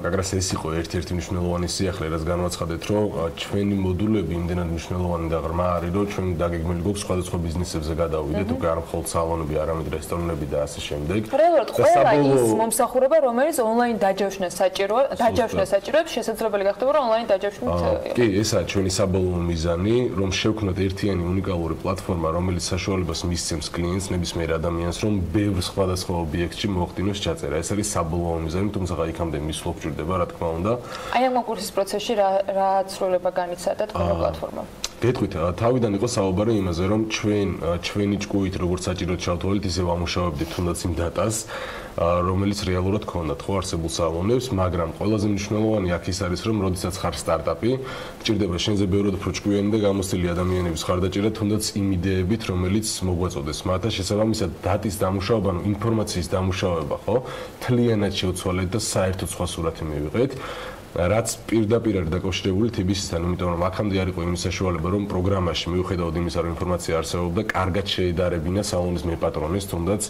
გაგრას ეს იყო ერთ-ერთი მნიშვნელოვანი სიახლე, რაც განვაცხადეთ, რომ ჩვენი მოდულები იმდენად მნიშვნელოვანი და ღრმა არის, რომ ჩვენ დაგეგმილი გვაქვს სხვადასხვა ბიზნესებზე გადავიდეთ, უკვე არ მხოლოდ სალონები, არამედ რესტორნები და ასე შემდეგ. რეალურად ყველა ის მომსახურება, რომელიც ონლაინ დაჯავშნას საჭიროებს, შესაძლებელი გახდება, რომ ონლაინ დაჯავშნით. კი, ესაა ჩვენი საბოლოო მიზანი, რომ შევქმნათ ერთიანი უნიკალური პლატფორმა, რომელიც საშუალებას მისცემს კლიენტს, ნებისმიერ ადამიანს, რომ ბევრ სხვადასხვა ობიექტში მოახდინოს ჩაწერა. ეს არის საბოლოო მიზანი. თუმცა იქამდე მისვლა გჭირდება, რა თქმა უნდა. აი ამ კონკურსის პროცესში რა ცვლილება განიცადა თქვენო პლატფორმამ? გეტყვით, თავიდან იყო საუბარი იმაზე, რომ ჩვენი ჭკუით როგორც საჭიროდ ჩავთვალეთ, ისე ვამუშავებდით თუნდაც იმ დატას, რომელიც რეალურად ქონდათ ხო არსებულ სალონებს, მაგრამ ყველაზე მნიშვნელოვანი აქ ის არის, რომ როდესაც ხარ სტარტაპი, გჭირდება შენზე ბევრად უფრო ჭკვიანი და გამოცდილი ადამიანების ხარდაჭერა, თუნდაც იმ იდეებით, რომელიც მოგვაწოდეს. მათ შესაბამისად დატის დამუშავება, ანუ ინფორმაციის დამუშავება, ხო? თლიანად შევცვალეთ და საერთოდ სხვა სურათი მივიღეთ. რაც პირდაპირ არის დაკავშირებული TBC-სთან, იმიტომ რომ აქამდე არ იყო იმის საშუალება, რომ პროგრამაში მიუხედავად იმისა, რომ ინფორმაცია არსებობდა, კარგად შეედარებინა სალონის მეპატრონის, თუნდაც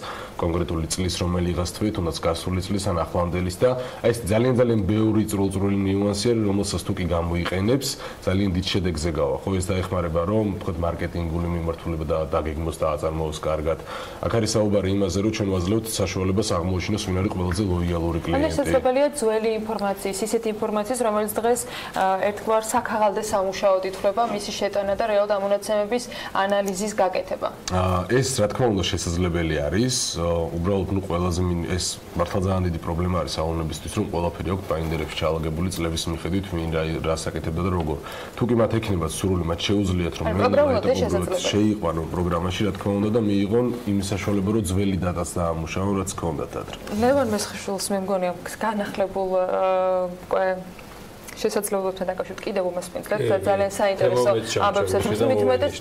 კონკრეტული წლის რომელიღაც თვე, თუნდაც გასული წლის ან ახლანდელის და აი ეს ძალიან ბევრი წრულ-წრული ნიუანსი არის, რომელსაც თუ კი გამოიყენებს, ძალიან დიდ შედეგზე გავა. ხო, ეს დაეხმარება, რომ თქვა მარკეტინგული მიმართულება და დაგეგმოს და აწარმოოს კარგად. აქ არის საუბარი იმაზე, რომ ჩვენ ვაძლევთ საშუალებას აღმოჩინოს, ვინ არის ყველაზე ლოიალური კლიენტი. ანუ შესაძლებელია ძველი ინფორმაციის, ისეთი ინფორმაციის, რომელიც დღეს ერთგვარ საქაღალდე სამუშაოდ ითვლება, მისი შეტანა და რეალ დამონაცემების ანალიზის გაკეთება. ეს რა თქმა უნდა შესაძლებელი არის, უბრალოდ ნუ ყველაზე ეს მართლა ძალიან დიდი პრობლემა არის სალონებისთვის, რომ ყველაფერი აქვს ბაინდერებში ჩალაგებული წლების მიხედვით, ვინ რა საკეთებდა და როგორ. თუ კი მათ ექნებათ სურვილი, მათ შეუძლიათ რომ შეიყვანონ პროგრამაში, რა თქმა უნდა და მიიღონ იმის საშუალება, რომ ძველი დატას დაამუშავონ, რაც ჰქონდათ ადრე. ლევან მესხიშვილს მე მგონი აქვს განახლებულ შესაძლებლობებთან დაკავშირებით კიდევ უმასპინძლებ ძალიან საინტერესო ამბებსაც მithumetes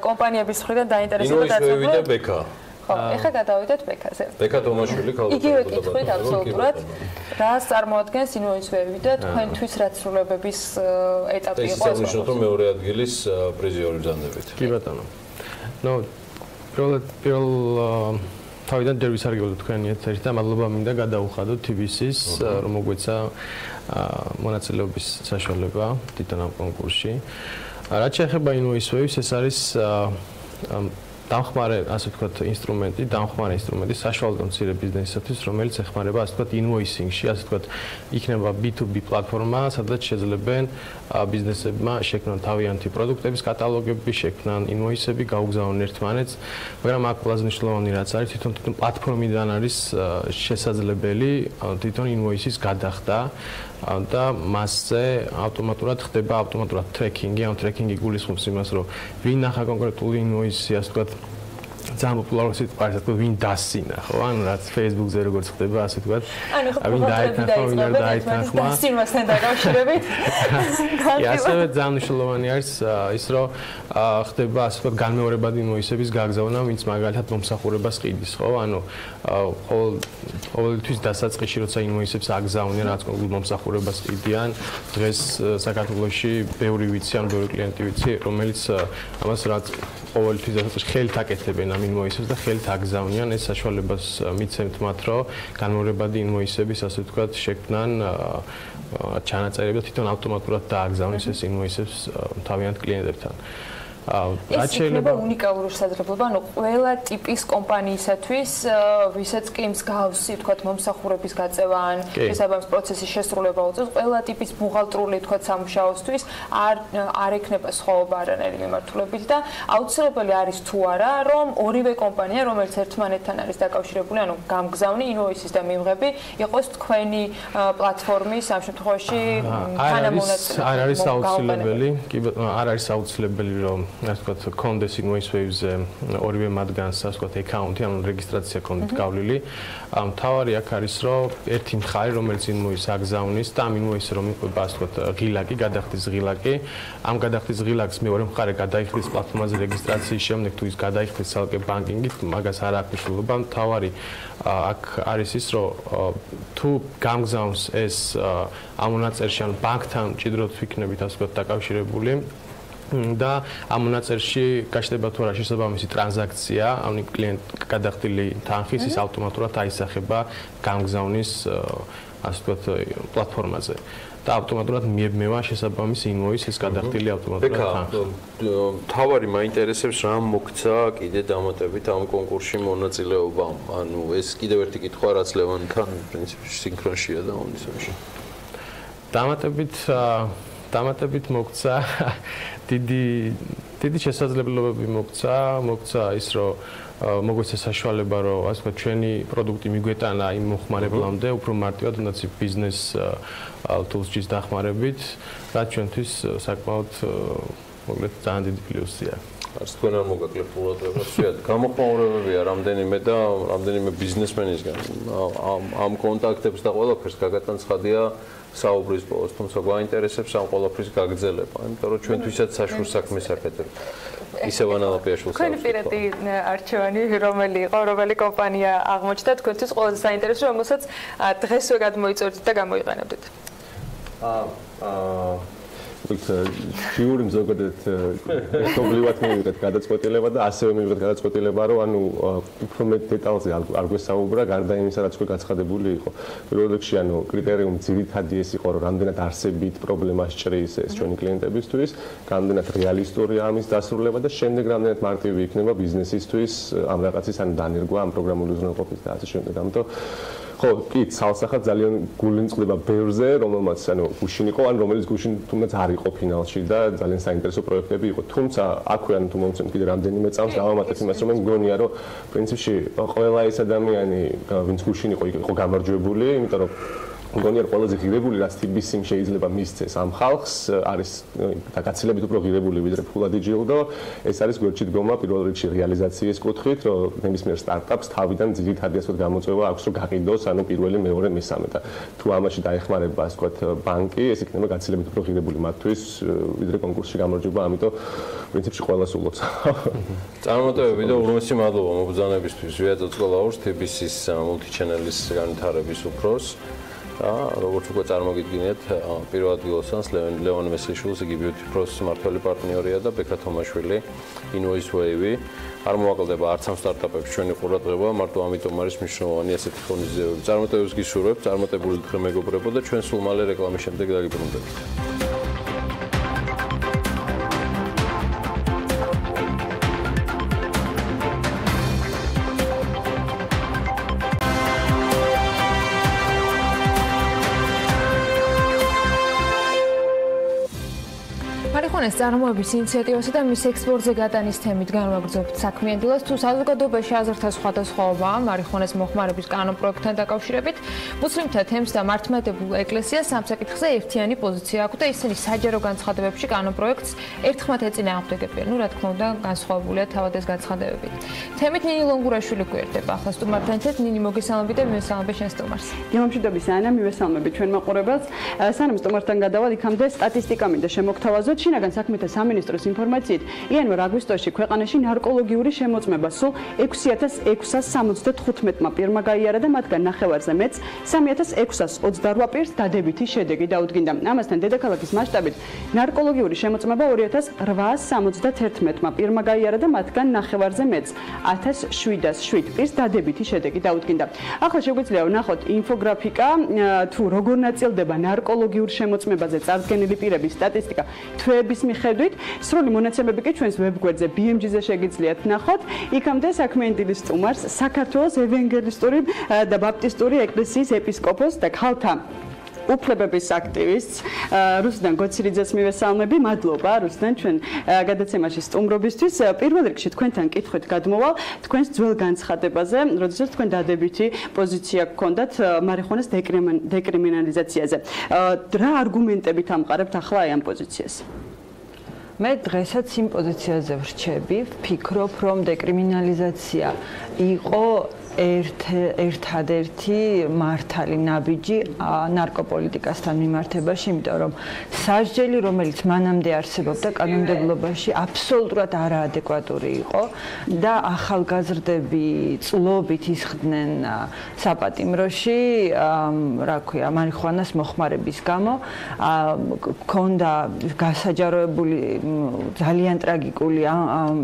კომპანიების მხრიდან დაინტერესება დაწესებულა. ხო, ეხლა გადავიდეთ ბექაზე. ბექა თომაშვილი ქალბატონი. იგივე კითხვით აბსოლუტურად რას წარმოადგენს ინვოისები და თქვენთვის რაც სრულებების ეტაპი იყო ეს? ეს ისე რომ მეორე ადგილის პრიზიორი ბრძანდებით. კი ბატონო. ნუ პირველ თავიდან ჯერ ვისარგებლოთ თქვენი ეთერით და მადლობა მინდა გადაუხადოთ TBC-ს, რომ მოგვეცა მონაწილეობის საშუალება თვითონ ამ კონკურსში. რაც შეეხება ინვოისებს, ეს არის დამხმარე, ასე ვთქვათ, ინსტრუმენტი საშუალო მცირე ბიზნესისთვის, რომელიც ეხმარება, ასე ვთქვათ, ინვოისინგში, ასე ვთქვათ, იქნება B2B პლატფორმა, სადაც შეძლებენ ბიზნესებმა შექმნან თავიანთი პროდუქტების კატალოგები, შექმნან ინვოისები, გაუგზავნონ ერთმანეთს, მაგრამ აქ ყველაზე მნიშვნელოვანი რაც არის, თვითონ პლატფორმიდან არის შესაძლებელი თვითონ ინვოისის გადახდა და მასზე ავტომატურად ხდება ტრეკინგი, ამ ტრეკინგი გულისხმობს იმას, რომ ვინ ნახა კონკრეტული ინვოისი, ასე ვთქვათ, ძალიან პოპულარული სიტყვაა, ვინ დასინა, ხო? ანუ რაც Facebook-ზე როგორც ხდება, ასე ვთქვათ, ვინ დაეთანხმა, ვინ არ დაეთანხმა. დასინვასთან დაკავშირებით. ასევე ძალიან მნიშვნელოვანი არის ის, რომ ხდება, ასე ვთქვათ, განმეორებადი ინვოისების გაგზავნა, ვინც მაგალითად მომსახურებას ყიდის, ხო? ანუ ყოველთვის დასაწყისში, როცა ინვოისებს აგზავნიან, რაც კონკრეტულ მომსახურებას ყიდიან, დღეს საქართველოში ბევრი ვიცი, ან ბევრი კლიენტი ვიცი, რომელიც ამას რაც ყოველთვის დასაწყისში ხელით აკეთებენ ამ ინვოისებს და ხელით აგზავნიან, ეს საშუალებას მიცემთ მათ, რომ განმეორებადი ინვოისების, ასე ვთქვათ, შექმნან ჩანაწერები და თვითონ ავტომატურად დააგზავნეს ეს ინვოისებს თავიანთ კლიენტებთან. ეს იქნება უნიკალური შესაძლებლობა, ანუ ყველა ტიპის კომპანიისათვის, ვისაც კი მსგავსი, თქვათ, მომსახურების გაწევა ან შესაბამის პროცესის შესრულება უწევს, ყველა ტიპის ბუღალტრული, თქვათ, სამუშაოსთვის არ ექნება სხვაობა არანაირი მიმართულებით და აუცილებელი არის თუ არა, რომ ორივე კომპანია, რომელიც ერთმანეთთან არის დაკავშირებული, ანუ გამგზავნი ინვოისის და მიმღები, იყოს თქვენი პლატფორმის ამ შემთხვევაში თანამონაწილე. არ არის აუცილებელი, კი ბატონო, არ არის აუცილებელი, რომ ასე ვთქვათ, კონდეს ინვოისებზე ორივე მათგანს, ასე ვთქვათ, აკაუნტი, ანუ რეგისტრაცია კონდით გავლილი. მთავარი აქ არის, რომ ერთი მხარე, რომელიც ინვოისს აგზავნის და ამ ინვოისს რომ იყვება, ასე ვთქვათ, ღილაკი, გადახდის ღილაკი, ამ გადახდის ღილაკს მეორე მხარე გადაიხდის პლატფორმაზე რეგისტრაციის შემდეგ, თუ ის გადაიხდის ცალკე ბანკინგით, მაგას არ აქვს მნიშვნელობა. მთავარი აქ არის ის, რომ თუ გამგზავნს ეს ამ მონაწერში, ანუ ბანკთან მჭიდროდ ვიქნებით, ასე ვთქვათ, დაკავშირებული და ამ მონაწერში გაჩნდება თუ არა შესაბამისი ტრანზაქცია, ანუ კლიენტ გადახდილი თანხის ის ავტომატურად აისახება გამგზავნის, ასე ვთქვათ, პლატფორმაზე და ავტომატურად მიებმევა შესაბამისი ინვოისის გადახდილი ავტომატურად თანხი. თავარი მაინტერესებს რა მოგცა კიდე დამატებით ამ კონკურსში მონაწილეობამ. ანუ ეს კიდევ ერთი კითხვა, რაც ლევანთან პრინციპში სინქრონშია და უნისონში. დამატებით მოგცა დიდი შესაძლებლობები მოგცა ის, რომ მოგვეცა საშუალება, რომ ასე ვთქვათ, ჩვენი პროდუქტი მიგვეტანა იმ მოხმარებლამდე, უფრო მარტივად, თუნდაც ბიზნეს ტულსის დახმარებით, რაც ჩვენთვის საკმაოდ მოკლედ ძალიან დიდი პლუსია. არც თქვენ არ მოგაკლებთ ყურადღებას, გამოყენებებია რამდენიმე ბიზნესმენისგან ამ კონტაქტებს და ყველაფერს გაგატან ცხადია საუბრის ბოლოს, თუმცა გვაინტერესებს ამ ყველაფრის გაგრძელება, იმიტომ რომ ჩვენთვისაც საშუალო საქმეს აკეთებ. ისევ ანალოგიაშულ საქმეს. თქვენი პირადი არჩევანი რომელი კომპანია აღმოჩნდა თქვენთვის ყველაზე საინტერესო, რომელსაც დღესვე გადმოიწვევთ და გამოიყენებდით? შიურიმ ზოგადად მოგლივად მივიღეთ გადაწყვეტილება და ასევე მივიღეთ გადაწყვეტილება, რომ ანუ უფრო მეტ დეტალზე არ გვესაუბრა, გარდა იმისა, რაც უკვე გაცხადებული იყო. პირველ რიგში ანუ კრიტერიუმი ძირითადი ეს იყო, რომ რამდენად არსებით პრობლემას ჭრის ეს ჩვენი კლიენტებისთვის, რამდენად რეალისტურია ამის დასრულება და შემდეგ რამდენად მარტივი იქნება ბიზნესისთვის ამ რაღაცის ან დანერგვა, ამ პროგრამული უზრუნველყოფის და ასე შემდეგ. ამიტომ ხო, კი, ცალსახად ძალიან გულინწყდება ბევრზე, რომელმაც ანუ გუშინ იყო, ან რომელიც გუშინ თუნდაც არ იყო ფინალში და ძალიან საინტერესო პროექტები იყო. თუმცა აქვე ანუ თუ მომწონთ კიდე რამდენიმე წამს დავამატებ იმას, რომ მე მგონია, რომ პრინციპში ყველა ეს ადამიანი, ვინც გუშინ იყო გამარჯვებული, იმიტომ რომ მგონია რომ ყველაზე ღირებული რაც TBC-მ შეიძლება მისცეს ამ ხალხს არის და გაცილებით უფრო ღირებული ვიდრე ფულადი ჯილდო. ეს არის გვერდში დგომა პირველ რიგში რეალიზაციის კუთხით, რომ ნებისმიერ სტარტაპს თავიდან ძირითადი ასე გამოწვევა აქვს, რომ გაყიდოს ანუ პირველი, მეორე, მესამე და თუ ამაში დაეხმარება ასე ვთქვათ ბანკი, ეს იქნება გაცილებით უფრო ღირებული მათთვის ვიდრე კონკურსში გამარჯვება, ამიტომ პრინციპში ყველას ულობს. წარმატებები და უღრმესი მადლობა მობრძანებისთვის. ვიაწოთ სკოლაურს TBC-ის multi-channel-ის განვითარების უფროს. როგორც უკვე წარმოგიდგინეთ, პირველ ადგილოსანს ლევან მესიშვილს, იგი Beauty Pros-ის მმართველი პარტნიორია და ბექა თომაშვილი, Invoice Wave. არ მოაკლდება არც ამ სტარტაპებს ჩვენი ყურადღება, მარტო ამიტომ არის მნიშვნელოვანი ასეთი ღონისძიებები. წარმატებებს გისურვებთ, წარმატებული დღე მეგობრებო და ჩვენ სულ მალე რეკლამის შემდეგ დაგიბრუნდებით. მარიხუანის წარმოების ინიციატივასა და მის ექსპორტზე გადანის თემით განვაგრძობთ საქმიანი დილას. თუ საზოგადოებაში აზრთა სხვადასხვაობაა მარიხუანის მოხმარების კანონპროექტთან დაკავშირებით, მუსლიმთა თემს და მართლმადიდებლურ ეკლესიას ამ საკითხზე ერთიანი პოზიცია აქვს და ისინი საჯარო განცხადებებში კანონპროექტს ერთხმად ეწინააღმდეგებიან. რა თქმა უნდა, განსხვავებულია თავად ეს განცხადებები. თემით ნინი ლონგურაშვილი გვერდება. ახლა სტუმართან ერთად ნინი მოგესალმები და მივესალმები შენ სტუმარს. გემომშვიდობის ანა, მივესალმები ჩვენ მაყურებელს. სანამ სტუმართან გადავალ, იქამდე სტატისტიკა მინდა შემოგთავაზოთ. შინაგან საქმეთა სამინისტროს ინფორმაციით, იანვარ აგვისტოში ქვეყანაში ნარკოლოგიური შემოწმება სულ 6675 პირმა გაიარა და მათგან ნახევარზე მეც 3628 პირს დადებითი შედეგი დაუდგინდა. ამასთან დედაქალაქის მასშტაბით ნარკოლოგიური შემოწმება 2871 პირმა გაიარა და მათგან ნახევარზე მეც 1707 პირს დადებითი შედეგი დაუდგინდა. ახლა შეგვიძლია ვნახოთ ინფოგრაფიკა, თუ როგორ ნაწილდება ნარკოლოგიურ შემოწმებაზე წარდგენილი პირების სტატისტიკა. თვეების მიხედვით, სრული მონაცემები კი ჩვენს ვებგვერდზე BMG-ზე შეგიძლიათ ნახოთ. იქამდე საქმიანი დილის სტუმარს, საქართველოს ევანგელისტური და ბაპტისტური ეკლესიის ეპისკოპოსს და ქალთა უფლებების აქტივისტს რუსდან გოცირიძეს მივესალმები. მადლობა რუსდან ჩვენ გადაცემაში სტუმრობისთვის. პირველ რიგში თქვენთან კითხვით გადმოვალ თქვენს ძველ განცხადებაზე, როდესაც თქვენ დადებითი პოზიცია გქონდათ მარიხუანის დეკრიმინალიზაციაზე. რა არგუმენტებით ამყარებთ ახლა ამ პოზიციას? მე დღესაც იმ პოზიციაზე ვრჩები, ვფიქრობ, რომ დეკრიმინალიზაცია იყო ერთადერთი მართალი ნაბიჯი ნარკოპოლიტიკასთან მიმართებაში, იმიტომ რომ სასჯელი, რომელიც მანამდე არსებობდა კანონმდებლობაში, აბსოლუტურად არაადეკვატური იყო და ახალგაზრდები წლობით ისხდნენ საპატიმროში, რა ქვია, მარიხუანას მოხმარების გამო, ქონდა გასაჯაროებული ძალიან ტრაგიკული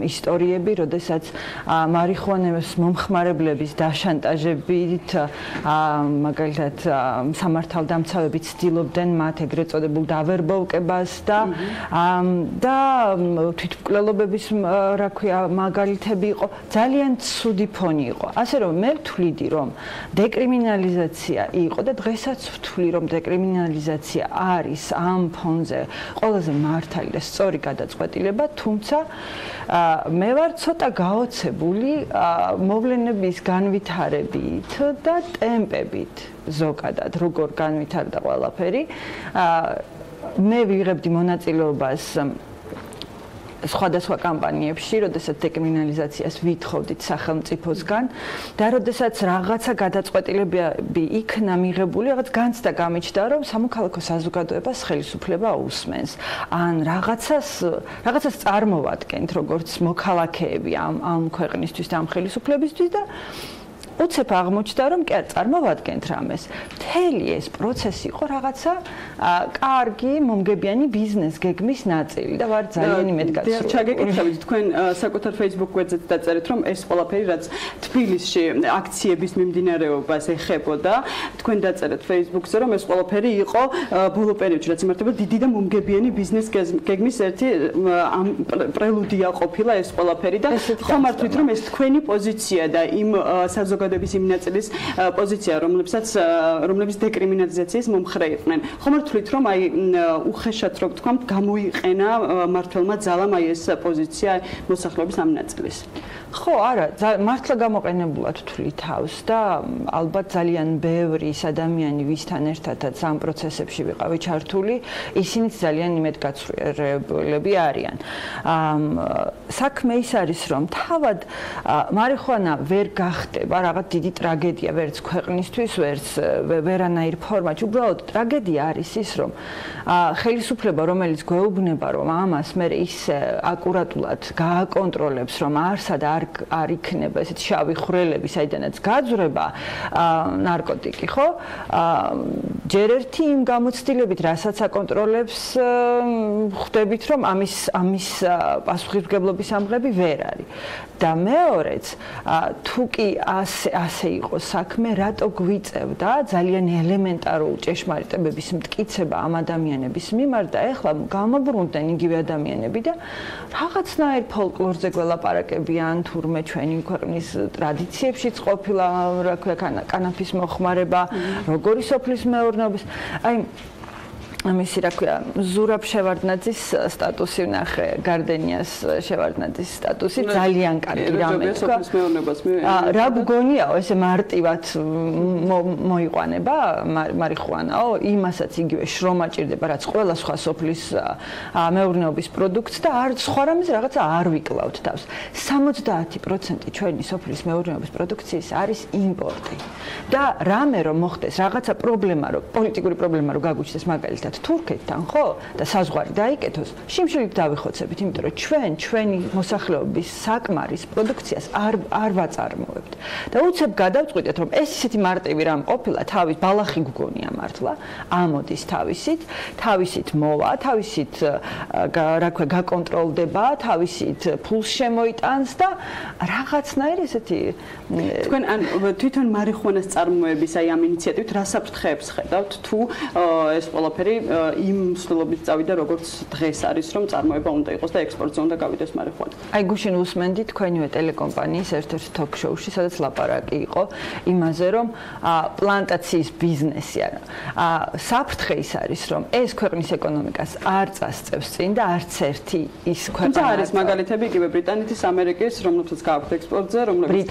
ისტორიები, როდესაც მარიხუანას მომხმარებლების დაშანტაჟებით, მაგალითად სამართალდამცავები ცდილობდნენ მათ ეგრეთ წოდებულ დავერბოვკებას და თვითმკვლელობების რა ქვია მაგალითები იყო, ძალიან ცუდი ფონი იყო. ასე რომ მე ვთვლიდი, რომ დეკრიმინალიზაცია იყო და დღესაც ვთვლი, რომ დეკრიმინალიზაცია არის ამ ფონზე ყველაზე მართალი და სწორი გადაწყვეტილება, თუმცა მე ვარ ცოტა გაოცებული მოვლენების განვითარებით და ტემპებით ზოგადად, როგორ განვითარდა ყველაფერი. მე ვიღებდი მონაწილეობას სხვადასხვა კამპანიებში, როდესაც დეკრიმინალიზაციას ვითხოვდით სახელმწიფოსგან და როდესაც რაღაცა გადაწყვეტილებები იქნა მიღებული, რაღაც განცდა გამიჩნდა, რომ სამოქალაქო საზოგადოებას ხელისუფლება უსმენს. ან რაღაცას წარმოვადგენთ, როგორც მოქალაქეები ამ ქვეყნისთვის და ამ ხელისუფლებისთვის და უცებ აღმოჩნდა, რომ კი არ წარმოვადგენთ რამეს. მთელი ეს პროცესი იყო რაღაცა კარგი, მომგებიანი ბიზნეს გეგმის ნაწილი და ვარ ძალიან იმედგაცრუებული. ჩაგეკითხებით, თქვენ საკუთარ Facebook გვერდზე დაწერეთ, რომ ეს ყველაფერი, რაც თბილისში აქციების მიმდინარეობას ეხებოდა, თქვენ დაწერეთ Facebook-ზე, რომ ეს ყველაფერი იყო ბოლო პერიოდში, რაც იმართება დიდი და მომგებიანი ბიზნეს გეგმის ერთი პრელუდია ყოფილა ეს ყველაფერი და ხომ არ თქვით, რომ ეს თქვენი პოზიცია და იმ საზოგადოების იმ ნაწილის პოზიცია, რომლებიც დეკრიმინალიზაციის მომხრე იყვნენ. ხომ არ თვლით, რომ აი უხეშად რო ვთქვამთ, გამოიყენა მართლმა ძალამ აი ეს პოზიცია მოსახლეობის ამ ნაწილის? ხო, არა, მართლა გამოყენებულად ვთვლი თავს და ალბათ ძალიან ბევრი ის ადამიანი, ვისთან ერთადაც ამ პროცესებში ვიყავი ჩართული, ისინიც ძალიან იმედგაცრუებულები არიან. საქმე ის არის, რომ თავად მარიხუანა ვერ გახდება რაღაც დიდი ტრაგედია ვერც ქვეყნისთვის, ვერანაირ ფორმატში. უბრალოდ ტრაგედია არის ის, რომ ხელისუფლება, რომელიც გვეუბნება, რომ ამას მე ის აკურატულად გააკონტროლებს, რომ არსად არ იქნება ესეთ შავი ხვრელები, საიდანაც გაძვრება ნარკოტიკი, ხო? ჯერ ერთი იმ გამოცდილებით, რასაც აკონტროლებს, ხვდებით, რომ ამის პასუხისმგებლობის ამღები ვერ არის. და მეორეც, თუ კი ასე იყოს საქმე, რატო გვიწევდა ძალიან ელემენტარულ ჭეშმარიტებების მტკიცება ამ ადამიანების მიმართ და ეხლა გამობრუნდნენ იგივე ადამიანები და რაღაცნაირ ფოლკლორზე გველაპარაკებიან, თურმე ჩვენი ქვეყნის ტრადიციებშიც ყოფილა, რა ქვია, კანაფის მოხმარება, როგორი სოფლის მეურნეობის, აი ამისი რა ქვია, ზურაბ შევარდნაძის სტატუსი ვნახე, გარდენიას შევარდნაძის სტატუსი ძალიან კარგი რამე თქვა. რა გგონიაო, ესე მარტივად მოიყვანება მარიხუანაო, იმასაც იგივე შრომა ჭირდება, რაც ყველა სხვა სოფლის მეურნეობის პროდუქტს და არ სხვა რამეს რაღაცა არ ვიკლავთ თავს. 70% ჩვენი სოფლის მეურნეობის პროდუქციის არის იმპორტი. და რამე რომ მოხდეს, რაღაცა პრობლემა, პოლიტიკური პრობლემა რომ გაგუჩნდეს მაგალითად თურქეთთან, ხო? და საზღვარი დაიკეთოს, შიმშილით დავიხოცებით, იმიტომ რომ ჩვენი მოსახლეობის საკმარის პროდუქციას არ ვაწარმოებთ. და უცებ გადავწყვიტეთ, რომ ეს ისეთი მარტივი რამ ყოფილა, თავის ბალახი გგონია მართლა, ამოდის თავისით მოვა, თავისით რა ქვია, გაკონტროლდება, თავისით ფულს შემოიტანს და რაღაცნაირ ესეთი თქვენ თვითონ მარიხუანას წარმოების აი ამ ინიციატივით რა საფრთხეებს ხედავთ თუ ეს ყველაფერი იმ მსვლელობით წავიდა, როგორც დღეს არის, რომ წარმოება უნდა იყოს და ექსპორტზე უნდა გავიდეს მარიხუანა. აი გუშინ უსმენდით თქვენივე ტელეკომპანიის ერთ-ერთ თოქ-შოუში, სადაც ლაპარაკი იყო იმაზე, რომ პლანტაციის ბიზნესი საფრთხე ის არის, რომ ეს ქვეყნის ეკონომიკას არ წასწევს წინ და არც ერთი ის ქვეყანა. თუმცა არის მაგალითები იგივე ბრიტანეთის, ამერიკის, რომლებსაც გააქვთ ექსპორტზე, რომლებიც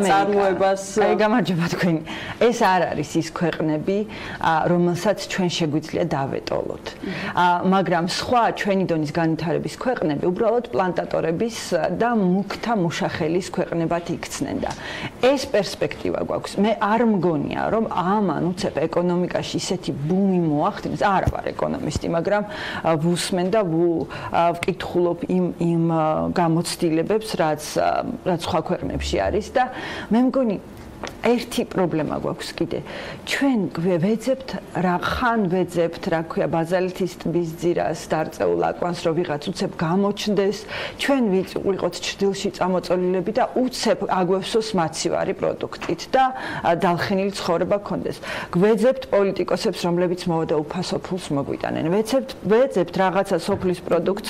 წარმოებას აი გამარჯობა თქვენი. ეს არ არის ის ქვეყნები, რომელსაც ჩვენ შეგვიძლია დავეტოლოთ. მაგრამ სხვა ჩვენი დონის განვითარების ქვეყნები უბრალოდ პლანტატორების და მუქთა მუშახელის ქვეყნებად იქცნენ და ეს პერსპექტივა გვაქვს. მე არ მგონია, რომ ამან უცებ ეკონომიკაში ისეთი ბუმი მოახდინოს. არა ვარ ეკონომისტი, მაგრამ ვუსმენ და ვკითხულობ იმ გამოცდილებებს, რაც სხვა ქვეყნებში არის და მე მგონი ერთი პრობლემა გვაქვს კიდე. ჩვენ ვეძებთ რა ქვია, ბაზალეთის ტბის ძირას დარწეულ აკვანს, რომ ვიღაც უცებ გამოჩნდეს, ჩვენ ვიყოთ ჭრდილში წამოწოლილები და უცებ აგვევსოს მაცივარი პროდუქტით და დალხენილი ცხოვრება გქონდეს. გვეძებთ პოლიტიკოსებს, რომლებიც მოვა და უფასო ფულს მოგვიტანენ. ვეძებთ რაღაცა სოფლის პროდუქტს,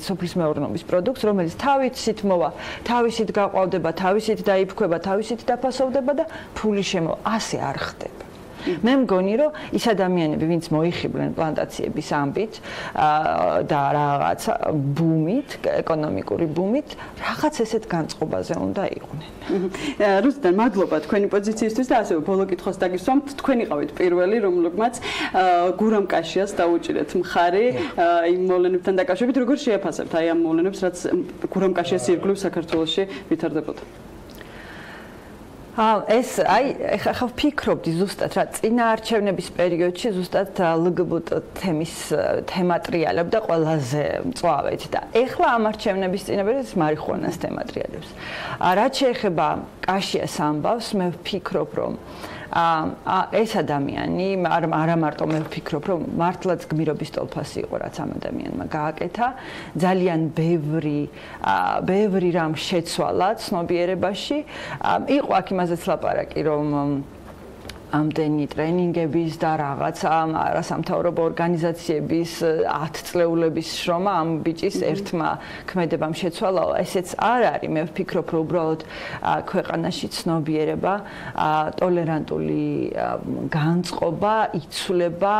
სოფლის მეურნეობის პროდუქტს, რომელიც თავისით მოვა, თავისით გაყვავდება, თავისით დაიფქვება, თავისით დაფასოვდება და ფული შემო, ასე არ ხდება. მე მგონი რომ ის ადამიანები ვინც მოიხიბლენ პლანტაციების ამბით და რაღაც ბუმით, ეკონომიკური ბუმით, რაღაც ესეთ განწყობაზე უნდა იყვნენ. რუსთან მადლობა თქვენი პოზიციისთვის და ასევე ბოლო კითხვას დაგისვამთ. თქვენ იყავით პირველი, რომლებმაც გურამ კაშიას დაუჭირეთ მხარი იმ მოვლენებთან დაკავშირებით, როგორ შეაფასებთ აი ამ მოვლენებს, რაც გურამ კაშიას ირგვლივ საქართველოში ვითარდებოდა? ეს აი ახლა ვფიქრობდი ზუსტად რა წინა არჩევნების პერიოდში ზუსტად ლგბტ თემის თემა ტრიალებდა ყველაზე მწვავედ და ახლა ამ არჩევნების წინა პერიოდში მარიხუანას თემა ტრიალებს. რაც შეეხება კაშიას ამბავს, მე ვფიქრობ რომ ეს ადამიანი არა მარტო მე ვფიქრობ რომ მართლაც გმირობის ტოლფასი იყო რაც ამ ადამიანმა გააკეთა ძალიან ბევრი რამ შეცვალა ცნობიერებაში იყო აქ იმაზეც ლაპარაკი რომ ამდენი ტრენინგების და რაღაცა არასამთავრობო ორგანიზაციების 10 წლეულების შრომა ამ ბიჭის ერთმა ქმედებამ შეცვალა. ესეც არ არის, მე ვფიქრობ, რომ უბრალოდ ქვეყანაში ცნობიერება, ტოლერანტული განწყობა, იცვლება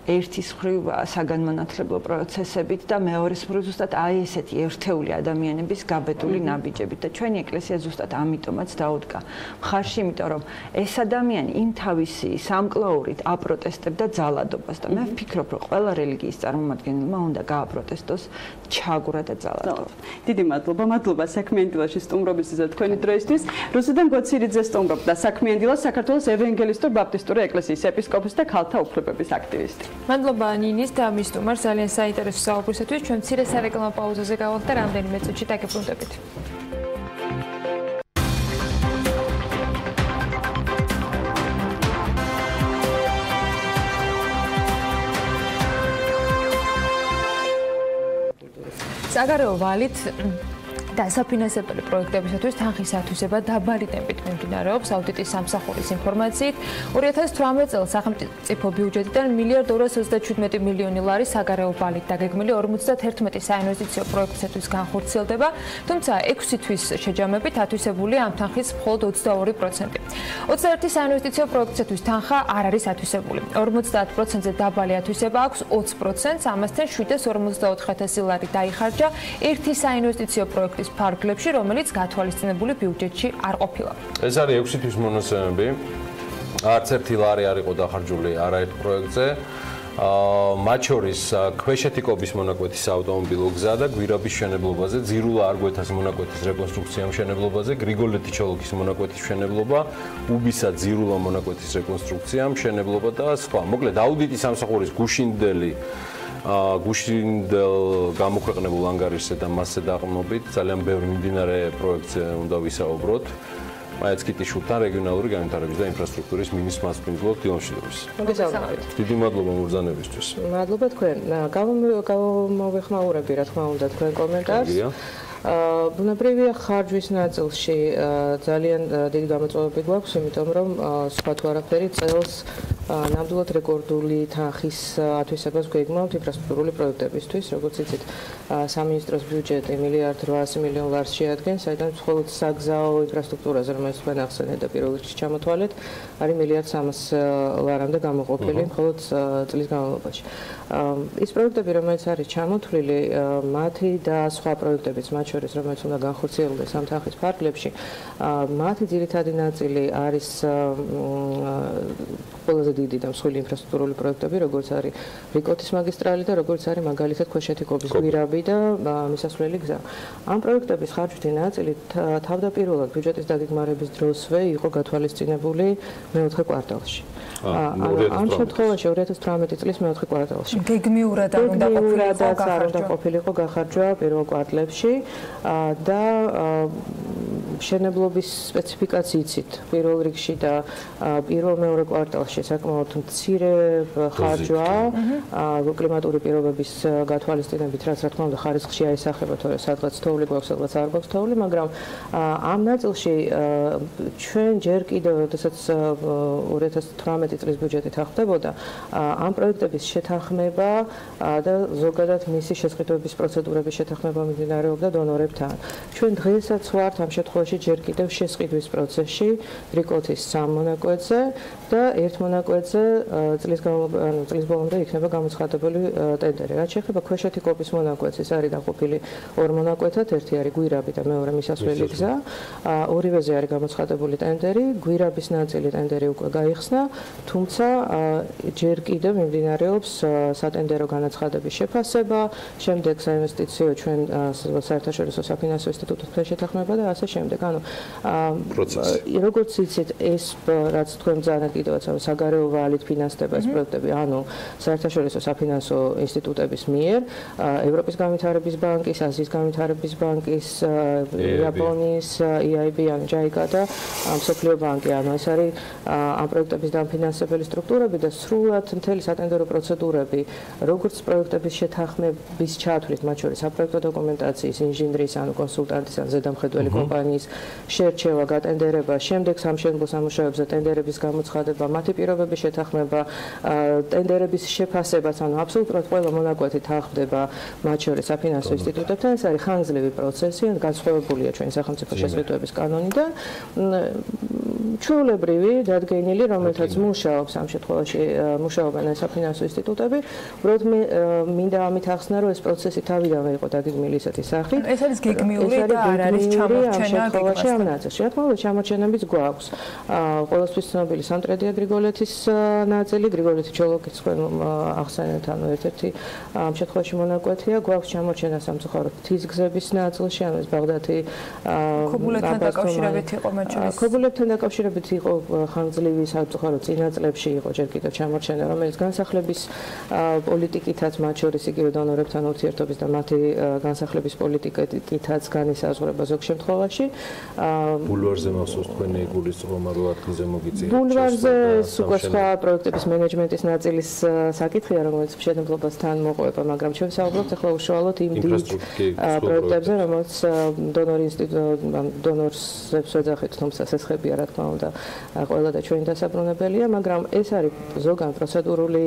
ერთის მხრივ საგანმანათლებლო პროცესებით და მეორეს მხრივ ზუსტად აი ესეთი ერთეული ადამიანების გაბედული ნაბიჯებით და ჩვენი ეკლესია ზუსტად ამიტომაც დაუდგა მხარში, იმიტომ რომ ეს ადამიანი იმ თავისი სამკლაურით აპროტესტებდა ძალადობას და მე ვფიქრობ, რომ ყველა რელიგიის წარმომადგენელმა უნდა გააპროტესტოს ჩაგვრა და ძალადობა. დიდი მადლობა საქმიანი დილაში სტუმრობისთვის და თქვენი დროისთვის. რუსუდან გოცირიძე სტუმრობდა საქმიანი დილას, საქართველოს ევანგელისტურ ბაპტისტური ეკლესიის ეპისკოპოსი და ქალთა უფლებების აქტივისტი. მადლობა ნინის და მის სტუმარს ძალიან საინტერესო საუბრისათვის. ჩვენ მცირე სარეკლამო პაუზაზე გავალთ და რამდენიმე წუთში დაგებრუნდებით. საგარეო ვალით დასაფინანსებელი პროექტებისათვის თანხის ათვისება დაბალი ტემპით მიმდინარეობს. აუდიტის სამსახურის ინფორმაციით 2018 წელს სახელმწიფო ბიუჯეტიდან $1.227 მილიონი საგარეო ვალით დაგეგმილი 51 საინვესტიციო პროექტისათვის განხორციელდება, თუმცა 6 თვის შეჯამებით ათვისებულია ამ თანხის მხოლოდ 22%. 21 საინვესტიციო პროექტისათვის თანხა არ არის ათვისებული. 50%-ზე დაბალი ათვისება აქვს 20%-ს, ამასთან $754,000 დაიხარჯა ერთი საინვესტიციო პროექტის ფარგლებში, რომელიც გათვალისწინებული ბიუჯეტში არ ყოფილა. ეს არის 6 თვის მონაცემები. არც ერთი ლარი არ იყო დახარჯული არაერთ პროექტზე. მათ შორის ქვეშეთიკობის მონაკვეთის ავტომობილო გზა და გვირაბის მშენებლობაზე, ძირულა არგვეთას მონაკვეთის რეკონსტრუქცია მშენებლობაზე, გრიგოლეთი ჩოლოქის მონაკვეთის მშენებლობა, უბისა ძირულა მონაკვეთის რეკონსტრუქცია მშენებლობა და სხვა. მოკლედ აუდიტის სამსახურის გუშინდელ გამოქვეყნებულ ანგარიშზე და მასზე დაყრდნობით ძალიან ბევრი მიმდინარე პროექტზე უნდა ვისაუბროთ. მაიც კიტიშულთან რეგიონალური განვითარების და ინფრასტრუქტურის მინისტრ მასპინძლობ დილამშვიდობის. მოგესალმებით. დიდი მადლობა მობრძანებისთვის. მადლობა თქვენ. გამოვეხმაურები რა თქმა უნდა თქვენ კომენტარს. ბუნებრივია ხარჯვის ნაწილში ძალიან დიდი გამოწვევები გვაქვს, იმიტომ რომ სხვა თუ არაფერი წელს ნამდვილად რეკორდული თანხის ათვისებას გვეგმავთ ინფრასტრუქტურული პროექტებისთვის, როგორც იცით, სამინისტროს ბიუჯეტი $1.8 მილიონ შეადგენს, საიდან მხოლოდ საგზაო ინფრასტრუქტურაზე, რომელიც თქვენ ახსენეთ და პირველ რიგში ჩამოთვალეთ, არის $1.3 გამოყოფილი მხოლოდ წლის განმავლობაში. ის პროექტები, რომელიც არის ჩამოთვლილი, მათი და სხვა პროექტებიც, მათ შორის, რომელიც უნდა განხორციელდეს ამ თანხის ფარგლებში, მათი ძირითადი ნაწილი არის ყველაზე დიდი და მსხვილი ინფრასტრუქტურული პროექტები, როგორც არის რიკოთის მაგისტრალი და როგორც არის მაგალითად ქვეშეთიკობის გვირაბი და მისასვლელი გზა. ამ პროექტების ხარჯვითი ნაწილი თავდაპირველად ბიუჯეტის დაგეგმარების დროსვე იყო გათვალისწინებული მეოთხე კვარტალში. ამ შემთხვევაში 2018 წლის მეოთხე კვარტალში. გეგმიურად არ უნდა ყოფილიყო გახარჯვა პირველ კვარტლებში და მშენებლობის სპეციფიკაციით პირველ რიგში და პირველ-მეორე კვარტალში საკმაოდ მცირე ხარჯვა კლიმატური პირობების გათვალისწინებით, რაც რა თქმა უნდა ხარისხში აისახება, თორე სადღაც თოვლი გვაქვს, სადღაც არ გვაქვს თოვლი, მაგრამ ამ ნაწილში ჩვენ ჯერ კიდევ, როდესაც 2018 წლის ბიუჯეტით ახდებოდა, ამ პროექტების შეთანხმება და ზოგადად მისი შესყიდვების პროცედურების შეთანხმება მიმდინარეობდა დონორებთან. ჩვენ დღესაც ვართ ამ შემთხვევაში ჯერ კიდევ შესყიდვის პროცესში რიკოთის 3 მონაკვეთზე და 1 მონაკვეთზე წლის ბოლომდე იქნება გამოცხადებული ტენდერი. რაც შეეხება ქვეშეთი კოპის მონაკვეთს, ეს არის დაყოფილი 2 მონაკვეთად, ერთი არის გვირაბი და მეორე მისასვლელი გზა. ორივეზე არის გამოცხადებული ტენდერი, გვირაბის ნაწილი ტენდერი უკვე გაიხსნა, თუმცა ჯერ კიდევ მიმდინარეობს სატენდერო განაცხადების შეფასება, შემდეგ საინვესტიციო ჩვენ საერთაშორისო საფინანსო ინსტიტუტთან შეთანხმება და ასე შემდეგ. ანუ როგორც იცით, ეს რაც თქვენ ძალიან კიდევაც საგარეო ვალით ფინანსდება ეს პროექტები, ანუ საერთაშორისო საფინანსო ინსტიტუტების მიერ, ევროპის განვითარების ბანკის, აზიის განვითარების ბანკის, იაპონიის, EIB, ანუ JICA და მსოფლიო ბანკი, ანუ ეს არის ამ პროექტების დამფინანსებელი სტრუქტურები და სრულად მთელი სატენდერო პროცედურები, როგორც პროექტების შეთანხმების ჩათვლით, მათ შორის საპროექტო დოკუმენტაციის, ინჟინრის, ანუ კონსულტანტის, ან ზედამხედველი კომპანიის შერჩევა, გატენდერება, შემდეგ სამშენებლო სამუშაოებზე ტენდერების გამოცხადება, მათი პირობების შეთანხმება, ტენდერების შეფასებაც, ანუ აბსოლუტურად ყველა მონაკვეთი თანხმდება მათ შორის საფინანსო ინსტიტუტებთან. ეს არის ხანგრძლივი პროცესი, ან განსხვავებულია ჩვენი სახელმწიფო შესყიდვების კანონიდან. ჩვეულებრივი დადგენილი, რომელთაც მუშაობს ამ შემთხვევაში მუშაობენ საფინანსო ინსტიტუტები, უბრალოდ მე მინდა ამით ახსნა, რომ ეს პროცესი თავიდანვე იყო დაგეგმილი ისეთი სახით. ეს არის გეგმიური და არ არის ჩამორჩენა გეგმასთან. რა თქმა უნდა, ჩამორჩენებიც გვაქვს. ყოველთვის ცნობილი სამტრედია გრიგოლეთის ნაწილი, გრიგოლეთი ჩოლოკის თქვენ ახსენეთ, ანუ ერთ-ერთი ამ შემთხვევაში მონაკვეთია, გვაქვს ჩამორჩენა სამწუხაროდ მთის გზების ნაწილში, ანუ ეს ბაღდათი ქობულებთან დაკავშირებით იყო მათ შორის. ქობულებთან დაკავშირებით იყო ხანგრძლივი სამწუხაროდ წინა წლებში იყო ჯერ კიდევ ჩამორჩენა, რომელიც განსახლების პოლიტიკითაც მათ შორის იგივე დონორებთან ურთიერთობის და მათი განსახლების პოლიტიკითაც განისაზღვრება ზოგ შემთხვევაში. ბულვარზე მახსოვს თქვენი გულისწყრომა რო ადგილზე მოგიწია. ბულვარზე უკვე სხვა პროექტების მენეჯმენტის ნაწილის საკითხია, რომელიც მშენებლობასთან მოყვება, მაგრამ ჩვენ ვსაუბრობთ ახლა უშუალოდ იმ დიდ პროექტებზე, რომელიც დონორსებს ვეძახით, თუმცა სესხებია რა თქმა უნდა ყველა და ჩვენი დასაბრუნებელია, მაგრამ ეს არის ზოგან პროცედურული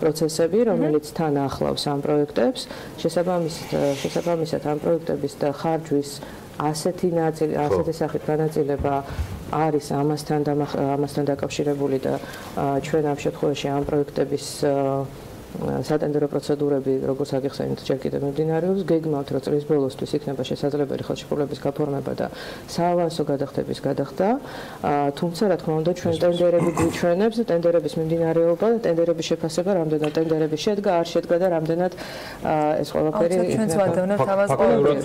პროცესები, რომელიც თან ახლავს ამ პროექტებს, შესაბამისად ამ პროექტების და ხარჯვის ასეთი სახით განაწილება არის ამასთან დაკავშირებული და ჩვენ ამ შემთხვევაში ამ პროექტების სატენდერო პროცედურები, როგორც აგიხსენეთ, ჯერ კიდევ მიმდინარეობს. გეგმავთ, რომ წლის ბოლოსთვის იქნება შესაძლებელი ხელშეკრულების გაფორმება და საავანსო გადახდების გადახდა. თუმცა, რა თქმა უნდა, ჩვენ ტენდერები გვიჩვენებს, ტენდერების მიმდინარეობა და ტენდერების შეფასება, რამდენად ტენდერები შედგა, არ შედგა და რამდენად ეს ყველაფერი ფაქტობრივად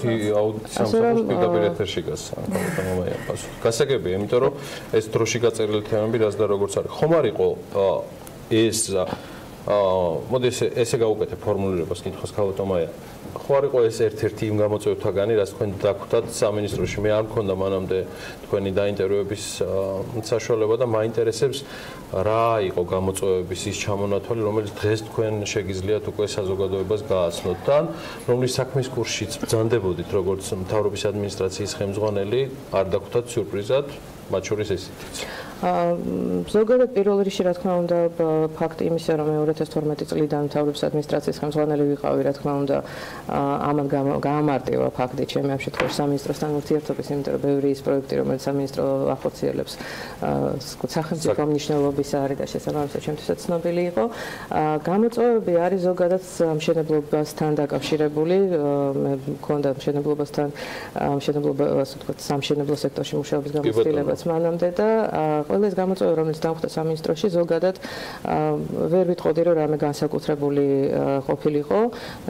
აუდიტის სამსახურს პირდაპირ ეთერში გასაგებია, იმიტომ რომ ეს დროში გაწერილი თემები რაც და როგორც არის. ხომ არ იყო ეს მოდი ესე გავუკეთე ფორმულირებას კითხოს ქალბატონია. ხო არ იყო ეს ერთ-ერთი იმ გამოწვევთაგანი, რაც თქვენ დაგვხვდათ სამინისტროში. მე არ მქონდა მანამდე თქვენი დაინტერვიუების საშუალება და მაინტერესებს რა იყო გამოწვევების ის ჩამონათვალი, რომელიც დღეს თქვენ შეგიძლიათ უკვე საზოგადოებას გააცნოთ და რომლის საქმის კურსშიც ბრძანდებოდით, როგორც მთავრობის ადმინისტრაციის ხელმძღვანელი, არ დაგვხვდათ სიურპრიზად, მათ შორის ესეთიც. ზოგადად პირველ რიგში რა თქმა უნდა ფაქტი იმისა, რომ 2012 წლიდან მთავრობის ადმინისტრაციის ხელმძღვანელი ვიყავი, რა თქმა უნდა ამან გაამარტივა ფაქტი ჩემი ამ შემთხვევაში სამინისტროსთან ურთიერთობის, იმიტომ რომ ბევრი ის პროექტი, რომელიც სამინისტრო ახორციელებს, სახელმწიფო მნიშვნელობის არის და შესაბამისად ჩემთვისაც ცნობილი იყო. გამოწვევები არის ზოგადად მშენებლობასთან დაკავშირებული, მე მქონდა სამშენებლო სექტორში მუშაობის გამოცდილებაც მანამდე და ყველა ეს გამოწვევა, რომელიც დამხვდა სამინისტროში, ზოგადად ვერ ვიტყოდი, რომ რამე განსაკუთრებული ყოფილიყო.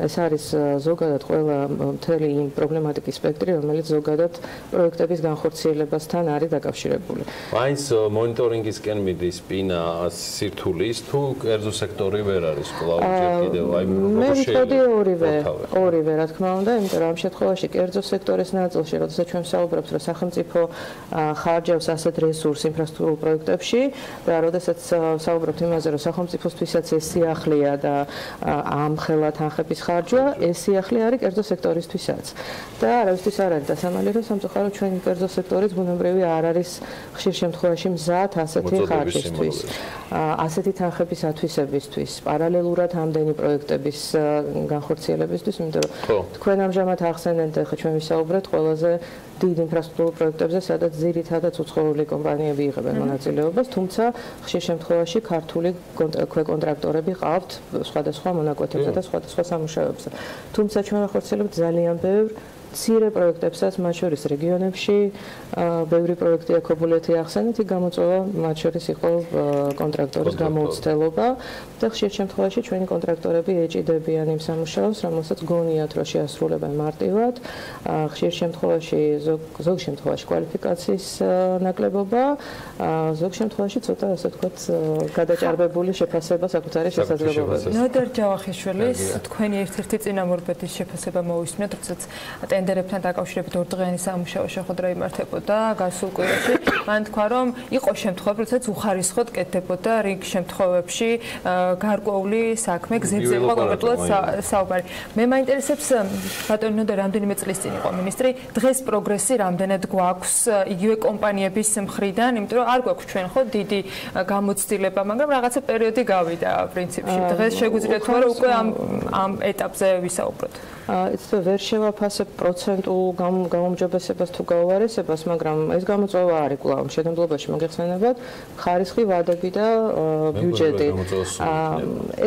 ეს არის ზოგადად ყველა მთელი იმ პრობლემატიკის სპექტრი, რომელიც ზოგადად პროექტების განხორციელებასთან არის დაკავშირებული. მაინც მონიტორინგისკენ მიდის პირა სირთულის თუ კერძო სექტორი ვერ არის კვლავ ჯერ კიდევ აი მე ვიტყოდი ორივე, რა თქმა უნდა, იმიტომ რომ ამ შემთხვევაში კერძო სექტორის ნაწილში, როდესაც ჩვენ ვსაუბრობთ, რომ სახელმწიფო ხარჯებს მისდევს ასეთ რესურს ინფრასტრუქტურულ პროექტებში და როდესაც საუბრობთ იმაზე, რომ სახელმწიფოსთვისაც ეს სიახლეა და ამხელა თანხების ხარჯვა, ეს სიახლე არის კერძო სექტორისთვისაც. და არავისთვის არ არის დასამალი, რომ სამწუხაროდ ჩვენი კერძო სექტორიც ბუნებრივი არ არის ხშირ შემთხვევაში მზად ასეთი ხარჯისთვის. ასეთი თანხების ათვისებისთვის, პარალელურად ამდენი პროექტების განხორციელებისთვის, იმიტომ რომ თქვენ ამჟამად ახსენეთ, ახლა ჩვენ ვისაუბრეთ ყველაზე დიდ ინფრასტრუქტურულ პროექტებზე, სადაც ძირითადად უცხოური კომპანიები იღებენ მონაწილეობას, თუმცა ხშირ შემთხვევაში ქართული ქვეკონტრაქტორები ყავთ სხვადასხვა მონაკვეთებზე და სხვადასხვა სამუშაოებზე. თუმცა ჩვენ ახორციელებთ ძალიან ბევრ მცირე პროექტებსაც, მათ შორის რეგიონებში, ბევრი პროექტი აკობულეთი ახსენეთ, იქ გამოწვევა მათ შორის იყო კონტრაქტორის გამოუცდელობა და ხშირ შემთხვევაში ჩვენი კონტრაქტორები ეჭიდებიან იმ სამუშაოს, რომელსაც გონიათ, რომ შეასრულებენ მარტივად, ხშირ შემთხვევაში ზოგ შემთხვევაში კვალიფიკაციის ნაკლებობა, ზოგ შემთხვევაში ცოტა ასე ვთქვათ გადაჭარბებული შეფასება საკუთარი შესაძლებლობებით. ნოდარ ჯავახიშვილის თქვენი ერთ-ერთი წინამორბედის შეფასება მოვისმინეთ, როდესაც ტენდერებთან დაკავშირებით ორდღიანი სამუშაო შეხვედრა იმართებოდა გასულ კვირაში. მან თქვა, რომ იყო შემთხვევები, როდესაც უხარისხოდ კეთდებოდა რიგ შემთხვევებში გარკვეული საქმე გზებზე იყო კონკრეტულად საუბარი. მე მაინტერესებს ბატონო ნოდარ რამდენიმე წლის წინ იყო მინისტრი, დღეს პროგრესი რამდენად გვაქვს იგივე კომპანიების მხრიდან, იმიტომ რომ არ გვაქვს ჩვენ ხო დიდი გამოცდილება, მაგრამ რაღაცა პერიოდი გავიდა პრინციპში. დღეს შეგვიძლია თუ არა უკვე ამ ეტაპზე ვისაუბროთ. იცით ვერ შევაფასებ პროცენტულ გაუმჯობესებას თუ გაუარესებას, მაგრამ ეს გამოწვევა არის კვლავ შეგემძლობაში მოგეხსენებათ, ხარისხი ვადები და ბიუჯეტი.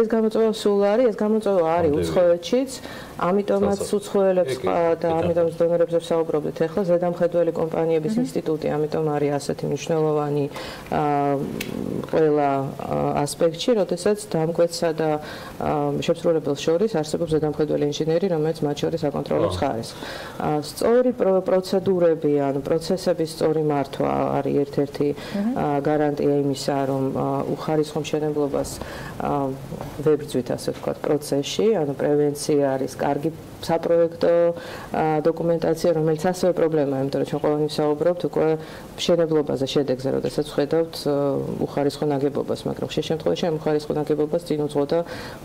ეს გამოწვევა სულ არის, ეს გამოწვევა არის უცხოეთშიც, ამიტომაც უცხოელებს და ამიტომაც დონორებზე ვსაუბრობთ ახლა ზედამხედველი კომპანიების ინსტიტუტი, ამიტომ არის ასეთი მნიშვნელოვანი ყველა ასპექტში, როდესაც დამკვეთსა და შემსრულებელს შორის არსებობს ზედამხედველი ინჟინერი, რომელიც მათ შორის აკონტროლებს ხარისხს. სწორი პროცედურები, ანუ პროცესების სწორი მართვა არის ერთ-ერთი გარანტია იმისა, რომ უხარისხო მშენებლობას ვებრძვით, ასე ვთქვათ, პროცესში, ანუ პრევენცია არის კარგი საპროექტო დოკუმენტაცია, რომელიც ასევე პრობლემაა, იმიტომ რომ ჩვენ ყველანი ვსაუბრობთ უკვე მშენებლობაზე, შედეგზე, როდესაც ვხედავთ უხარისხო ნაგებობას, მაგრამ ხშირ შემთხვევაში ამ უხარისხო ნაგებობას წინ უძღოდა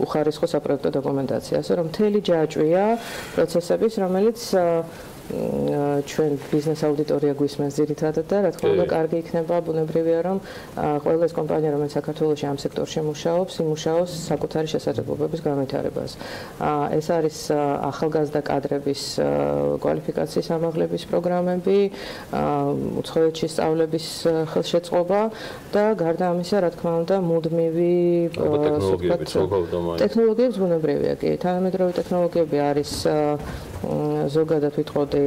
უხარისხო საპროექტო დოკუმენტაცია, ასე რომ მთელი ჯაჭვია პროცესების, რომელიც ჩვენ ბიზნეს აუდიტორია გვისმენს ძირითადად და რა თქმა უნდა კარგი იქნება ბუნებრივია რომ ყველა ეს კომპანია რომელიც საქართველოში ამ სექტორში მუშაობს იმუშაოს საკუთარი შესაძლებლობების განვითარებას. ეს არის ახალგაზრდა კადრების კვალიფიკაციის ამაღლების პროგრამები, უცხოეთში სწავლების ხელშეწყობა და გარდა ამისა რა თქმა უნდა მუდმივი ტექნოლოგიების ბუნებრივია კი თანამედროვე ტექნოლოგიები არის ზოგადად ვიტყოდი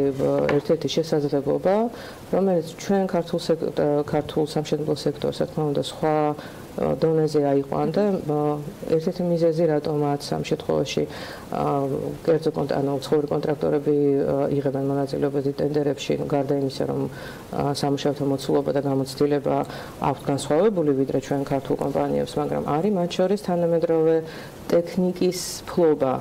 ერთ-ერთი შესაძლებლობა, რომელიც ჩვენ ქართულ სამშენებლო სექტორს, რა თქმა უნდა, სხვა დონეზე აიყვანდა. ერთ-ერთი მიზეზი რატომაც ამ შემთხვევაში კერძო უცხოური კონტრაქტორები იღებენ მონაწილეობას ტენდერებში, გარდა იმისა, რომ სამუშაოთა მოცულობა და გამოცდილება აქვს განსხვავებული ვიდრე ჩვენ ქართულ კომპანიებს, მაგრამ არის მათ შორის თანამედროვე ტექნიკის ფლობა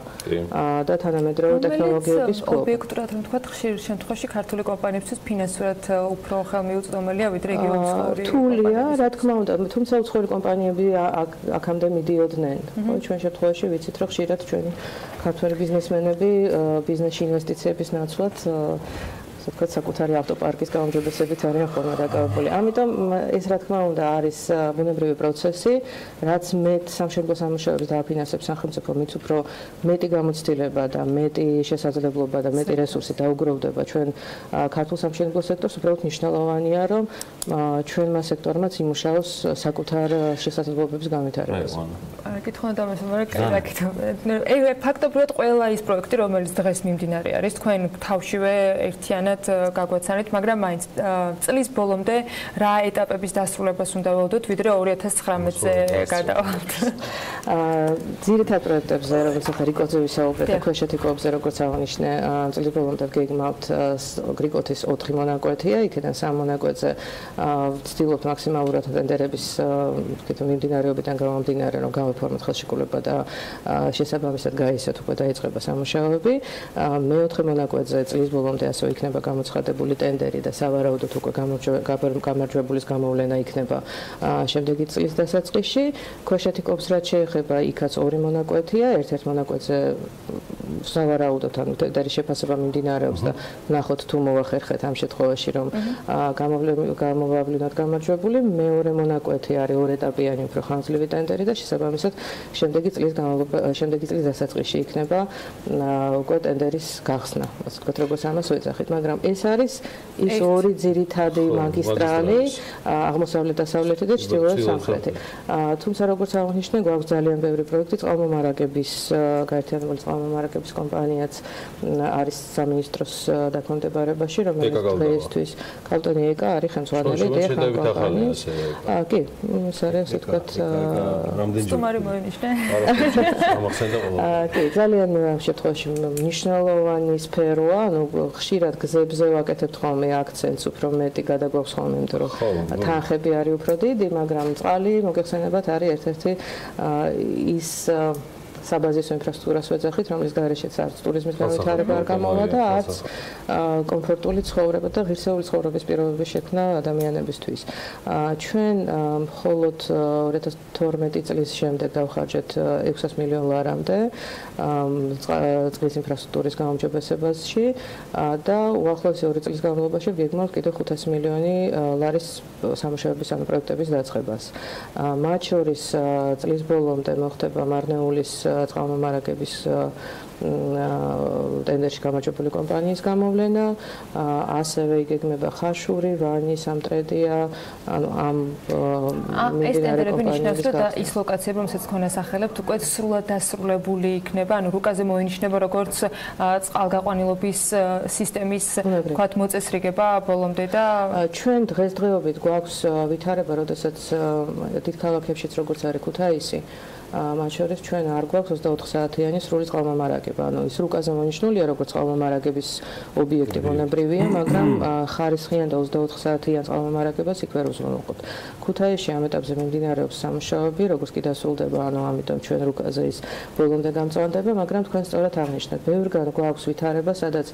და თანამედროვე ტექნოლოგიების ფლობა. ობიექტურად რომ თქვა, ხშირ შემთხვევაში ქართული კომპანიებისთვის ფინანსურად უფრო ხელმიუწვდომელია ვიდრე იგივე უცხოური. რთულია, რა თქმა უნდა, თუმცა უცხოური კომპანიები აქამდე მიდიოდნენ. ჩვენ შემთხვევაში ვიცით, რომ ხშირად ჩვენი ქართველი ბიზნესმენები ბიზნესში ინვესტიციების ნაცვლად ვთქვათ, საკუთარი ავტოპარკის გაუმჯობესებით არიან ხოლმე დაკავებული. ამიტომ ეს რა თქმა უნდა არის ბუნებრივი პროცესი, რაც მეტ სამშენებლო სამუშაოებს დააფინანსებს სახელმწიფო, მით უფრო მეტი გამოცდილება და მეტი შესაძლებლობა და მეტი რესურსი დაუგროვდება ჩვენ ქართულ სამშენებლო სექტორს, უბრალოდ მნიშვნელოვანია, რომ ჩვენმა სექტორმაც იმუშაოს საკუთარ შესაძლებლობების განვითარებაზე. კითხვა დამესვა, მაგრამ ფაქტობრივად ყველა ის პროექტი, რომელიც დღეს მიმდინარე არის, თქვენ თავშივე ერთიანად გაგვაცანეთ, მაგრამ მაინც წლის ბოლომდე რა ეტაპების დასრულებას უნდა ველოდოთ, ვიდრე 2019-ზე გადავალთ. ძირითად პროექტებზე, როგორც ახლა რიკოთზე ვისაუბრეთ, და ქვეშეთი კოებზე, როგორც აღნიშნე, წლის ბოლომდე გეგმავთ რიკოთის 4 მონაკვეთია, იქიდან 3 მონაკვეთზე ვცდილობთ მაქსიმალურად ტენდერების მიმდინარეობიდან გამომდინარე, რომ გავიფორმოთ ხელშეკრულება და შესაბამისად გაიესეთ უკვე დაიწყება სამუშაოები. მეოთხე მონაკვეთზე წლის ბოლომდე ასევე იქნება გამოცხადებული ტენდერი და სავარაუდოდ უკვე გამარჯვებულის გამოვლენა იქნება შემდეგი წლის დასაწყისში. ქვეშეთი კობს რაც შეეხება, იქაც ორი მონაკვეთია, ერთ-ერთ მონაკვეთზე სავარაუდოდ ანუ ტენდერის შეფასება მიმდინარეობს და ნახოთ თუ მოვახერხეთ ამ შემთხვევაში რომ გამოვავლინოთ გამარჯვებული. მეორე მონაკვეთი არის ორეტაპიანი უფრო ხანგრძლივი ტენდერი და შესაბამისად შემდეგი წლის დასაწყისში იქნება უკვე ტენდერის გახსნა. ასე ვთქვათ, როგორც ამას ვეძახით, მაგრამ ეს არის ის ორი ძირითადი მაგისტრალი, აღმოსავლეთ-დასავლეთი და ჩრდილოეთ-სამხრეთი. თუმცა როგორც აღნიშნე, გვაქვს ძალიან ბევრი პროექტი წყალმომარაგების გაერთიანებული წყალმომარაგების კომპანიაც არის სამინისტროს დაქვემდებარებაში, რომელიც დღეისთვის კალტონი ეკა არის ხელმძღვანელი კომპანიის. კი, ეს არის ასე ვთქვათ, სტუმარი მოინიშნე. კი, ძალიან ამ შემთხვევაში მნიშვნელოვანი სფეროა, ანუ ხშირად გზებზე ვაკეთებთ ხოლმე აქცენტს, უფრო მეტი გადაგვაქვს ხოლმე, იმიტომ რომ თანხები არის უფრო დიდი, მაგრამ წყალი მოგეხსენებათ არის ერთ-ერთი ის საბაზისო ინფრასტრუქტურას ვეძახით, რომლის გარეშეც არც ტურიზმის განვითარება არ გამოვა და არც კომფორტული ცხოვრება და ღირსეული ცხოვრების პირობების შექმნა ადამიანებისთვის. ჩვენ მხოლოდ 2012 წლის შემდეგ დავხარჯეთ 600 მილიონ ლარამდე წყლის ინფრასტრუქტურის გაუმჯობესებაში და უახლოესი 2 წლის განმავლობაში ვიგმართ კიდევ 500 მილიონი ლარის სამუშაოების ანუ პროექტების დაწყებას. მათ შორის წლის ბოლომდე მოხდება მარნეულის წყალმომარაგების ტენდერში გამარჯვებული კომპანიის გამოვლენა, ასევე იგეგმება ხაშური, ვანი, სამტრედია, ანუ ამ ეს ტენდერები ნიშნავს, რომ ის ლოკაციები, რომელსაც გონასახელებთ, უკვე სრულად დასრულებული იქნება, ანუ რუკაზე მოინიშნება როგორც წყალგაყვანილობის სისტემის ვთქვათ მოწესრიგება ბოლომდე და ჩვენ დღესდღეობით გვაქვს ვითარება, როდესაც დიდ ქალაქებშიც როგორც არის ქუთაისი მათ შორის ჩვენ არ გვაქვს 24 საათიანი სრული წყალმომარაგება. ანუ ის რუკაზე მონიშნულია როგორც წყალმომარაგების ობიექტი ბუნებრივია, მაგრამ ხარისხიან და 24 საათიან წყალმომარაგებას იქ ვერ უზრუნველყოფთ. ქუთაისში ამ ეტაპზე მიმდინარეობს სამუშაოები, როგორც კი დასრულდება, ანუ ამიტომ ჩვენ რუკაზე ის ბოლომდე გამწვანდება, მაგრამ თქვენ სწორად აღნიშნეთ, ბევრგან გვაქვს ვითარება, სადაც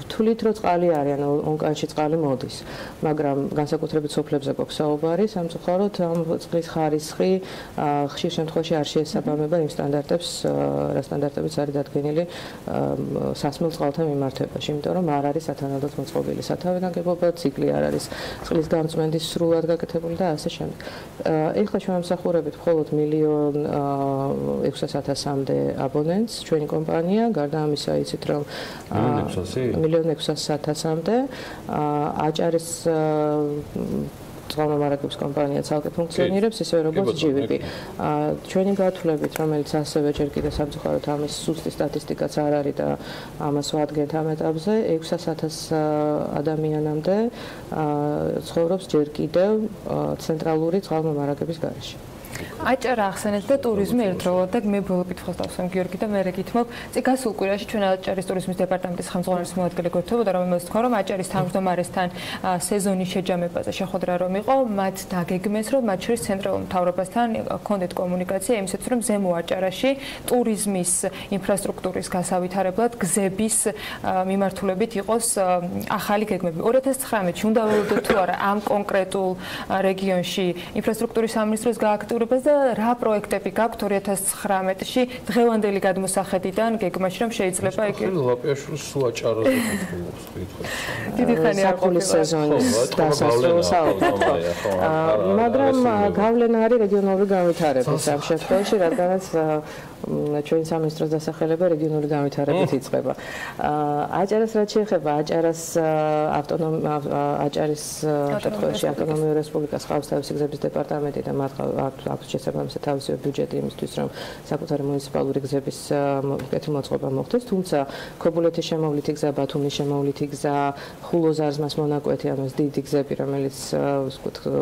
ვთვლით, რომ წყალი არის, ანუ ონკანში წყალი მოდის, მაგრამ განსაკუთრებით სოფლებზე გვაქვს საუბარი, სამწუხაროდ ამ წყლის ხარისხი ხშირ შემთხვევაში არ შეესაბამება იმ სტანდარტებს, რა სტანდარტებიც არის დადგენილი სასმელ წყალთან მიმართებაში, იმიტომ რომ არ არის სათანადოდ მოწყობილი სათავე ნაგებობა, ციკლი არ არის წყლის გამწმენდის სრულად გაკეთებული და ასე შემდეგ. ეხლა ჩვენ ვამსახურებით მხოლოდ 1.600.000-მდე აბონენტს, ჩვენი კომპანია, გარდა ამისა იცით რომ 1.600.000-მდე აჭარის წყალმომარაგების კომპანია ცალკე ფუნქციონირებს, ისევე როგორც GVP. ჩვენი გათვლებით, რომელიც ასევე ჯერ კიდევ სამწუხაროდ ამის სუსტი სტატისტიკაც არ არის და ამას ვადგენთ ამ ეტაპზე, 600.000 ადამიანამდე ცხოვრობს ჯერ კიდევ ცენტრალური წყალმომარაგების გარეშე. აჭარა ახსენეთ და ტურიზმი ერთდროულად და მე ბოლო კითხვას დავსვამ გიორგი და მე რეკითმობ. გასულ კვირაში ჩვენ აჭარის ტურიზმის დეპარტამენტის ხელმძღვანელის მოადგილე გვერდებოდა, რომელმაც თქვა, რომ აჭარის თავმჯდომარესთან სეზონის შეჯამებაზე შეხვედრა რომ იყო, მათ დაგეგმეს, რომ მათ შორის ცენტრალურ მთავრობასთან ჰქონდეთ კომუნიკაცია იმისათვის, რომ ზემო აჭარაში ტურიზმის ინფრასტრუქტურის გასავითარებლად გზების მიმართულებით იყოს ახალი გეგმები. 2019-ში უნდა ველოდოთ თუ არა ამ კონკრეტულ რეგიონში ინფრასტრუქტურის სამინისტროს გააქტიურებას და რა პროექტები გაქვთ 2019-ში დღევანდელი გადმოსახედიდან გეგმაში რომ შეიძლება იგი ლაპიაშვილს სულ აჭარაზე გქონდეს კითხვა. დიდი ხანი არ ყოფილა სეზონის დასასრულს მაგრამ გავლენა არის რეგიონალური განვითარების ამ შემთხვევაში, რადგანაც ჩვენი სამინისტროს დასახელება რეგიონული განვითარებით იწყება. აჭარას რაც შეეხება, აჭარის შემთხვევაში ავტონომიური რესპუბლიკას ყავს თავისი გზების დეპარტამენტი და მათ აქვს შესაბამისი თავისი ბიუჯეტი იმისთვის, რომ საკუთარი მუნიციპალური გზების კეთილ მოწყობა მოხდეს, თუმცა ქობულეთის შემოვლითი გზა, ბათუმის შემოვლითი გზა, ხულო-ზარზმას მონაკვეთი, ანუ დიდი გზები, რომელიც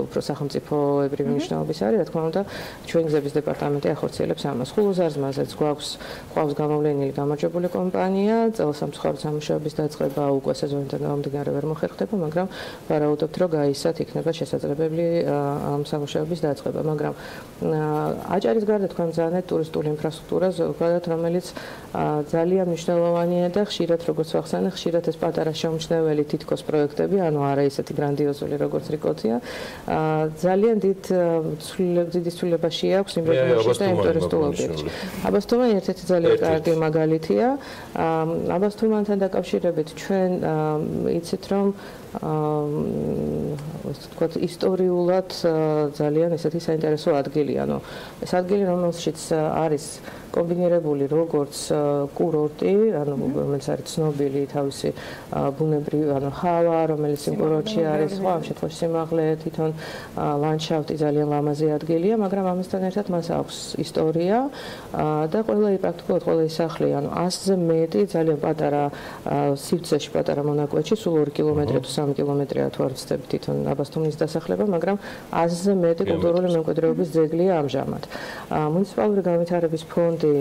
უფრო სახელმწიფოებრივი მნიშვნელობის არის, რა თქმა უნდა, ჩვენი გზების დეპარტამენტი ახორციელებს ამას. ხულო-ზარზმას თემაზეც გვაქვს გამოვლენილი გამარჯვებული კომპანია, წელსამცხოვრად სამუშაოების დაწყება უკვე სეზონიდან გამომდინარე ვერ მოხერხდება, მაგრამ ვარაუდობთ, რომ გაისად იქნება შესაძლებელი ამ სამუშაოების დაწყება, მაგრამ აჭარის გარდა თქვენ მზადეთ ტურისტული ინფრასტრუქტურა ზოგადად, რომელიც ძალიან მნიშვნელოვანია და ხშირად როგორც ვახსენე, ხშირად ეს პატარა შეუმჩნეველი თითქოს პროექტები, ანუ არა ისეთი გრანდიოზული როგორც რიკოთია, ძალიან დიდი ცვლილებაში აქვს იმ რეგიონში და იმ ტურისტულ ობიექტში. აბასთუმანი ერთ-ერთი ძალიან კარგი მაგალითია. აბასთუმანთან დაკავშირებით ჩვენ იცით რომ ვთქვათ ისტორიულად ძალიან ესეთი საინტერესო ადგილი, ანუ ეს ადგილი რომელშიც არის კომბინირებული როგორც კურორტი, ანუ რომელიც არის ცნობილი თავისი ბუნებრივი, ანუ ჰავა, რომელიც იმ კურორტში არის, სხვა ამ შემთხვევაში სიმაღლე, თვითონ ლანდშაფტი ძალიან ლამაზი ადგილია, მაგრამ ამასთან ერთად მას აქვს ისტორია და პრაქტიკულად ყველა სახლი, ანუ 100-ზე მეტი ძალიან პატარა სივრცეში, პატარა მონაკვეთში, სულ 2 კილომეტრი თუ 3 კილომეტრია თუ არ ვცდები თვითონ აბასთუმნის დასახლება, მაგრამ 100-ზე მეტი კულტურული მემკვიდრეობის ძეგლია ამჟამად. მუნიციპალური განვითარების ფონდი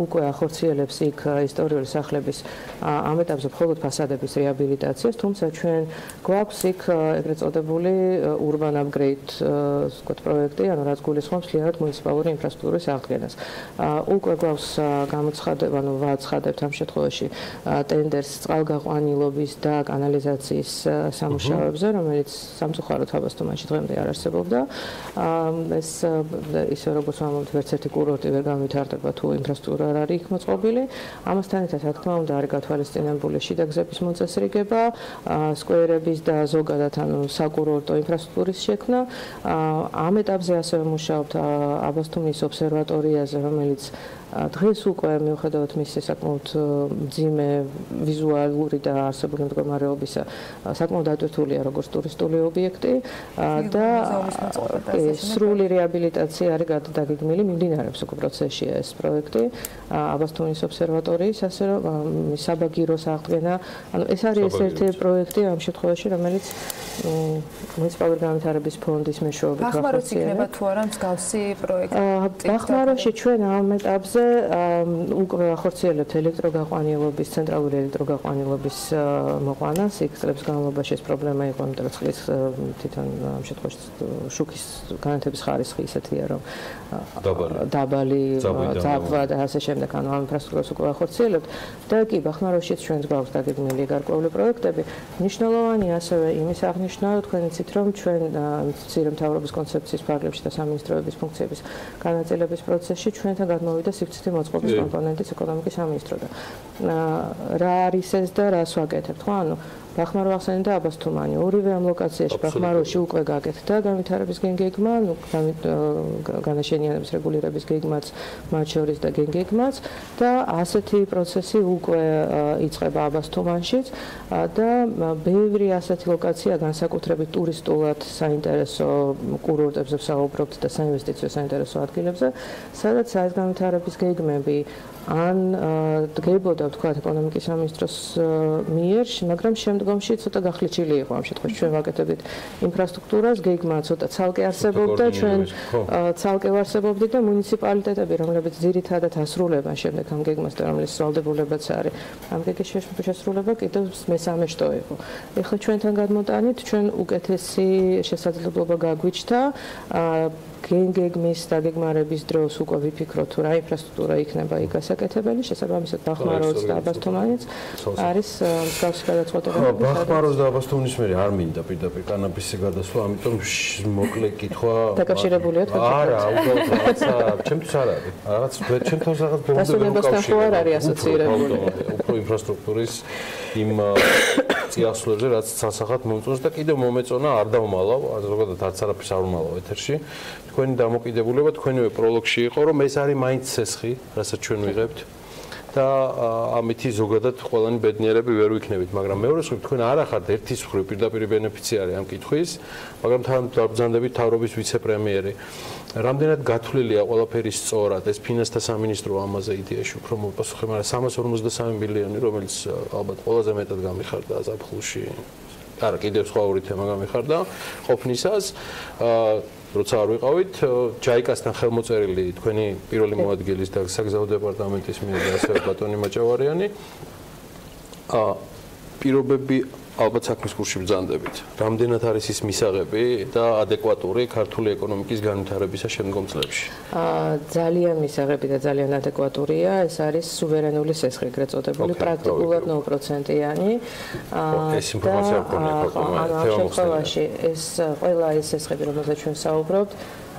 უკვე ახორციელებს იქ ისტორიული სახლების ამ ეტაპზე მხოლოდ ფასადების რეაბილიტაციას, თუმცა ჩვენ გვაქვს იქ ეგრეთ წოდებული urban upgrade პროექტი, ანუ რაც გულისხმობს მთლიანად მუნიციპალური ინფრასტრუქტურის აღდგენას. უკვე გვაქვს გამოცხადება, ანუ ვაცხადებთ ამ შემთხვევაში ტენდერს წყალგაყვანილობის და კანალიზაციის სამუშაოებზე, რომელიც სამწუხაროდ აბასთუმანში დღემდე არ არსებობდა. ეს ისე როგორც ვამბობთ, ვერც ერთი კურორტი ვერ განვითარდება თუ ინფრასტრუქტურა არ არის იქ მოწყობილი. ამასთან ერთად, რა თქმა უნდა, არის გათვალისწინებული შიდა გზების მოწესრიგება, სკვერების და ზოგადად ანუ საკურორტო ინფრასტრუქტურის შექმნა. ამ ეტაპზე ასევე მუშაობთ აბასთუმნის ობსერვატორიაზე, რომელიც დღეს უკვე მიუხედავად მისი საკმაოდ მძიმე ვიზუალური და არსებული მდგომარეობისა საკმაოდ ატვირთულია როგორც ტურისტული ობიექტი და სრული რეაბილიტაცია არის გადაგეგმილი, მიმდინარეობს უკვე პროცესშია ეს პროექტი აბასთუმნის ობსერვატორიის, ასე რომ საბაგიროს აღდგენა, ანუ ეს არის ერთ-ერთი პროექტი ამ შემთხვევაში, რომელიც მუნიციპალური განვითარების ფონდის მეშვეობით ახმაროს იქნება თუ არა მსგავსი პროექტი? ახმაროში ჩვენ ამ ეტაპზე უკვე ახორციელებთ ელექტროგაყვანილობის, ცენტრალური ელექტროგაყვანილობის მოყვანას. იქ წლების განმავლობაში ეს პრობლემა იყო, იმიტომ რომ წყლის თვითონ ამ შემთხვევაში შუქის განათების ხარისხი ისეთია, რომ დაბალი ძაბვა და ასე შემდეგ, ანუ ამ ინფრასტრუქტურას უკვე ახორციელებთ და კი ბახმაროშიც ჩვენს გვაქვს დაგეგმილი გარკვეული პროექტები. მნიშვნელოვანია ასევე იმის აღნიშვნა, თქვენ იცით, რომ ჩვენ მცირე მთავრობის კონცეფციის ფარგლებში და სამინისტროების ფუნქციების განაწილების პროცესში ჩვენთან გადმოვიდა სივრცითი მოწყობის კომპონენტის ეკონომიკის სამინისტროდან. რა არის ეს და რას ვაკეთებთ, ხო? ანუ ბახმარო ახსენე და აბასთუმანი ორივე ამ ლოკაციაში ბახმაროში უკვე გაკეთდა განვითარების გეგმა, ну განაშენიანების რეგულირების გეგმაც, მათ შორის და გეგმაც და ასეთი პროცესი უკვე იწყება აბასთუმანშიც და ბევრი ასეთი ლოკაცია განსაკუთრებით ტურისტულად საინტერესო კურორტებზე ვსაუბრობთ და საინვესტიციო საინტერესო ადგილებზე, სადაც ეს განვითარების გეგმები ან დგებოდა თქვა ეკონომიკის სამინისტროს მიერ, მაგრამ შემდგომში ცოტა გახლეჩილი იყო ამ შემთხვევაში ჩვენ ვაკეთებდით ინფრასტრუქტურას, გეგმა ცოტა ცალკე არსებობდა, ჩვენ ცალკე ვარსებობდით და მუნიციპალიტეტები, რომლებიც ძირითადად ასრულებენ შემდეგ ამ გეგმას და რომლის სრულდებულებაც არის, ამ გეგმის შესრულება კიდევ მესამე შტო იყო. ეხლა ჩვენთან გადმოტანით, ჩვენ უკეთესი შესაძლებლობა გაგვიჩნდა გეგმის დაგეგმარების დროს უკვე ვიფიქროთ, რა ინფრასტრუქტურა იქნება იქ გასაკეთებელი, შესაბამისად ბახმაროს და აბასთუმანიც არის მსგავსი გადაწყვეტილება. ბახმაროს და აბასთუმნის მე არ მინდა პირდაპირ კანაფისზე გადასვლა, ამიტომ მოკლე კითხვა დაკავშირებულია თქვენ? არა, უბრალოდ რაღაცა, ჩემთვის არ არის. რაღაც ჩემთვის რაღაც დასვენებასთან ხო არ არის ასოცირებული. უფრო ინფრასტრუქტურის იმ წიაღსვლებზე, რაც სასახად მომწონს და კიდევ მომეწონა არ დავმალავ, ზოგადად არც არაფერს არ ვმალავ ეთერში. თქვენი დამოკიდებულება თქვენივე პროლოგში იყო, რომ ეს არის მაინც ცესხი, რასაც ჩვენ ვიღებთ და ამითი ზოგადად ყველანი ბედნიერები ვერ ვიქნებით, მაგრამ მეორე მხრივ თქვენ არ ახართ ერთის მხრივ პირდაპირ ბენეფიციარი ამ კითხვის, მაგრამ დაბრძანდებით თავრობის ვიცე-პრემიერი. რამდენად გათვლილია ყველაფერი სწორად, ეს ფინანსთა სამინისტრო ამაზე იდეაში უფრო მოპასუხე, მაგრამ 353 მილიონი, რომელიც ალბათ ყველაზე მეტად გამიხარდა ზაფხულში. არა, კიდევ სხვა ორი თემა გამიხარდა ყოფნისას. როცა არ ვიყავით, ჯაიკასთან ხელმოწერილი თქვენი პირველი მოადგილის და საგზაო დეპარტამენტის მიერ და ასევე ბატონი მაჭავარიანი პირობები ალბათ საქმის კურსში ბრძანდებით. რამდენად არის ის მისაღები და ადეკვატური ქართული ეკონომიკის განვითარებისა შემდგომ წლებში? ძალიან მისაღები და ძალიან ადეკვატურია. ეს არის სუვერენული სესხი, ეგრეთ წოდებული, პრაქტიკულად 0%-იანი. ეს ინფორმაცია გქონია თემებში. ეს ყველა ეს სესხები, რომელზეც ჩვენ საუბრობთ,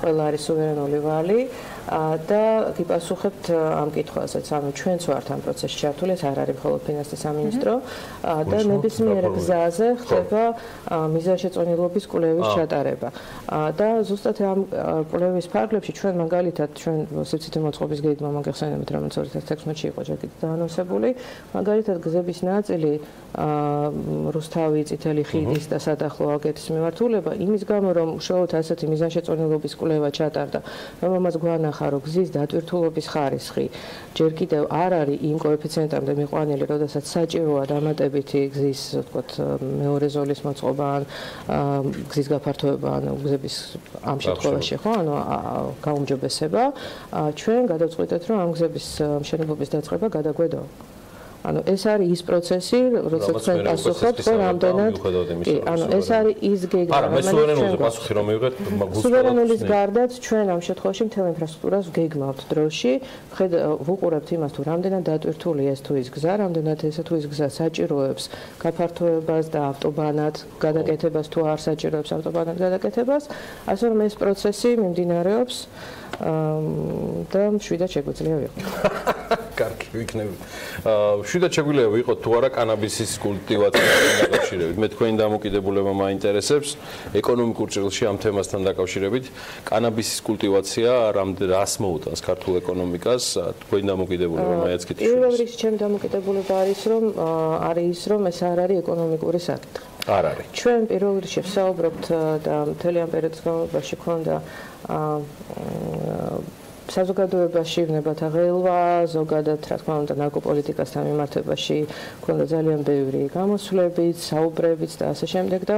ყველა არის სუვერენული ვალი. და გიპასუხებთ ამ კითხვასაც, ანუ ჩვენც ვართ ამ პროცესში ჩართული, ეს არ არის მხოლოდ ფინანსთა სამინისტრო და ნებისმიერ გზაზე ხდება მიზანშეწონილობის კვლევის ჩატარება. და ზუსტად ამ კვლევის ფარგლებში ჩვენ მაგალითად ჩვენ სიცოცხლის მოწყობის გეგმა მოგეხსენებათ, რომელიც 2016-ში იყო ჯერ კიდევ დაანონსებული, მაგალითად გზების ნაწილი რუსთავი, წითელი ხიდის და სადახლო აგეთის მიმართულება იმის გამო, რომ უშუალოდ ასეთი მიზანშეწონილობის კვლევა ჩატარდა, რომელმაც გვანახა რომ გზის დატვირთულობის ხარისხი ჯერ კიდევ არ არის იმ კოეფიციენტამდე მიყვანილი, როდესაც საჭიროა დამატებითი გზის, ვთქვათ, მეორე ზოლის მოწყობა ან გზის გაფართოება, ან გზების ამ შემთხვევაში, ხო, ანუ გაუმჯობესება, ჩვენ გადავწყვიტეთ, რომ ამ გზების მშენებლობის დაწყება გადაგვედო. ანუ ეს არის ის პროცესი, როდესაც ჩვენ პასუხობთ, რომ რამდენად ანუ ეს არის ის გეგმა, არა, მე სუვერენული პასუხი რომ მივიღეთ, სუვერენულის გარდაც ჩვენ ამ შემთხვევაში მთელ ინფრასტრუქტურას ვგეგმავთ დროში, ვუყურებთ იმას, თუ რამდენად დატვირთული ეს თუ ის გზა, რამდენად ეს თუ ის გზა საჭიროებს გაფართოებას და ავტობანად გადაკეთებას თუ არ საჭიროებს ავტობანად გადაკეთებას, ასე რომ ეს პროცესი მიმდინარეობს და შვიდად შეგვიძლია ვიყოთ. კარგი, ვიქნები. შვიდად შეგვიძლია ვიყოთ თუ არა კანაბისის კულტივაციასთან დაკავშირებით. მე თქვენი დამოკიდებულება მაინტერესებს ეკონომიკურ ჭრილში ამ თემასთან დაკავშირებით. კანაბისის კულტივაცია რას მოუტანს ქართულ ეკონომიკას? თქვენი დამოკიდებულება მაინც კითხვის. პირველ რიგში ჩემი დამოკიდებულება არის რომ ეს არ არის ეკონომიკური საკითხი. არ არის. ჩვენ პირველ რიგში ვსაუბრობთ და მთელი ამ პერიოდის განმავლობაში ქონდა საზოგადოებაში ვნებათა ღელვა, ზოგადად, რა თქმა უნდა, ნარკოპოლიტიკასთან მიმართებაში ქონდა ძალიან ბევრი გამოსვლებიც, საუბრებიც და ასე შემდეგ და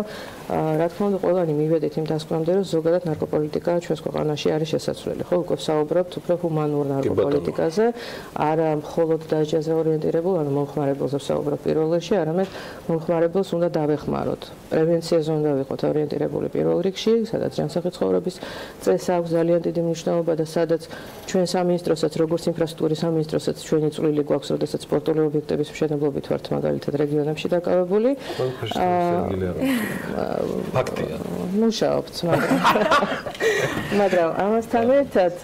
რა თქმა უნდა, ყველანი მივედით იმ დასკვნამდე, რომ ზოგადად ნარკოპოლიტიკა ჩვენს ქვეყანაში არის შესაძლებელი. ხო, უკვე ვსაუბრობთ უფრო ჰუმანურ ნარკოპოლიტიკაზე, არა მხოლოდ დაჯაზე ორიენტირებულ, ანუ მომხმარებელზე ვსაუბრობ პირველ რიგში, არამედ მომხმარებელს უნდა დავეხმაროთ. პრევენციაზე უნდა ვიყოთ ორიენტირებული პირველ რიგში, სადაც ჯანსაღი ცხოვრების წესს აქვს ძალიან დიდი მნიშვნელობა და სადაც ჩვენ სამინისტროსაც, როგორც ინფრასტრუქტურის სამინისტროსაც ჩვენი წვლილი გვაქვს, როდესაც სპორტული ობიექტების მშენებლობით ვართ მაგალითად რეგიონებში დაკავებული. ფაქტია. მუშაობთ, მაგრამ ამასთან ერთად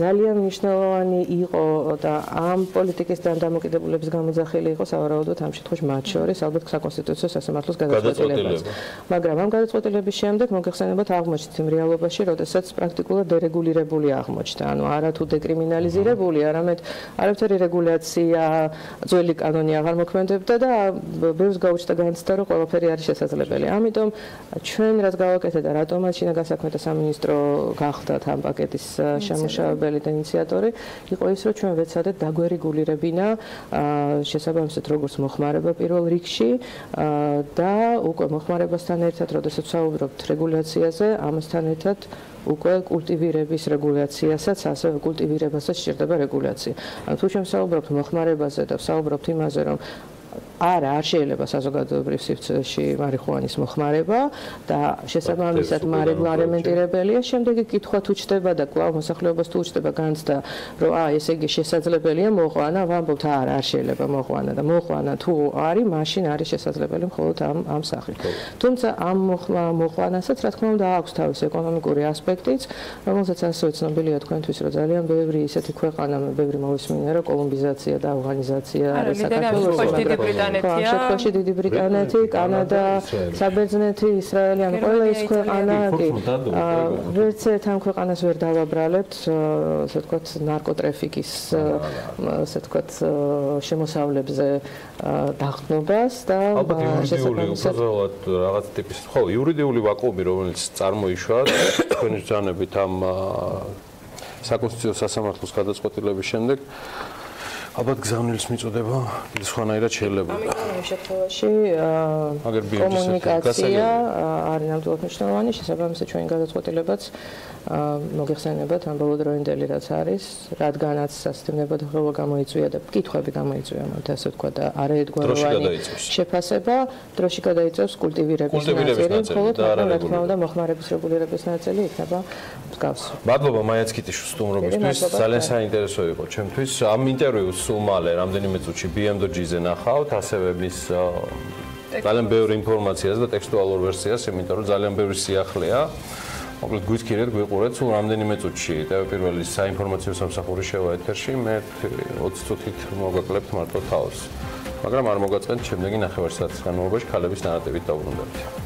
ძალიან მნიშვნელოვანი იყო და ამ პოლიტიკისთან დამოკიდებულების გამოძახილი იყო სავარაუდოდ ამ შემთხვევაში მათ შორის ალბათ საკონსტიტუციო სასამართლოს გადაწყვეტილებაც. მაგრამ ამ გადაწყვეტილების შემდეგ მოგეხსენებათ აღმოჩნდა იმ რეალობაში, როდესაც პრაქტიკულად დერეგულირებული აღმოჩნდა. ანუ არა თუ დეკრიმინალიზირებული, არამედ არაფერი რეგულაცია, ძველი კანონი აღარ მოქმედებდა და ბევრს გაუჩნდა განცდა, რომ ყველაფერი არის შესაძლებელი. ამიტომ ჩვენ რაც გავაკეთეთ და რატომაც შინა გასაქმეთა სამინისტრო გახდათ ამ პაკეტის შემმუშავებელი და ინიციატორი, იყო ის, რომ ჩვენ ვეცადეთ დაგვერეგულირებინა შესაბამისად როგორც მოხმარება პირველ რიგში და უკვე მოხმარებასთან ერთად, როდესაც ვსაუბრობთ რეგულაციაზე, ამასთან ერთად უკვე კულტივირების რეგულაციასაც, ასევე კულტივირებასაც სჭირდება რეგულაცია. ანუ თუ ჩვენ ვსაუბრობთ მოხმარებაზე და ვსაუბრობთ იმაზე, რომ არ შეიძლება საზოგადოებრივ სივრცეში მარიხუანის მოხმარება და შესაბამისად მარეგლამენტირებელია. შემდეგი კითხვა თუ ჩდება და კვლავ მოსახლეობას თუ უჩნდება განცდა, რომ ესე იგი შესაძლებელია მოყვანა, ვამბობთ არ შეიძლება მოყვანა და მოყვანა თუ არის, მაშინ არის შესაძლებელი მხოლოდ ამ სახით. თუმცა ამ მოყვანასაც რა თქმა უნდა აქვს თავისი ეკონომიკური ასპექტიც, რომელსაც ასევე ცნობილია თქვენთვის, რომ ძალიან ბევრი ისეთი ქვეყანა, ბევრი მოვისმინე, რომ კოლუმბიზაცია და ავღანიზაცია არის საქართველოს შემთხვევაში დიდი ბრიტანეთი, კანადა, საბერძნეთი, ისრაელი, ან ყველა ის ქვეყანა, ვერც ერთ ამ ქვეყანას ვერ დავაბრალებთ, ასე ვთქვათ, ნარკოტრაფიკის, ასე ვთქვათ, შემოსავლებზე დახტნობას და შესაბამისად რაღაც ტიპის, ხო, იურიდიული ვაკუუმი, რომელიც წარმოიშვა თქვენი ბრძანებით ამ საკონსტიტუციო სასამართლოს გადაწყვეტილების შემდეგ ალბათ გზავნილის მიწოდება სხვანაირად შეიძლება. ამიტომ ამ შემთხვევაში კომუნიკაცია არის ნამდვილად მნიშვნელოვანი, შესაბამისად ჩვენი გადაწყვეტილებაც მოგეხსენებათ ამ ბოლოდროინდელი რაც არის, რადგანაც სასტემნებად ხრობა გამოიწვია და კითხვები გამოიწვია, მოთ ასე ვთქვა და არაერთგვაროვანი შეფასება, დროში გადაიწევს კულტივირების ნაწილი, ხოლო რა თქმა უნდა მოხმარების რეგულირების ნაწილი იქნება მსგავსი. მადლობა მაიაცკიტიშვილის სტუმრობისთვის, ძალიან საინტერესო იყო ჩემთვის. ამ ინტერვიუს სულ მალე რამდენიმე წუთში BMWG-ზე ნახავთ, ასევე მის ძალიან ბევრი ინფორმაციას და ტექსტუალურ ვერსიას, იმიტომ რომ ძალიან ბევრი სიახლეა. მოკლედ გვიძქირეთ, გვიყურეთ, სულ რამდენიმე წუთში TV პირველის საინფორმაციო სამსახური შევა ეთერში, მე 20 წუთით მოვაკლებთ მარტო თავს. მაგრამ არ მოგაწყენთ შემდეგი ნახევარ საათის განმავლობაში ქალების ნარატივით დაუბრუნდებით.